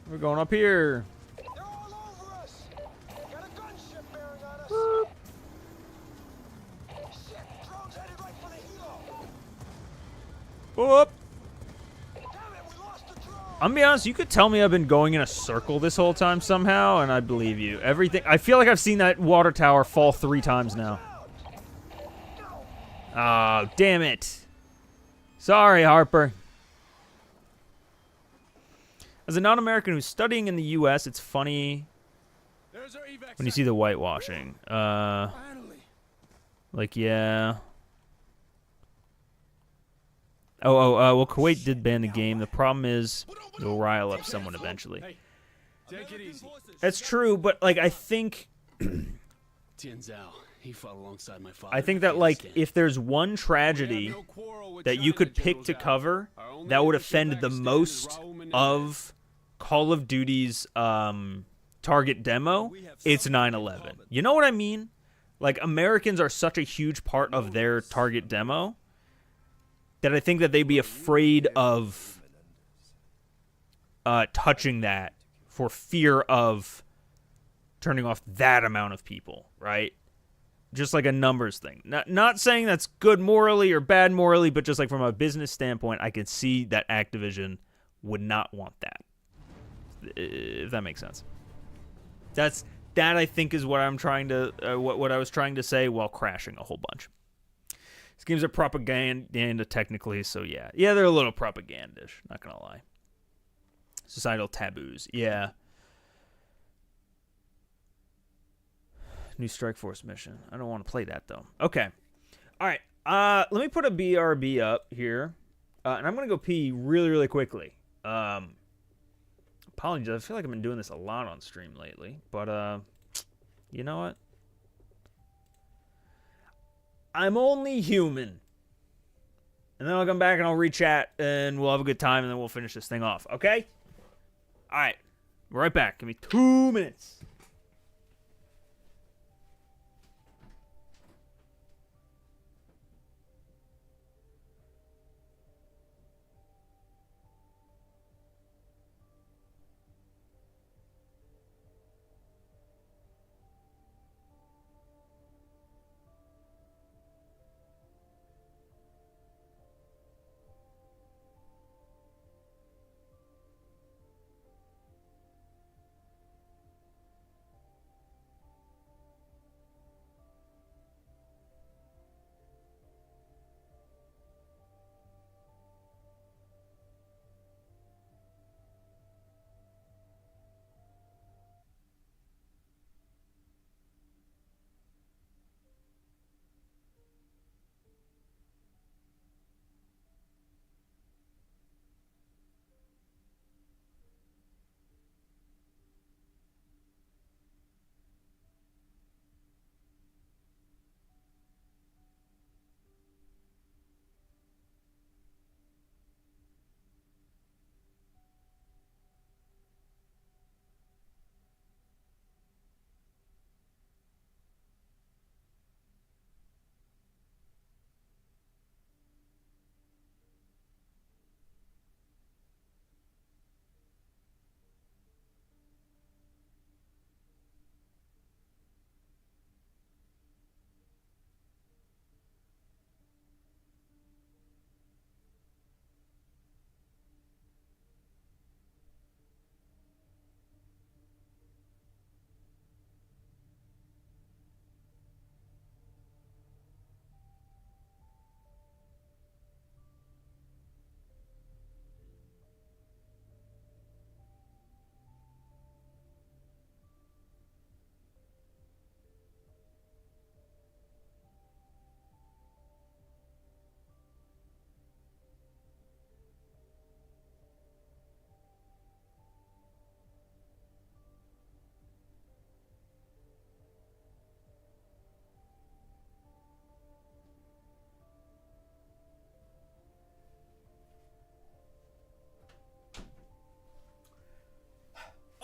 We're going up here. They're all over us. Got a gunship bearing on us. Shit, drone's headed right for the helo. Whoop. Damn it, we lost the drone. I'm gonna be honest, you could tell me I've been going in a circle this whole time somehow, and I believe you. Everything. I feel like I've seen that water tower fall 3 times now. Oh, damn it. Sorry, Harper. As a non-American who's studying in the U.S., it's funny when you see the whitewashing. Finally. Like, yeah. Well, Kuwait did ban the game. The problem is it'll rile up someone eventually. Hey, take it easy. That's true, but, like, I think Tianzhao, he fought alongside my father. I think that, like, if there's one tragedy that you could pick to cover that would offend the most of Call of Duty's target demo, it's 9/11. You know what I mean? Like, Americans are such a huge part of their target demo that I think that they'd be afraid of touching that for fear of turning off that amount of people, right? Just like a numbers thing. Not saying that's good morally or bad morally, but just like from a business standpoint, I can see that Activision would not want that. If that makes sense. That I think is what I'm trying to what I was trying to say while crashing a whole bunch. These games are propaganda technically, so yeah, they're a little propagandish. Not gonna lie. Societal taboos, yeah. New Strike Force mission. I don't want to play that though. Okay, all right. Let me put a BRB up here, and I'm gonna go pee really, really quickly. Apologies, I feel like I've been doing this a lot on stream lately, but you know what? I'm only human. And then I'll come back and I'll re-chat and we'll have a good time and then we'll finish this thing off, okay? Alright, we're right back. Give me 2 minutes.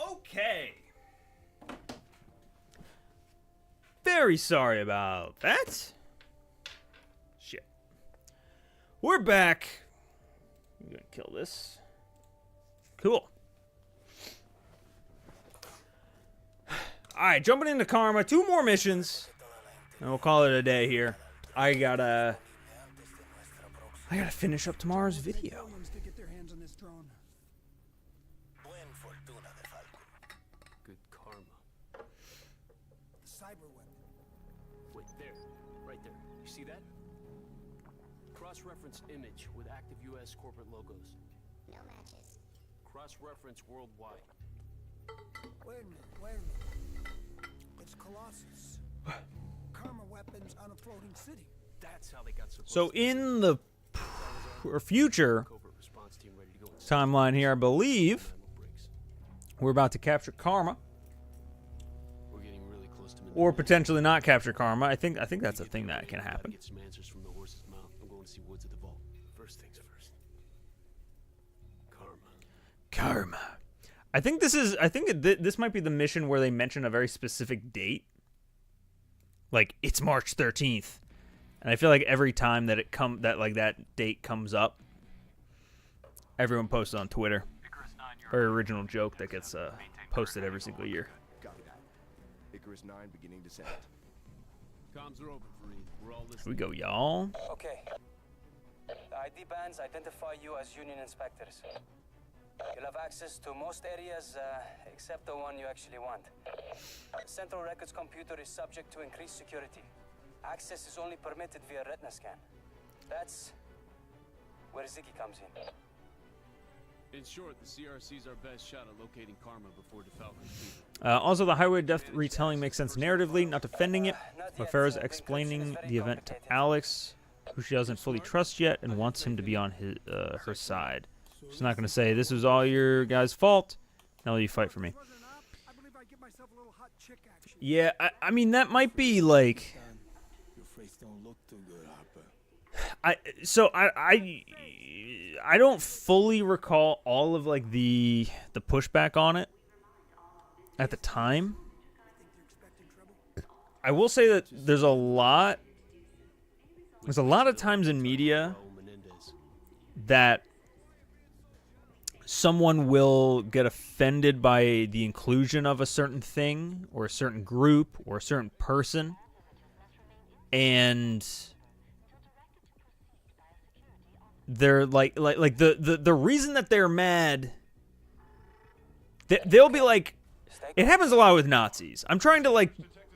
Okay. Very sorry about that. Shit. We're back. I'm gonna kill this. Cool. Alright, jumping into Karma. 2 more missions. And we'll call it a day here. I gotta finish up tomorrow's video. To get their hands on this drone. Good karma. The cyber weapon. Wait, there. Right there. You see that? Cross-reference image with active U.S. corporate logos. No matches. Cross-reference worldwide. Wait a minute. It's Colossus. Karma weapons on a floating city. That's how they got So in the future timeline here, I believe we're about to capture Karma, We're getting really close to or potentially not capture Karma. I think that's a thing that can happen. Get some answers from the horse's mouth. I'm going to see Woods at the vault. First things first. Karma. I think this might be the mission where they mention a very specific date. Like, it's March 13th. And I feel like every time that that date comes up, everyone posts on Twitter. Very original joke that gets posted every single year. Copy that. Icarus 9 beginning descent. Comms are open, Fareed. We're all Here listening. we go, y'all. Okay. The ID bands identify you as Union inspectors. You'll have access to most areas except the one you actually want. Central Records computer is subject to increased security. Access is only permitted via retina scan. That's where Ziggy comes in. In short, the CRC's our best shot at locating Karma before DeFalco's fever. Also, the Highway to Death retelling makes sense narratively, not defending it. But Farrah's explaining the event to Alex, who she doesn't fully trust yet, and wants him to be on her side. She's not going to say, this was all your guys' fault. Now you fight for me. Yeah, I mean, that might be like... Your face don't look too good, Harper. I don't fully recall all of like the pushback on it at the time. I will say that there's a lot of times in media that someone will get offended by the inclusion of a certain thing or a certain group or a certain person, and they're like the reason that they're mad, they'll be like, it happens a lot with Nazis. I'm trying to like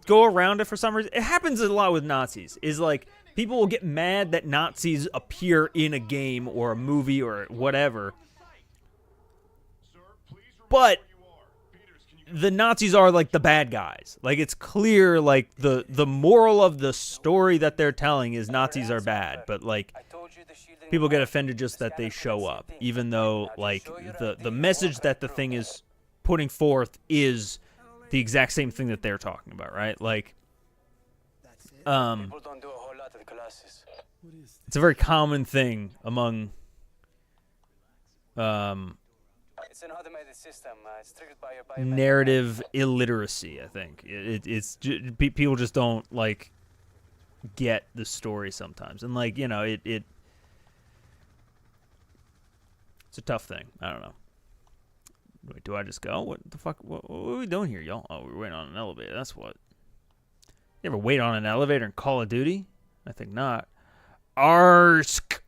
go around it for some reason. It happens a lot with Nazis. Is like people will get mad that Nazis appear in a game or a movie or whatever, but the Nazis are like the bad guys. Like it's clear, like the moral of the story that they're telling is Nazis are bad, but like people get offended just that they show up, even though like the message that the thing is putting forth is the exact same thing that they're talking about, right? Like it's a very common thing among It's an automated system. It's triggered by your narrative illiteracy, I think. People just don't like get the story sometimes, and like it's a tough thing. I don't know. Wait, do I just go? What the fuck? What are we doing here, y'all? Oh, we're waiting on an elevator. That's what. You ever wait on an elevator in Call of Duty? I think not. Arsk.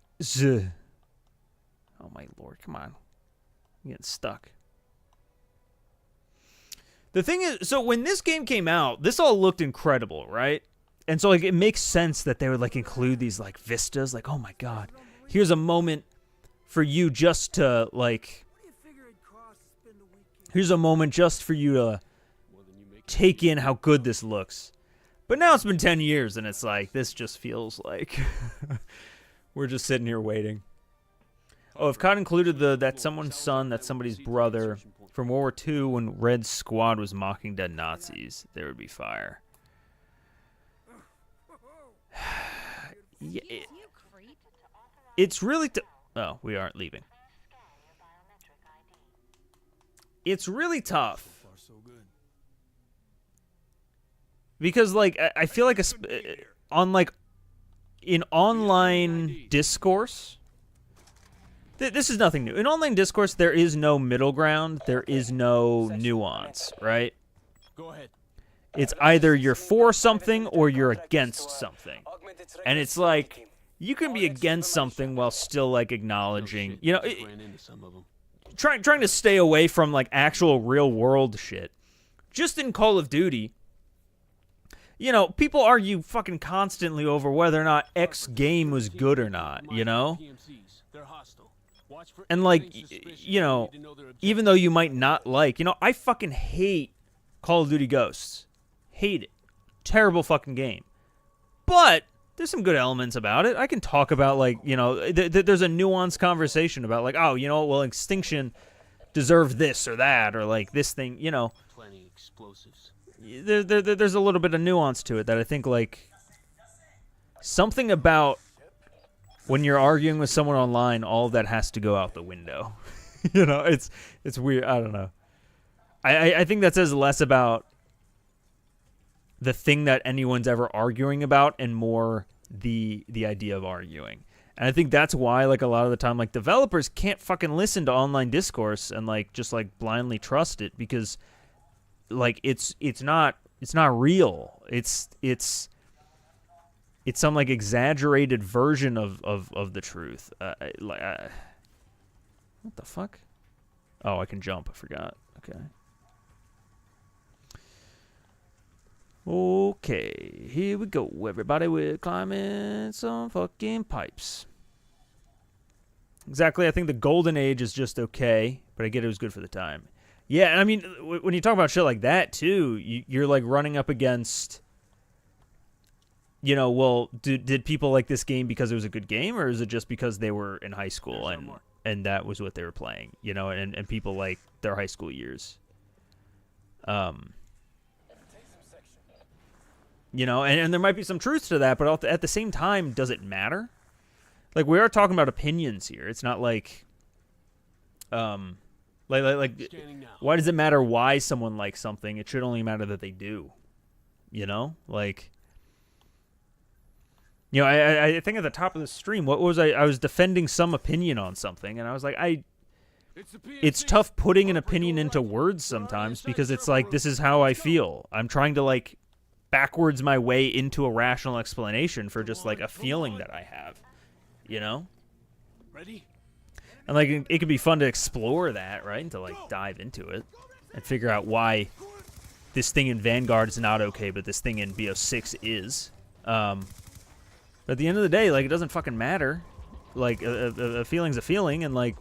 Oh my lord! Come on. I'm getting stuck. The thing is, so when this game came out, this all looked incredible, right? And so like it makes sense that they would like include these like vistas, like, oh my god, here's a moment for you just to like, here's a moment just for you to take in how good this looks. But now it's been 10 years and it's like, this just feels like we're just sitting here waiting. Oh, if COD included that someone's son, that's somebody's brother from World War II when Red Squad was mocking dead Nazis, there would be fire. Yeah, it's really... Oh, we aren't leaving. It's really tough. Because, like, I feel like on, like, in online discourse... This is nothing new. In online discourse, there is no middle ground. There is no nuance, right? Go ahead. It's either you're for something or you're against something. And it's like, you can be against something while still, like, acknowledging, trying to stay away from, like, actual real-world shit. Just in Call of Duty, people argue fucking constantly over whether or not X game was good or not, They're hostile. And, like, even though you might not like, I fucking hate Call of Duty Ghosts. Hate it. Terrible fucking game. But there's some good elements about it. I can talk about, like, you know, there's a nuanced conversation about, like, oh, you know, well, Extinction deserved this or that, or, like, this thing, you know. Plenty explosives. There's a little bit of nuance to it that I think, like, something about when you're arguing with someone online, all of that has to go out the window. You know, it's weird. I don't know. I think that says less about the thing that anyone's ever arguing about and more the idea of arguing. And I think that's why, like, a lot of the time, like, developers can't fucking listen to online discourse and, like, just, like, blindly trust it because, like, it's not real. It's some, like, exaggerated version of the truth. What the fuck? Oh, I can jump. I forgot. Okay. Okay, here we go, everybody. We're climbing some fucking pipes. Exactly, I think the golden age is just okay, but I get it was good for the time. Yeah, and I mean, when you talk about shit like that, too, you're, like, running up against, you know, well, did people like this game because it was a good game, or is it just because they were in high school and that was what they were playing, you know, and people like their high school years? You know, and there might be some truth to that, but at the same time, does it matter? Like, we are talking about opinions here. It's not like, like, why does it matter why someone likes something? It should only matter that they do. You know, like, you know, I think at the top of the stream, what was I was defending some opinion on something, and I was like, it's tough putting an opinion into words sometimes because it's like, this is how I feel. I'm trying to, like, backwards my way into a rational explanation for just, like, a feeling that I have, you know? Ready? And, like, it could be fun to explore that, right? And to, like, dive into it and figure out why this thing in Vanguard is not okay, but this thing in BO6 is. But at the end of the day, like, it doesn't fucking matter. Like, a feeling's a feeling, and, like,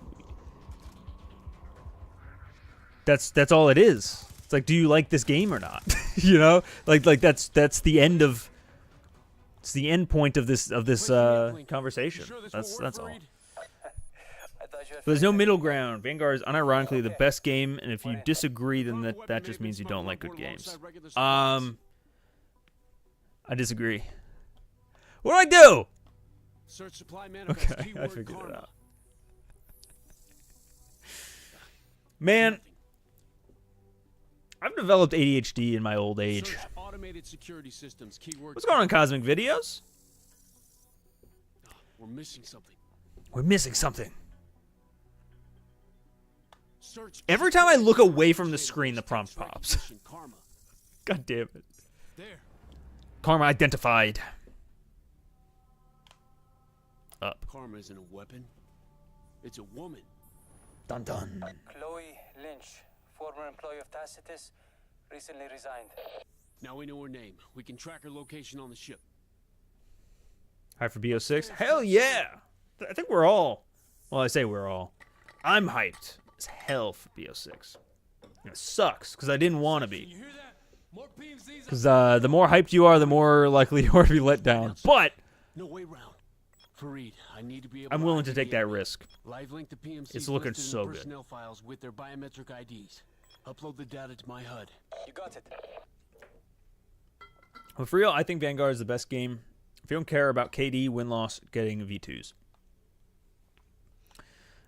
that's all it is. It's like, do you like this game or not? You know, like that's the end of. It's the end point of this conversation. That's all. But there's no middle ground. Vanguard is unironically the best game, and if you disagree, then that just means you don't like good games. I disagree. What do I do? Search supply manifest. Okay, I figured it out. Man, I've developed ADHD in my old age. Automated security systems. Keyword. What's going on, Cosmic Videos? We're missing something. We're missing something. Every time I look away from the screen, the prompt pops. God damn it. There. Karma identified. Up. Karma isn't a weapon. It's a woman. Dun dun. Chloe Lynch, former employee of Tacitus, recently resigned. Now we know her name. We can track her location on the ship. Hype for BO6? Hell yeah! I think we're all... Well, I say we're all. I'm hyped as hell for BO6. It sucks, because I didn't want to be. Because the more hyped you are, the more likely you are to be let down. But... No way round. Fareed, I need to be able I'm willing to take that risk. Live link to PMC. It's looking so good. Personnel files with their biometric IDs. Upload the data to my HUD. You got it. But for real, I think Vanguard is the best game. If you don't care about KD, win-loss, getting V2s.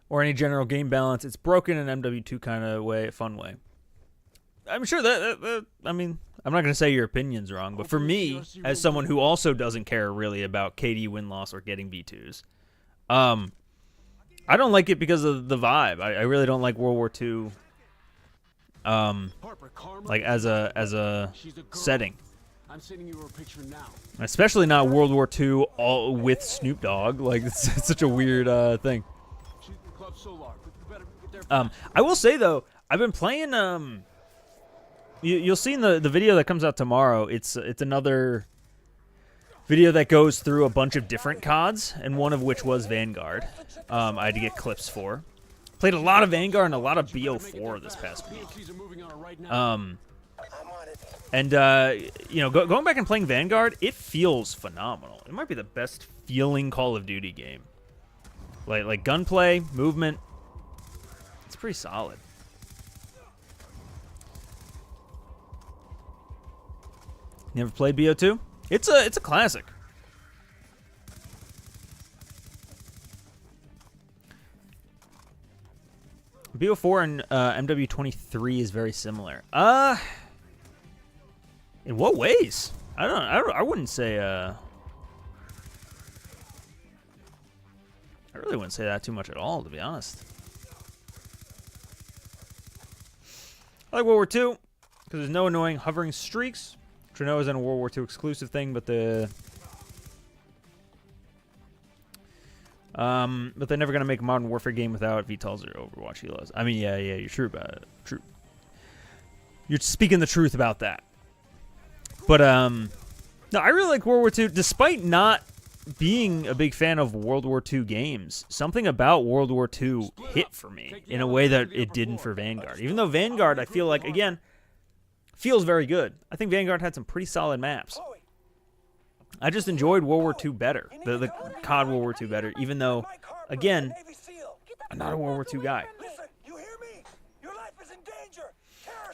Or any general game balance, it's broken in an MW2 kind of way, fun way. I'm sure that I mean, I'm not going to say your opinion's wrong, but for me, as someone who also doesn't care really about KD win-loss or getting V2s, I don't like it because of the vibe. I really don't like World War II, like as a setting. I'm sending you a picture now. Especially not World War II all with Snoop Dogg. Like, it's such a weird thing. I will say though, I've been playing. You'll see in the video that comes out tomorrow. It's another video that goes through a bunch of different CODs, and one of which was Vanguard. I had to get clips for. Played a lot of Vanguard and a lot of BO4 this past week. And you know, going back and playing Vanguard, it feels phenomenal. It might be the best feeling Call of Duty game. Like gunplay, movement, it's pretty solid. Never played BO2? It's a classic. BO4 and MW23 is very similar. In what ways? I wouldn't say I really wouldn't say that too much at all, to be honest. I like World War II because there's no annoying hovering streaks. Which I know isn't a World War II exclusive thing, but but they're never gonna make a Modern Warfare game without VTOLs or Overwatch helos. I mean, yeah, you're true about it. True. You're speaking the truth about that. But no, I really like World War II, despite not being a big fan of World War II games. Something about World War II hit for me in a way that it didn't for Vanguard. Even though Vanguard, I feel like, again, feels very good. I think Vanguard had some pretty solid maps. I just enjoyed World War II better, the COD World War II better, even though, again, I'm not a World War II guy.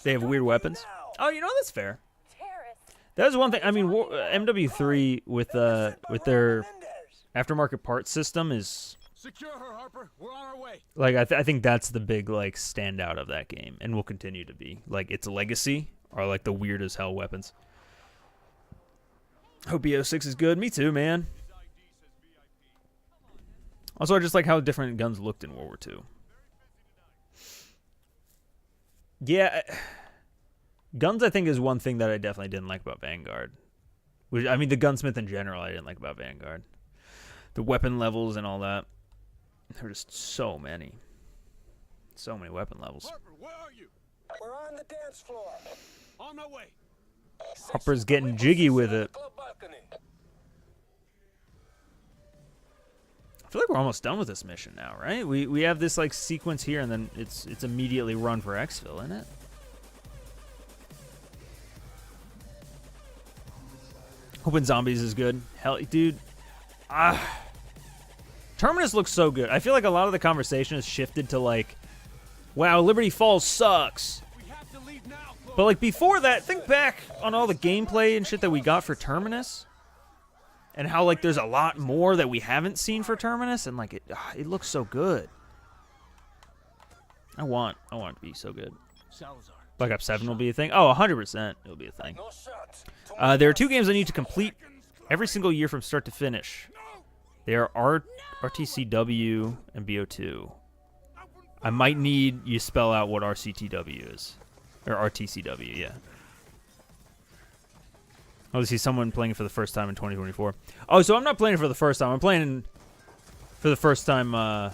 They have weird weapons. Oh, you know, that's fair. That was one thing. I mean, MW3 with their aftermarket parts system is Secure her, Harper. We're on our way. like I think that's the big like standout of that game, and will continue to be. Like its legacy are like the weird as hell weapons. Hope BO6 is good. Me too, man. Also, I just like how different guns looked in World War II. Yeah, guns I think is one thing that I definitely didn't like about Vanguard. Which, I mean, the gunsmith in general I didn't like about Vanguard. The weapon levels and all that. There were just so many. So many weapon levels. Harper, where are you? We're on the dance floor. On my way. Hopper's getting jiggy with it. I feel like we're almost done with this mission now, right? We have this like sequence here, and then it's immediately run for exfil, isn't it? Hoping Zombies is good. Hell, dude. Terminus looks so good. I feel like a lot of the conversation has shifted to like, wow, Liberty Falls sucks. But like before that, think back on all the gameplay and shit that we got for Terminus, and how like there's a lot more that we haven't seen for Terminus, and like it looks so good. I want it to be so good. Black Ops 7 will be a thing. Oh, 100% it'll be a thing. There are 2 games I need to complete every single year from start to finish. They are RTCW and BO2. I might need you to spell out what RCTW is. Or RTCW, yeah. Oh, to see someone playing it for the first time in 2024. Oh, so I'm not playing it for the first time. I'm playing for the first time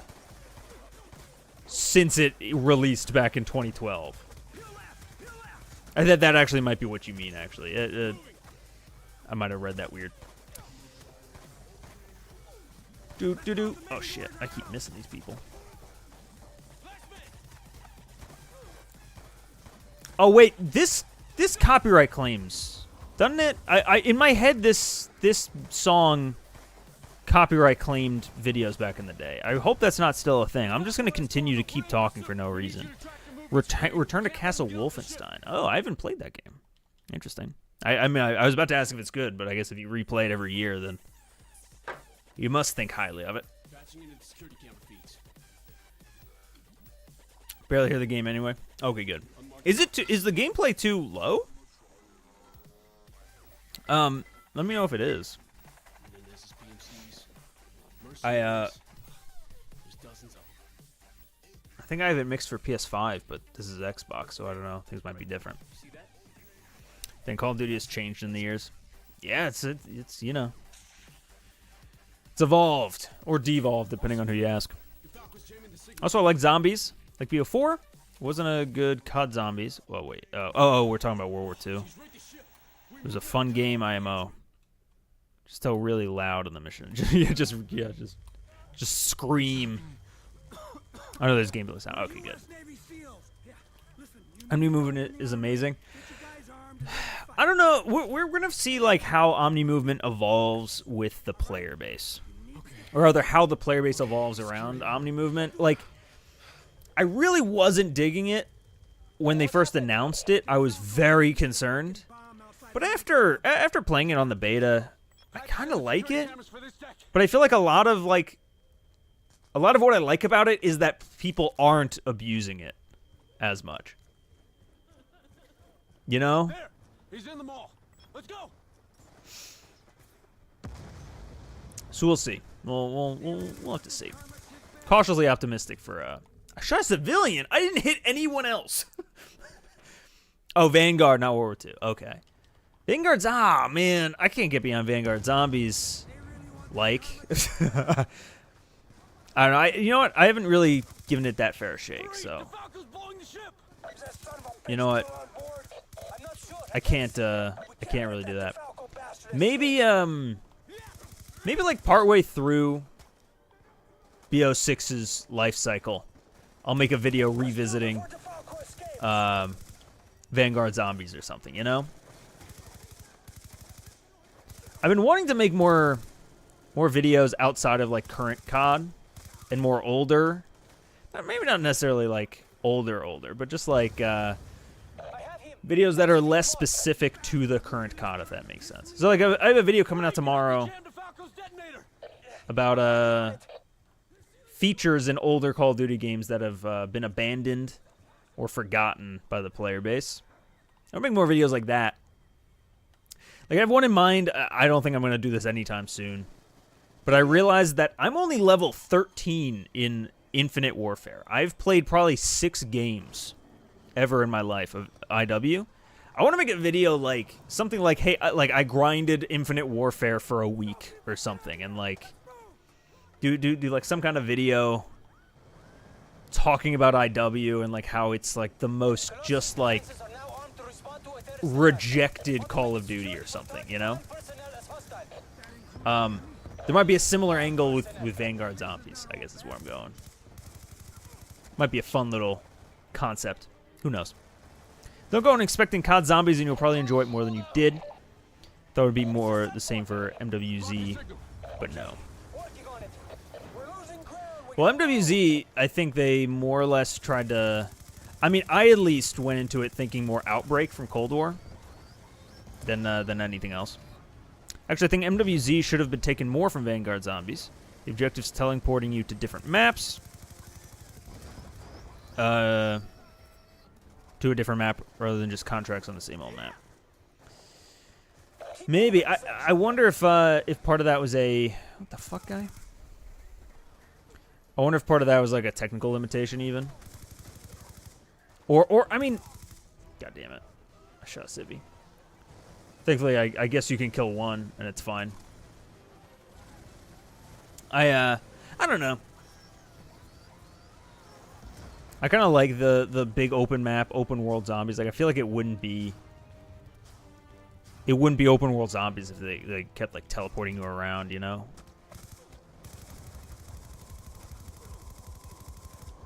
since it released back in 2012. I thought that actually might be what you mean, actually. I might have read that weird. Do. Oh, shit. I keep missing these people. Oh, wait. This copyright claims, doesn't it? I in my head, this song copyright claimed videos back in the day. I hope that's not still a thing. I'm just going to continue to keep talking for no reason. Return to Castle Wolfenstein. Oh, I haven't played that game. Interesting. I mean, I was about to ask if it's good, but I guess if you replay it every year, then you must think highly of it. Barely hear the game anyway. Okay, good. Is the gameplay too low? Let me know if it is. I think I have it mixed for PS5, but this is Xbox, so I don't know. Things might be different. Then Call of Duty has changed in the years. Yeah, it's you know, it's evolved or devolved depending on who you ask. Also, I like zombies. Like BO4 wasn't a good COD zombies. Well, wait. Oh, we're talking about World War II. It was a fun game, IMO. Just so really loud in the mission. just scream. I know there's gameplay sound. Okay, good. Enemy movement is amazing. I don't know. We're gonna see like how Omni movement evolves with the player base, or rather, how the player base evolves around Omni movement. Like, I really wasn't digging it when they first announced it. I was very concerned, but after playing it on the beta, I kind of like it. But I feel like a lot of what I like about it is that people aren't abusing it as much. You know? There, he's in the mall. Let's go. So we'll see. We'll have to see. Cautiously optimistic for I shot a civilian. I didn't hit anyone else. Oh, Vanguard, not World War II. Okay. Vanguard's man, I can't get beyond Vanguard zombies. Like, I don't know. You know what? I haven't really given it that fair shake. So, you know what? I can't really do that. Maybe like partway through BO6's life cycle, I'll make a video revisiting Vanguard zombies or something, you know? I've been wanting to make more videos outside of like current COD and more older. Maybe not necessarily like older, but just like videos that are less specific to the current COD, if that makes sense. So like I have a video coming out tomorrow about features in older Call of Duty games that have been abandoned or forgotten by the player base. I'll make more videos like that. Like, I have one in mind. I don't think I'm going to do this anytime soon. But I realized that I'm only level 13 in Infinite Warfare. I've played probably 6 games ever in my life of IW. I want to make a video like something like, hey, I grinded Infinite Warfare for a week or something, and like do like some kind of video talking about IW and like how it's like the most just like rejected Call of Duty or something, you know? There might be a similar angle with Vanguard zombies, I guess is where I'm going. Might be a fun little concept. Who knows? Don't go in expecting COD zombies and you'll probably enjoy it more than you did. Thought it would be more the same for MWZ, but no. Well, MWZ, I think they more or less tried to... I mean, I at least went into it thinking more Outbreak from Cold War than anything else. Actually, I think MWZ should have been taken more from Vanguard zombies. The objective's teleporting you to different maps. To a different map rather than just contracts on the same old map. Maybe. I wonder if part of that was a... What the fuck, guy? I wonder if part of that was like a technical limitation even. Or I mean... God damn it. I shot Civvy. Thankfully, I guess you can kill one and it's fine. I don't know. I kind of like the big open map, open world zombies. Like, I feel like it wouldn't be open world zombies if they kept like teleporting you around, you know?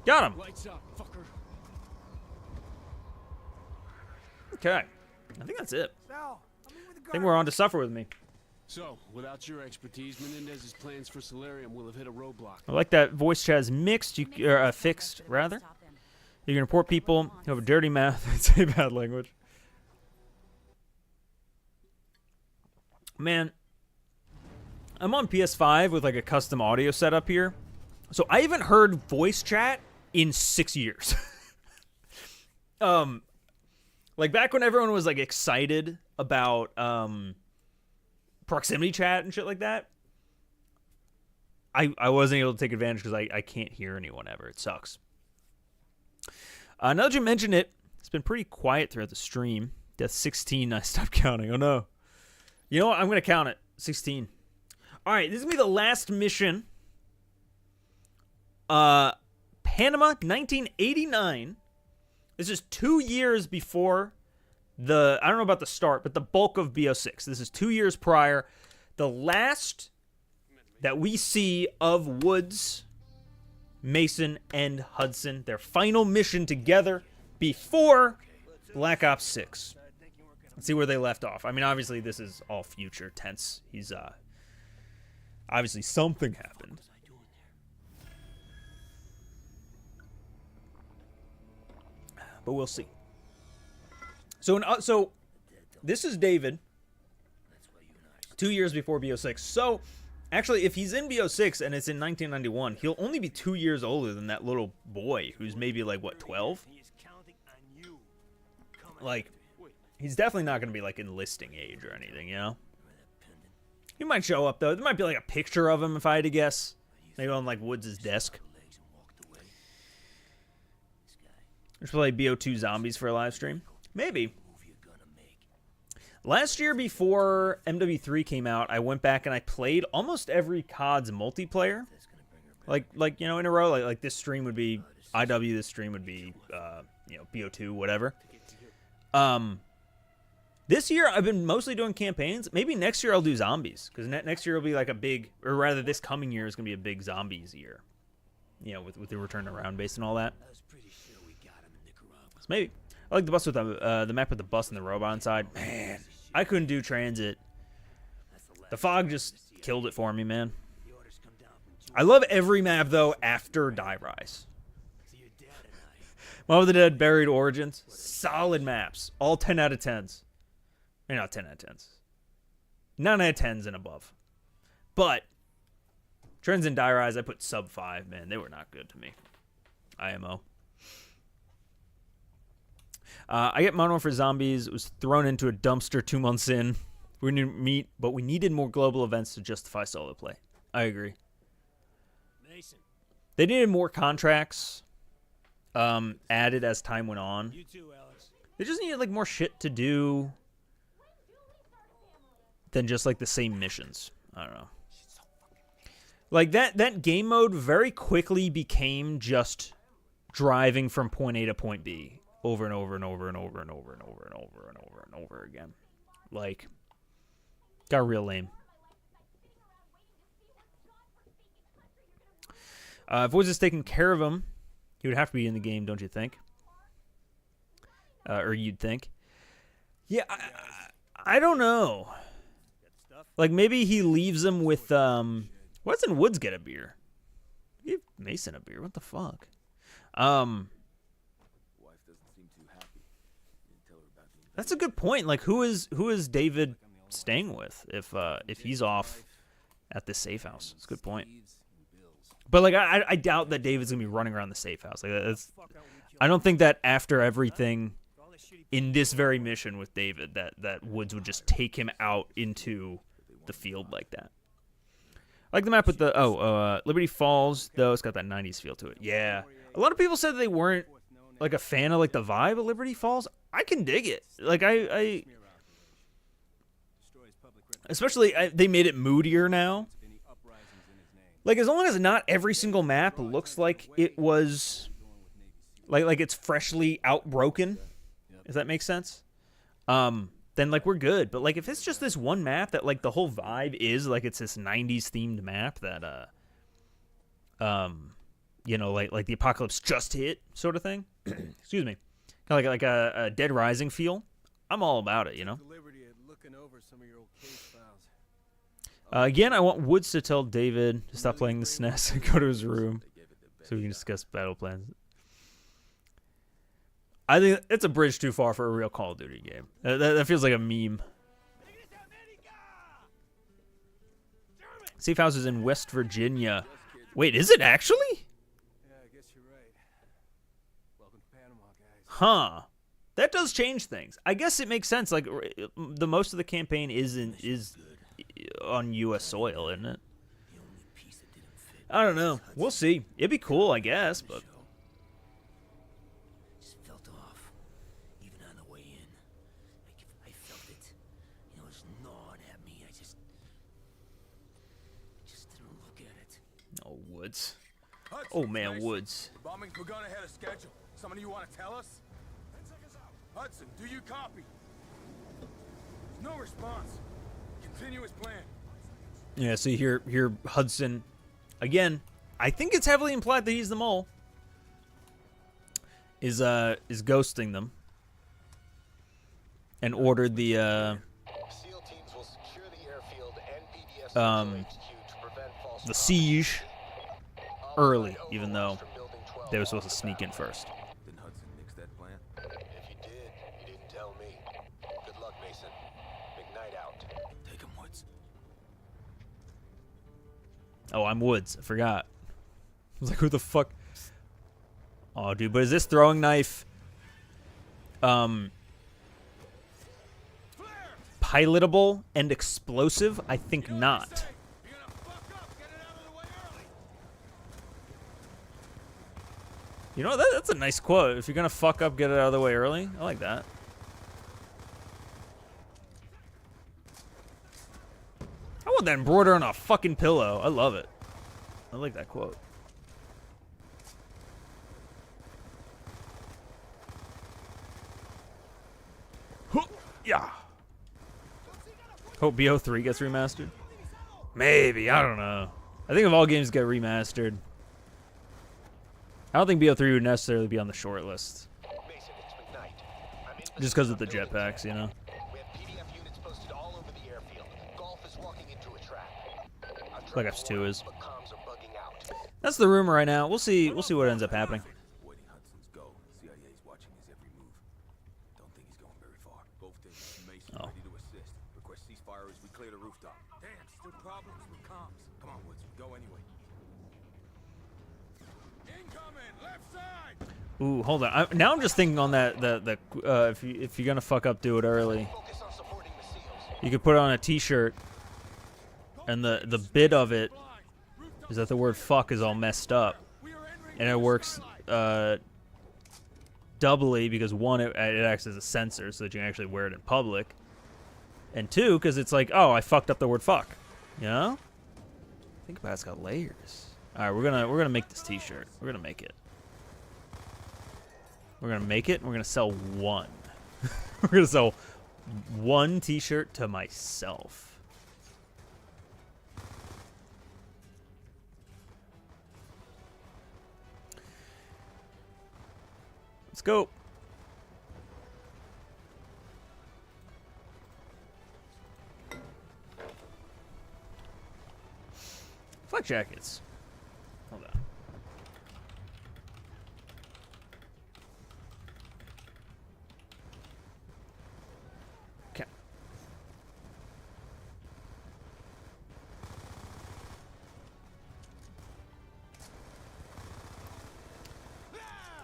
Got him. Lights up, fucker. Okay. I think that's it. I think we're on to Suffer With Me. So, without your expertise, Menendez's plans for Solarium will have hit a roadblock. I like that voice chat is mixed, fixed, rather. You can report people who have a dirty mouth and say bad language. Man, I'm on PS5 with like a custom audio setup here. So I haven't heard voice chat in 6 years. Like back when everyone was like excited about proximity chat and shit like that, I wasn't able to take advantage because I can't hear anyone ever. It sucks. Now that you mentioned it, it's been pretty quiet throughout the stream. Death 16, I stopped counting. Oh no. You know what? I'm going to count it. 16. All right, this is going to be the last mission. Panama, 1989. This is 2 years before I don't know about the start, but the bulk of BO6. This is 2 years prior. The last that we see of Woods, Mason, and Hudson. Their final mission together before Black Ops 6. Let's see where they left off. I mean, obviously this is all future tense. He's obviously something happened. But we'll see. So this is David 2 years before BO6. So actually, if he's in BO6 and it's in 1991, he'll only be 2 years older than that little boy who's maybe like, what, 12? Like, he's definitely not going to be like enlisting age or anything, you know? He might show up, though. There might be like a picture of him if I had to guess. Maybe on like Woods' desk. Let's play BO2 Zombies for a live stream. Maybe. Last year before MW3 came out, I went back and I played almost every COD's multiplayer. Like you know, in a row. Like this stream would be IW, this stream would be you know, BO2, whatever. This year I've been mostly doing campaigns. Maybe next year I'll do zombies, because next year will be like a big, or rather this coming year is going to be a big zombies year. You know, with the return to round base and all that. So maybe. I like the bus with the map with the bus and the robot inside. Man, I couldn't do transit. The fog just killed it for me, man. I love every map though after Die Rise. Mob of the Dead, Buried Origins, solid maps, all 10 out of 10s. Or not 10 out of 10s. 9 out of 10s and above. But Trends and Die Rise, I put sub 5, man. They were not good to me. IMO. I get Modern Warfare Zombies. It was thrown into a dumpster 2 months in. We didn't meet, but we needed more global events to justify solo play. I agree. Mason. They needed more contracts added as time went on. You too, Alex. They just needed like more shit to do than just like the same missions. I don't know. Like that game mode very quickly became just driving from point A to point B over and over and over and over and over and over and over and over and over again. Like, got real lame. If Woods is taking care of him, he would have to be in the game, don't you think? Or you'd think. Yeah, I don't know. Like, maybe he leaves him with, why doesn't Woods get a beer? Give Mason a beer. What the fuck? That's a good point. Like, who is David staying with if he's off at this safe house? It's a good point. But like, I doubt that David's gonna be running around the safe house. Like, I don't think that after everything in this very mission with David, that Woods would just take him out into the field like that. I like the map with the Liberty Falls though. It's got that 90s feel to it. Yeah, a lot of people said they weren't like a fan of like the vibe of Liberty Falls. I can dig it. Like I especially they made it moodier now. Like, as long as not every single map looks like it was, like it's freshly outbroken, if that makes sense, then, like, we're good. But, like, if it's just this one map that, like, the whole vibe is, like, it's this 90s-themed map that, you know, like the apocalypse just hit sort of thing, excuse me, kind of like a Dead Rising feel, I'm all about it, you know? Again, I want Woods to tell David to stop playing the SNES and go to his room so we can discuss battle plans. I think it's a bridge too far for a real Call of Duty game. That feels like a meme. Safe house is in West Virginia. Wait, is it actually? Yeah, I guess you're right. Welcome to Panama, guys. Huh. That does change things. I guess it makes sense. Like, the most of the campaign is on U.S. soil, isn't it? I don't know. We'll see. It'd be cool, I guess, but Just felt off, even on the way in. I felt it. You know, it was gnawing at me. I just didn't look at it. oh, Woods. Hudson, Oh man, nice. Woods. Bombing's begun ahead of schedule. Someone you want to tell us? 10 seconds out. Hudson, do you copy? No response. Continue as planned. Yeah, so you hear Hudson again. I think it's heavily implied that he's the mole. Is ghosting them. and ordered the SEAL teams will secure the airfield and BDS HQ to prevent false the siege early, even though they were supposed to sneak in first. Didn't Hudson nix that plan? If you did, you didn't tell me. Good luck, Mason. McKnight out. Take him, Woods. Oh, I'm Woods. I forgot. I was like, who the fuck? Oh, dude, but is this throwing knife pilotable and explosive? I think not. You know, that's a nice quote. If you're gonna fuck up, get it out of the way early. I like that. I want that embroidered on a fucking pillow. I love it. I like that quote. Yeah. Hope BO3 gets remastered. Maybe. I don't know. I think if all games get remastered, I don't think BO3 would necessarily be on the short list. Mason, it's McKnight. Just because of the jetpacks, you know? We have PDF units posted all over the airfield. Golf is walking into a trap. Black Ops 2 is. But comms are bugging out. That's the rumor right now. We'll see what ends up happening. Waiting Hudson's go. CIA's watching his every move. Don't think he's going very far. Both things. Mason ready to assist. Request ceasefire as we clear the rooftop. Damn, still problems with comms. Come on, Woods. Go anyway. Incoming, left side. Ooh, hold on. Now I'm just thinking on that if you're gonna fuck up, do it early. Focus on supporting the SEALs. You could put on a T-shirt, and the bit of it is that the word "fuck" is all messed up, and it works doubly because one, it acts as a censor so that you can actually wear it in public, and two, because it's like, oh, I fucked up the word "fuck," you know? Think about it, it's got layers. All right, we're gonna make this T-shirt. We're gonna make it. We're gonna make it. And we're gonna sell one. We're gonna sell one T-shirt to myself. Let's go. Flak jackets. Hold on. Okay.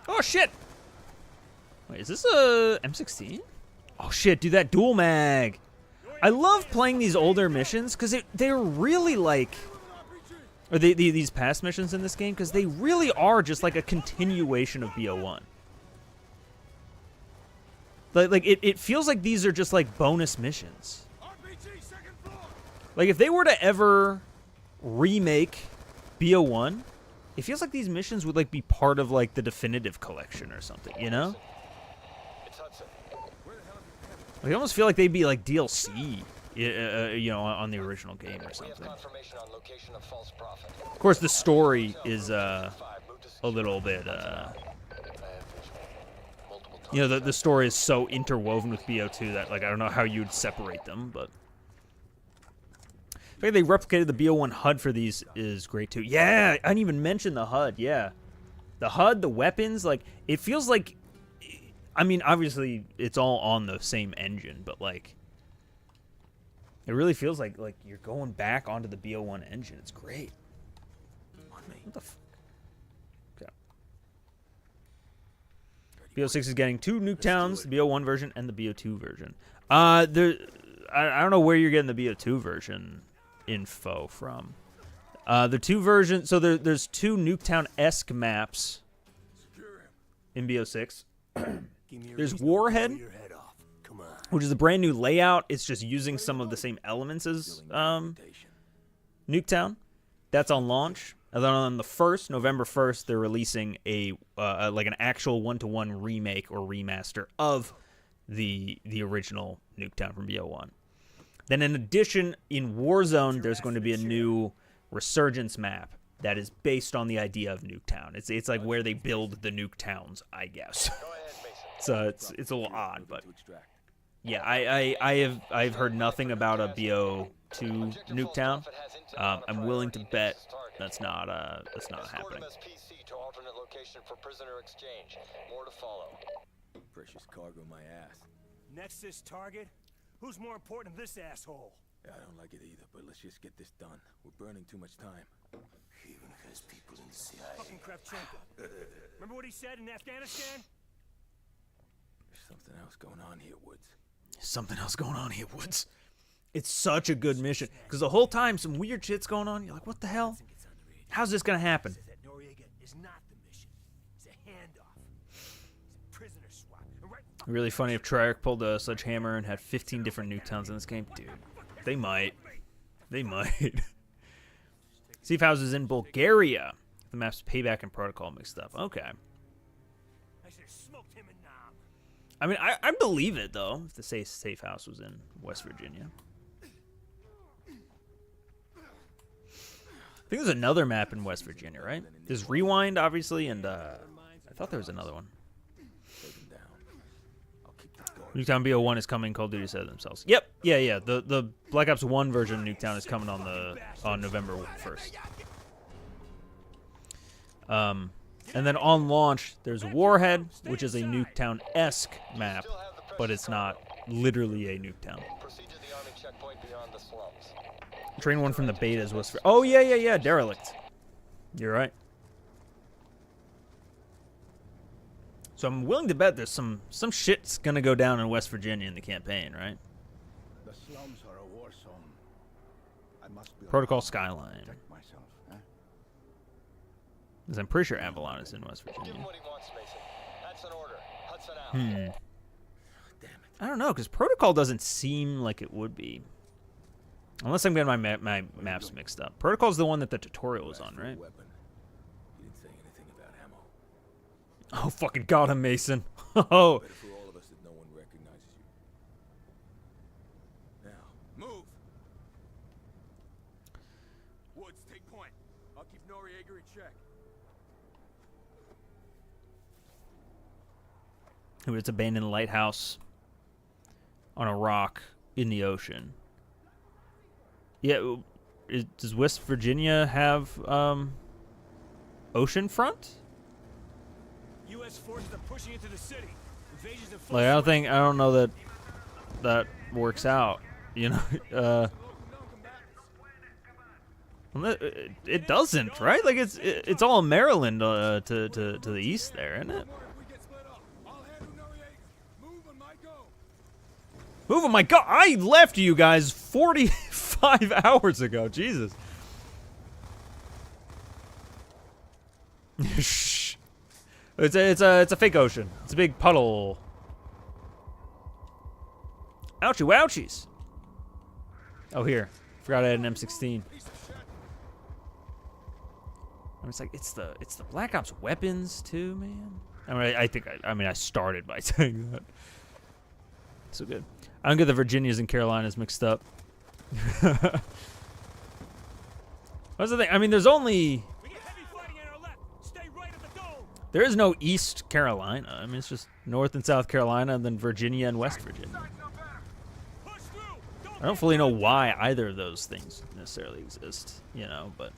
Oh shit! Wait, is this a M16? Oh shit, dude, that dual mag. I love playing these older missions because they're really like, or these past missions in this game, because they really are just like a continuation of BO1. Like it feels like these are just like bonus missions. Like if they were to ever remake BO1, it feels like these missions would like be part of like the definitive collection or something, you know? Like, I almost feel like they'd be like DLC, you know, on the original game or something. Of course, the story is a little bit, you know, the story is so interwoven with BO2 that like I don't know how you'd separate them, but the fact they replicated the BO1 HUD for these is great too. Yeah, I didn't even mention the HUD. Yeah, the HUD, the weapons, like it feels like. I mean, obviously, it's all on the same engine, but, like, it really feels like you're going back onto the BO1 engine. It's great. What the fuck? Okay. BO6 is getting 2 Nuketowns, the BO1 version and the BO2 version. I don't know where you're getting the BO2 version info from. The 2 versions, so there's 2 Nuketown-esque maps in BO6. There's Warhead, which is a brand new layout. It's just using some of the same elements as Nuketown. That's on launch. And then on the 1st, November 1st, they're releasing a like an actual one-to-one remake or remaster of the original Nuketown from BO1. Then in addition, in Warzone, there's going to be a new Resurgence map that is based on the idea of Nuketown. It's like where they build the Nuketowns, I guess. So it's a little odd, but Yeah, I've heard nothing about a BO2 Nuketown. I'm willing to bet that's not happening. PC to alternate location for prisoner exchange. More to follow. Precious cargo, my ass. Nexus target? Who's more important than this asshole? I don't like it either, but let's just get this done. We're burning too much time. He even has people in the CIA. Fucking Kravchenko. Remember what he said in Afghanistan? There's something else going on here, Woods. Something else going on here, Woods. It's such a good mission because the whole time some weird shit's going on. You're like, what the hell? How's this gonna happen? Says that Noriega is not the mission. It's a handoff. It's a prisoner swap. Really funny if Treyarch pulled a sledgehammer and had 15 different Nuketowns in this game, dude. They might. They might. Safe House is in Bulgaria. The map's Payback and Protocol mixed up. Okay. I should have smoked him in Nam. I mean, I believe it though. If the safe house was in West Virginia. I think there's another map in West Virginia, right? There's Rewind, obviously, and I thought there was another one. Nuketown BO1 is coming. Call of Duty said themselves. Yep, yeah. The Black Ops 1 version of Nuketown is coming on November 1st. And then on launch, there's Warhead, which is a Nuketown-esque map, but it's not literally a Nuketown. Proceed to the army checkpoint beyond the slums. Train 1 from the betas was for... Oh, yeah, Derelict. You're right. So I'm willing to bet there's some shit's gonna go down in West Virginia in the campaign, right? The slums are a war zone. I must be Protocol Skyline. protect myself, eh? 'Cause I'm pretty sure Avalon is in West Give Virginia. him what he wants, Mason. That's an order. Hudson out. Damn it. I don't know, because Protocol doesn't seem like it would be. Unless I'm getting my maps mixed up. Protocol's the one that the tutorial was on, right? Weapon. He didn't say anything about ammo. Oh, fucking got him, Mason. Oh. Better for all of us that no one recognizes you. Now, move. Woods, take point. I'll keep Noriega in check. It's an abandoned lighthouse on a rock in the ocean. Yeah, does West Virginia have ocean front? U.S. forces are pushing into the city. Invasions in full Like, I swing. don't know that works out. You know, it doesn't, right? Like it's all Maryland to the east there, isn't it? Move on my God! I left you guys 45 hours ago. Jesus. Shh. It's a fake ocean. It's a big puddle. Ouchie wouchies. Oh, here. Forgot I had an M16. It's like it's the Black Ops weapons too, man. I mean I started by saying that. So good. I don't get the Virginias and Carolinas mixed up. What's the thing? I mean, there's only... There is no East Carolina. I mean, it's just North and South Carolina, and then Virginia and West Virginia. I don't fully know why either of those things necessarily exist, you know, but...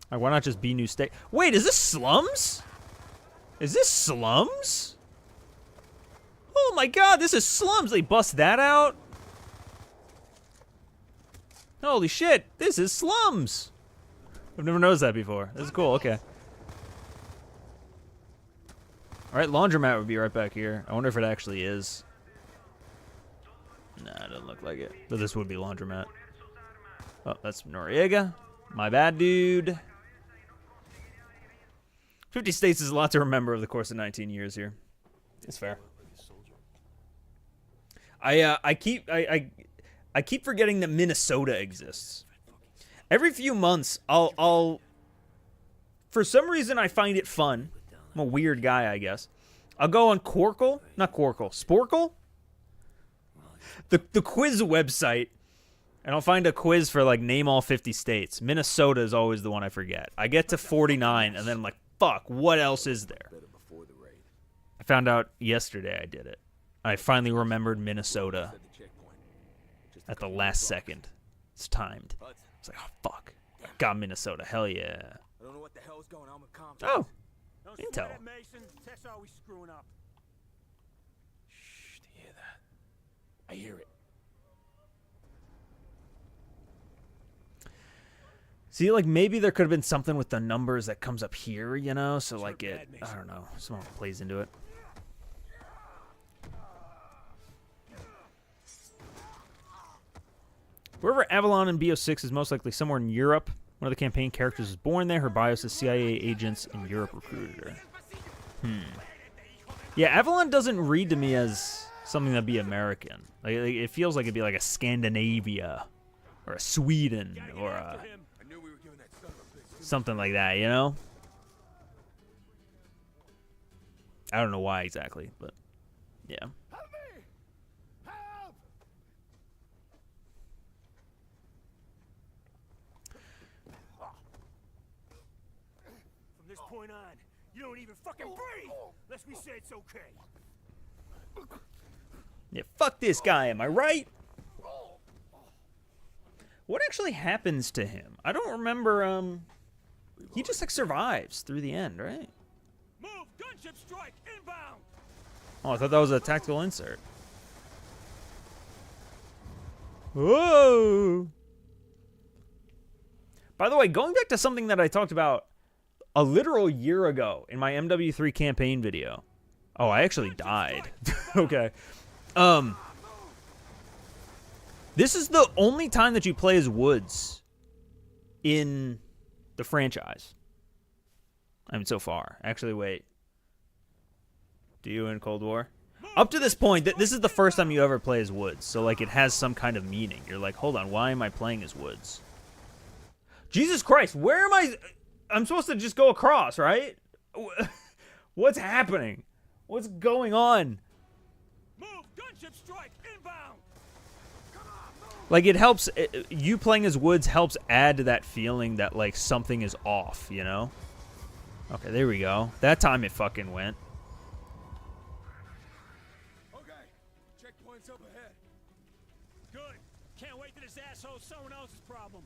Like, why not just be new state? Wait, is this slums? Is this slums? Oh my God, this is slums. They bust that out. Holy shit, this is slums. I've never noticed that before. This is cool, okay. All right, laundromat would be right back here. I wonder if it actually is. Nah, it doesn't look like it. But this would be laundromat. Oh, that's Noriega. My bad, dude. 50 states is a lot to remember over the course of 19 years here. It's fair. I keep forgetting that Minnesota exists. Every few months, I'll for some reason I find it fun. I'm a weird guy, I guess. I'll go on Sporkle, the quiz website, and I'll find a quiz for like name all 50 states. Minnesota is always the one I forget. I get to 49, and then I'm like, fuck, what else is there? I found out yesterday I did it. I finally remembered Minnesota at the last second. It's timed. It's like, oh, fuck. Got Minnesota. Hell yeah. I don't know what the hell's going on with comms. Oh, Don't Intel. sweat it, Mason. Tech's always screwing up. Shh, do you hear that? I hear it. See, like, maybe there could have been something with the numbers that comes up here, you know? So, like, it, I don't know, someone plays into it. Wherever Avalon in BO6 is most likely somewhere in Europe. One of the campaign characters was born there. Her bio says CIA agents in Europe recruited her. Yeah, Avalon doesn't read to me as something that'd be American. Like, it feels like it'd be like a Scandinavia or a Sweden or a... something like that, you know? I don't know why exactly, but yeah. Help me! Help! From this point on, you don't even fucking breathe unless we say it's okay. Yeah, fuck this guy, am I right? What actually happens to him? I don't remember, he just, like, survives through the end, right? Move! Gunship strike! Inbound! Oh, I thought that was a tactical insert. Whoa! By the way, going back to something that I talked about a literal year ago in my MW3 campaign video. Oh, I actually died. Okay. This is the only time that you play as Woods in the franchise. I mean, so far. Actually, wait. Do you in Cold War? Up to this point, this is the first time you ever play as Woods. So, like, it has some kind of meaning. You're like, hold on, why am I playing as Woods? Jesus Christ, where am I? I'm supposed to just go across, right? What's happening? What's going on? Move! Gunship strike! Inbound! Like, it helps, you playing as Woods helps add to that feeling that, like, something is off, you know? Okay, there we go. That time it fucking went. Okay, checkpoint's up ahead. Good. Can't wait till this asshole's someone else's problem.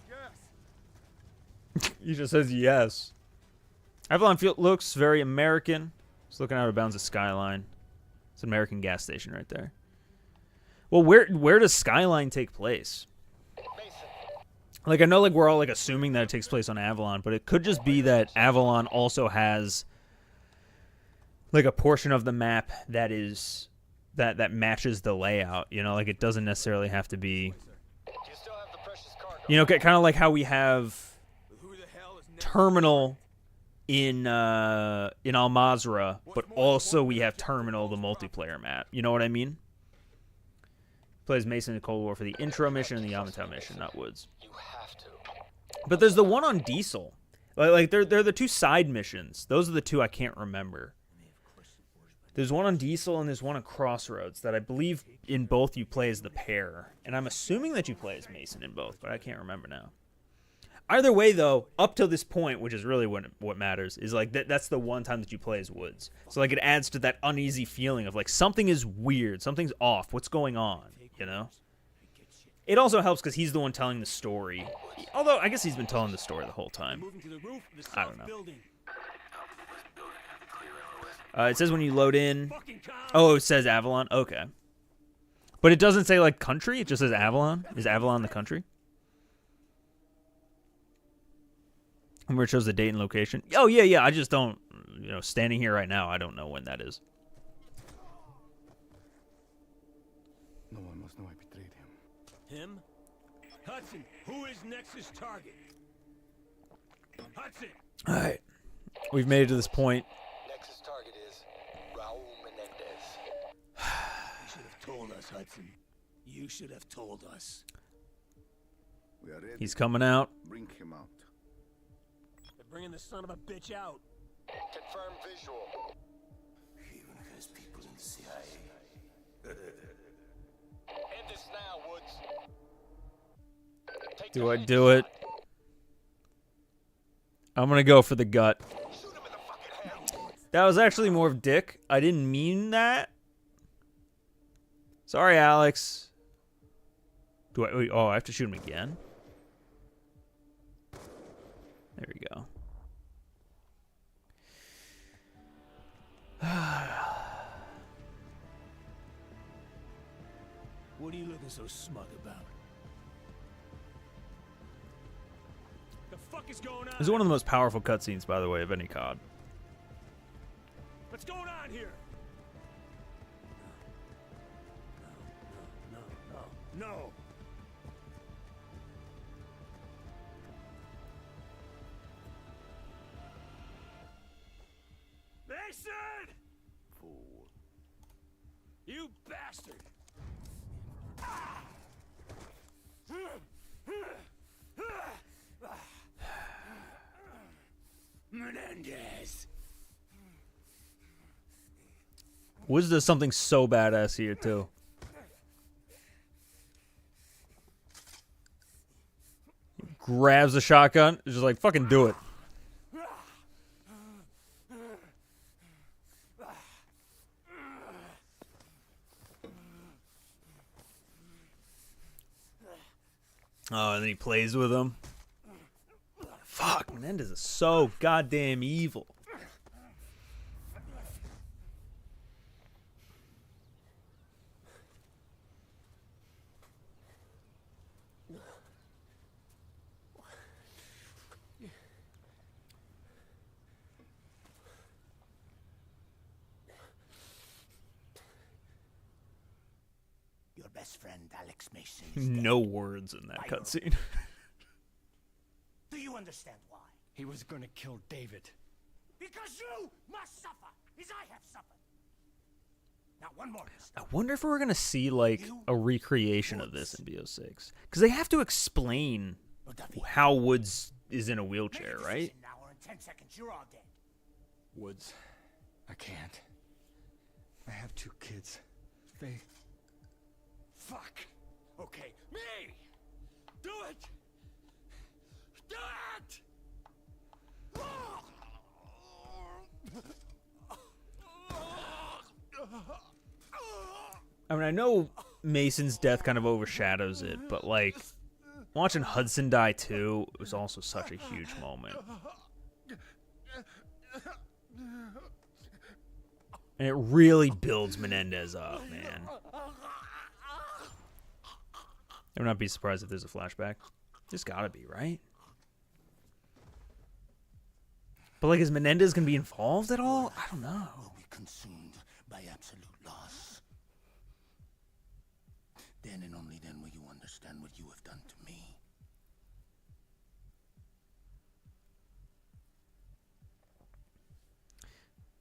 Yes. He just says yes. Avalon Field looks very American. It's looking out of bounds of Skyline. It's an American gas station right there. Well, where does Skyline take place? Like, I know, like, we're all, like, assuming that it takes place on Avalon, but it could just be that Avalon also has, like, a portion of the map that is that matches the layout. You know, like, it doesn't necessarily have to be, you know, kind of like how we have Terminal in Al Mazrah, but also we have Terminal, the multiplayer map. You know what I mean? Plays Mason in Cold War for the intro mission and the Yamato mission, not Woods. But there's the one on Diesel. Like they're the two side missions. Those are the two I can't remember. There's one on Diesel and there's one on Crossroads that I believe in both you play as the pair. And I'm assuming that you play as Mason in both, but I can't remember now. Either way, though, up till this point, which is really what matters, is like that's the one time that you play as Woods. So like it adds to that uneasy feeling of like something is weird, something's off, what's going on, you know? It also helps because he's the one telling the story. Although I guess he's been telling the story the whole time. I don't know. It says when you load in. Oh, it says Avalon. Okay, but it doesn't say like country. It just says Avalon. Is Avalon the country? And where it shows the date and location. Oh, yeah. I just don't, you know, standing here right now, I don't know when that is. No one must know I betrayed him. Him? Hudson, who is Nexus' target? Hudson! All right. We've made it to this point. Nexus target is Raul Menendez. You should have told us, Hudson. You should have told us. We are ready. He's coming out. Bring him out. They're bringing the son of a bitch out. Confirm visual. He even has people in the CIA. End this now, Woods. Take Do I do it? I'm going to go for the gut. That was actually more of dick. I didn't mean that, Sorry, Alex. Do I? Wait, oh, I have to shoot him again. There we go. What are you looking so smug about? The fuck is going on? This is one of the most powerful cutscenes, by the way, of any COD. What's going on here? No. Mason! Fool. You bastard! Menendez! Woods does something so badass here, too. He grabs the shotgun. It's just like, fucking do it. Oh, and then he plays with him. Fuck, Menendez is so goddamn evil. Your best friend, Alex Mason, is dead. No words in that cutscene. Do you understand why? He was gonna kill David. Because you must suffer, as I have suffered. Now, one more. I wonder if we're going to see, like, a recreation of this in BO6. Because they have to explain how Woods is in a wheelchair, right? Now or in 10 seconds, you're all dead. Woods, I can't. I have 2 kids. They... Fuck. Okay, me! Do it! Do it! I mean, I know Mason's death kind of overshadows it, but, like, watching Hudson die, too, was also such a huge moment. And it really builds Menendez up, man. I would not be surprised if there's a flashback. There's gotta be, right? But, like, is Menendez gonna be involved at all? I don't know. Will be consumed by absolute loss. Then and only then will you understand what you have done to me.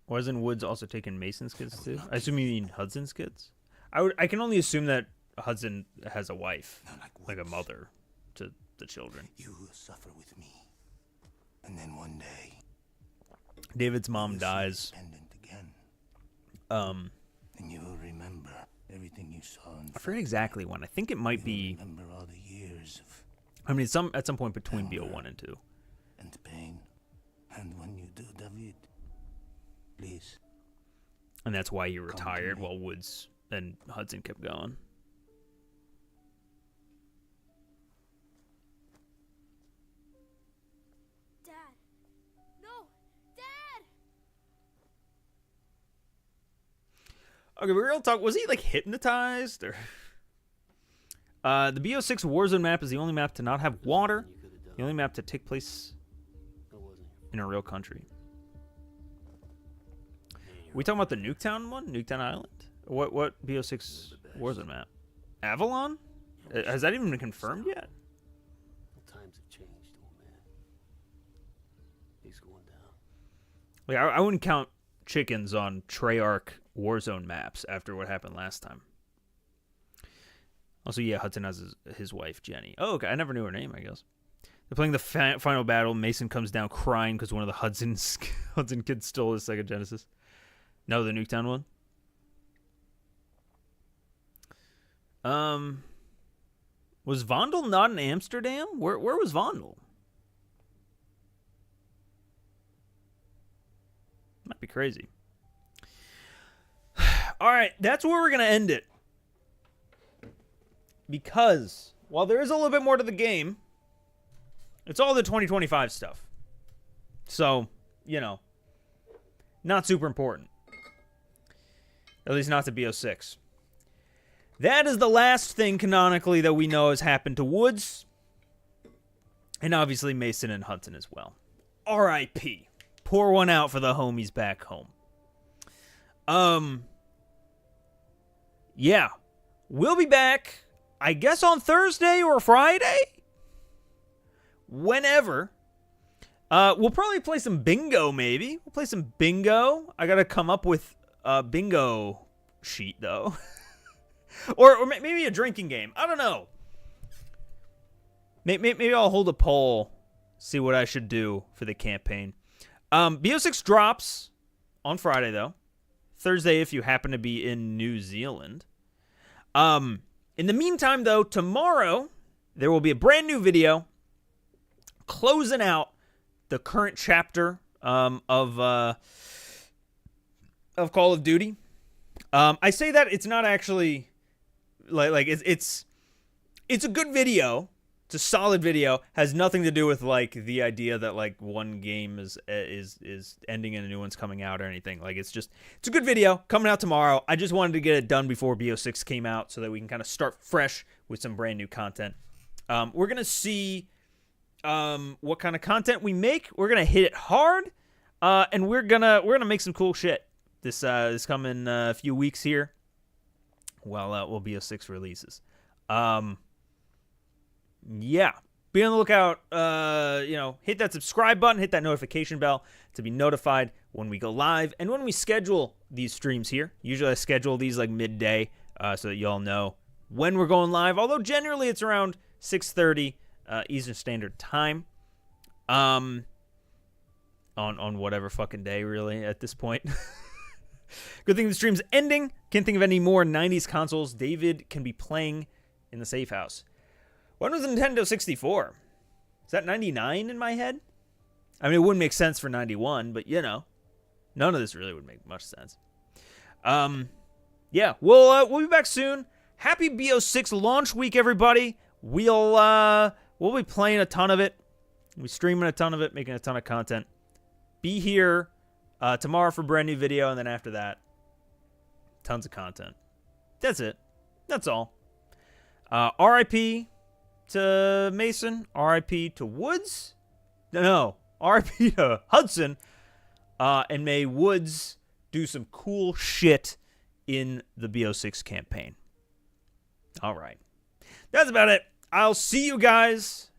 Wasn't Woods also taking Mason's kids too? I assume you mean Hudson's kids? I can only assume that Hudson has a wife, like a mother, to the children. You will suffer with me, and then one day, David's mom dies. Again. And you will remember everything you saw. I forget exactly when. I think it might be. Remember all the years of. I mean, at some point between BO1 and 2. And pain, and when you do, David, please. And that's why he retired while Woods and Hudson kept going. Dad. No. Dad! Okay, we're gonna talk. Was he, like, hypnotized? Or the BO6 Warzone map is the only map to not have water. The only map to take place in a real country. Are we talking about the Nuketown one? Nuketown Island? What BO6 Warzone map? Avalon? Has that even been confirmed yet? Times have changed, old man. He's going down. Like, I wouldn't count chickens on Treyarch Warzone maps after what happened last time. Also, yeah, Hudson has his wife, Jenny. Oh, okay. I never knew her name, I guess. They're playing the final battle. Mason comes down crying because one of the Hudson kids stole his Sega Genesis. No, the Nuketown one. Was Vondel not in Amsterdam? Where was Vondel? Might be crazy. All right, that's where we're gonna end it. because while there is a little bit more to the game, it's all the 2025 stuff. So, you know, not super important. At least not to BO6. That is the last thing canonically that we know has happened to Woods. And obviously Mason and Hudson as well. R.I.P. Pour one out for the homies back home. Yeah. We'll be back, I guess, on Thursday or Friday? Whenever. We'll probably play some bingo, maybe. We'll play some bingo. I gotta come up with a bingo sheet, though. or maybe a drinking game. I don't know. Maybe I'll hold a poll, see what I should do for the campaign. BO6 drops on Friday, though. Thursday, if you happen to be in New Zealand. In the meantime, though, tomorrow, there will be a brand new video closing out the current chapter of Call of Duty. I say that it's not actually like it's a good video. It's a solid video. Has nothing to do with like the idea that like one game is ending and a new one's coming out or anything. Like it's a good video coming out tomorrow. I just wanted to get it done before BO6 came out so that we can kind of start fresh with some brand new content. We're gonna see what kind of content we make. We're gonna hit it hard, and we're gonna make some cool shit this coming few weeks here. While BO6 releases. Yeah. Be on the lookout. Hit that subscribe button, hit that notification bell to be notified when we go live and when we schedule these streams here. Usually I schedule these like midday so that y'all know when we're going live. Although generally it's around 6:30 Eastern Standard Time. On whatever fucking day, really, at this point. Good thing the stream's ending. Can't think of any more 90s consoles David can be playing in the safe house. When was the Nintendo 64? Is that 99 in my head? I mean, it wouldn't make sense for 91, but you know, none of this really would make much sense. Yeah, we'll be back soon. Happy BO6 launch week, everybody. We'll be playing a ton of it. We'll be streaming a ton of it, making a ton of content. Be here tomorrow for a brand new video, and then after that, tons of content. That's it. That's all. RIP to Mason. RIP to Woods. No. RIP to Hudson. And may Woods do some cool shit in the BO6 campaign. All right. That's about it. I'll see you guys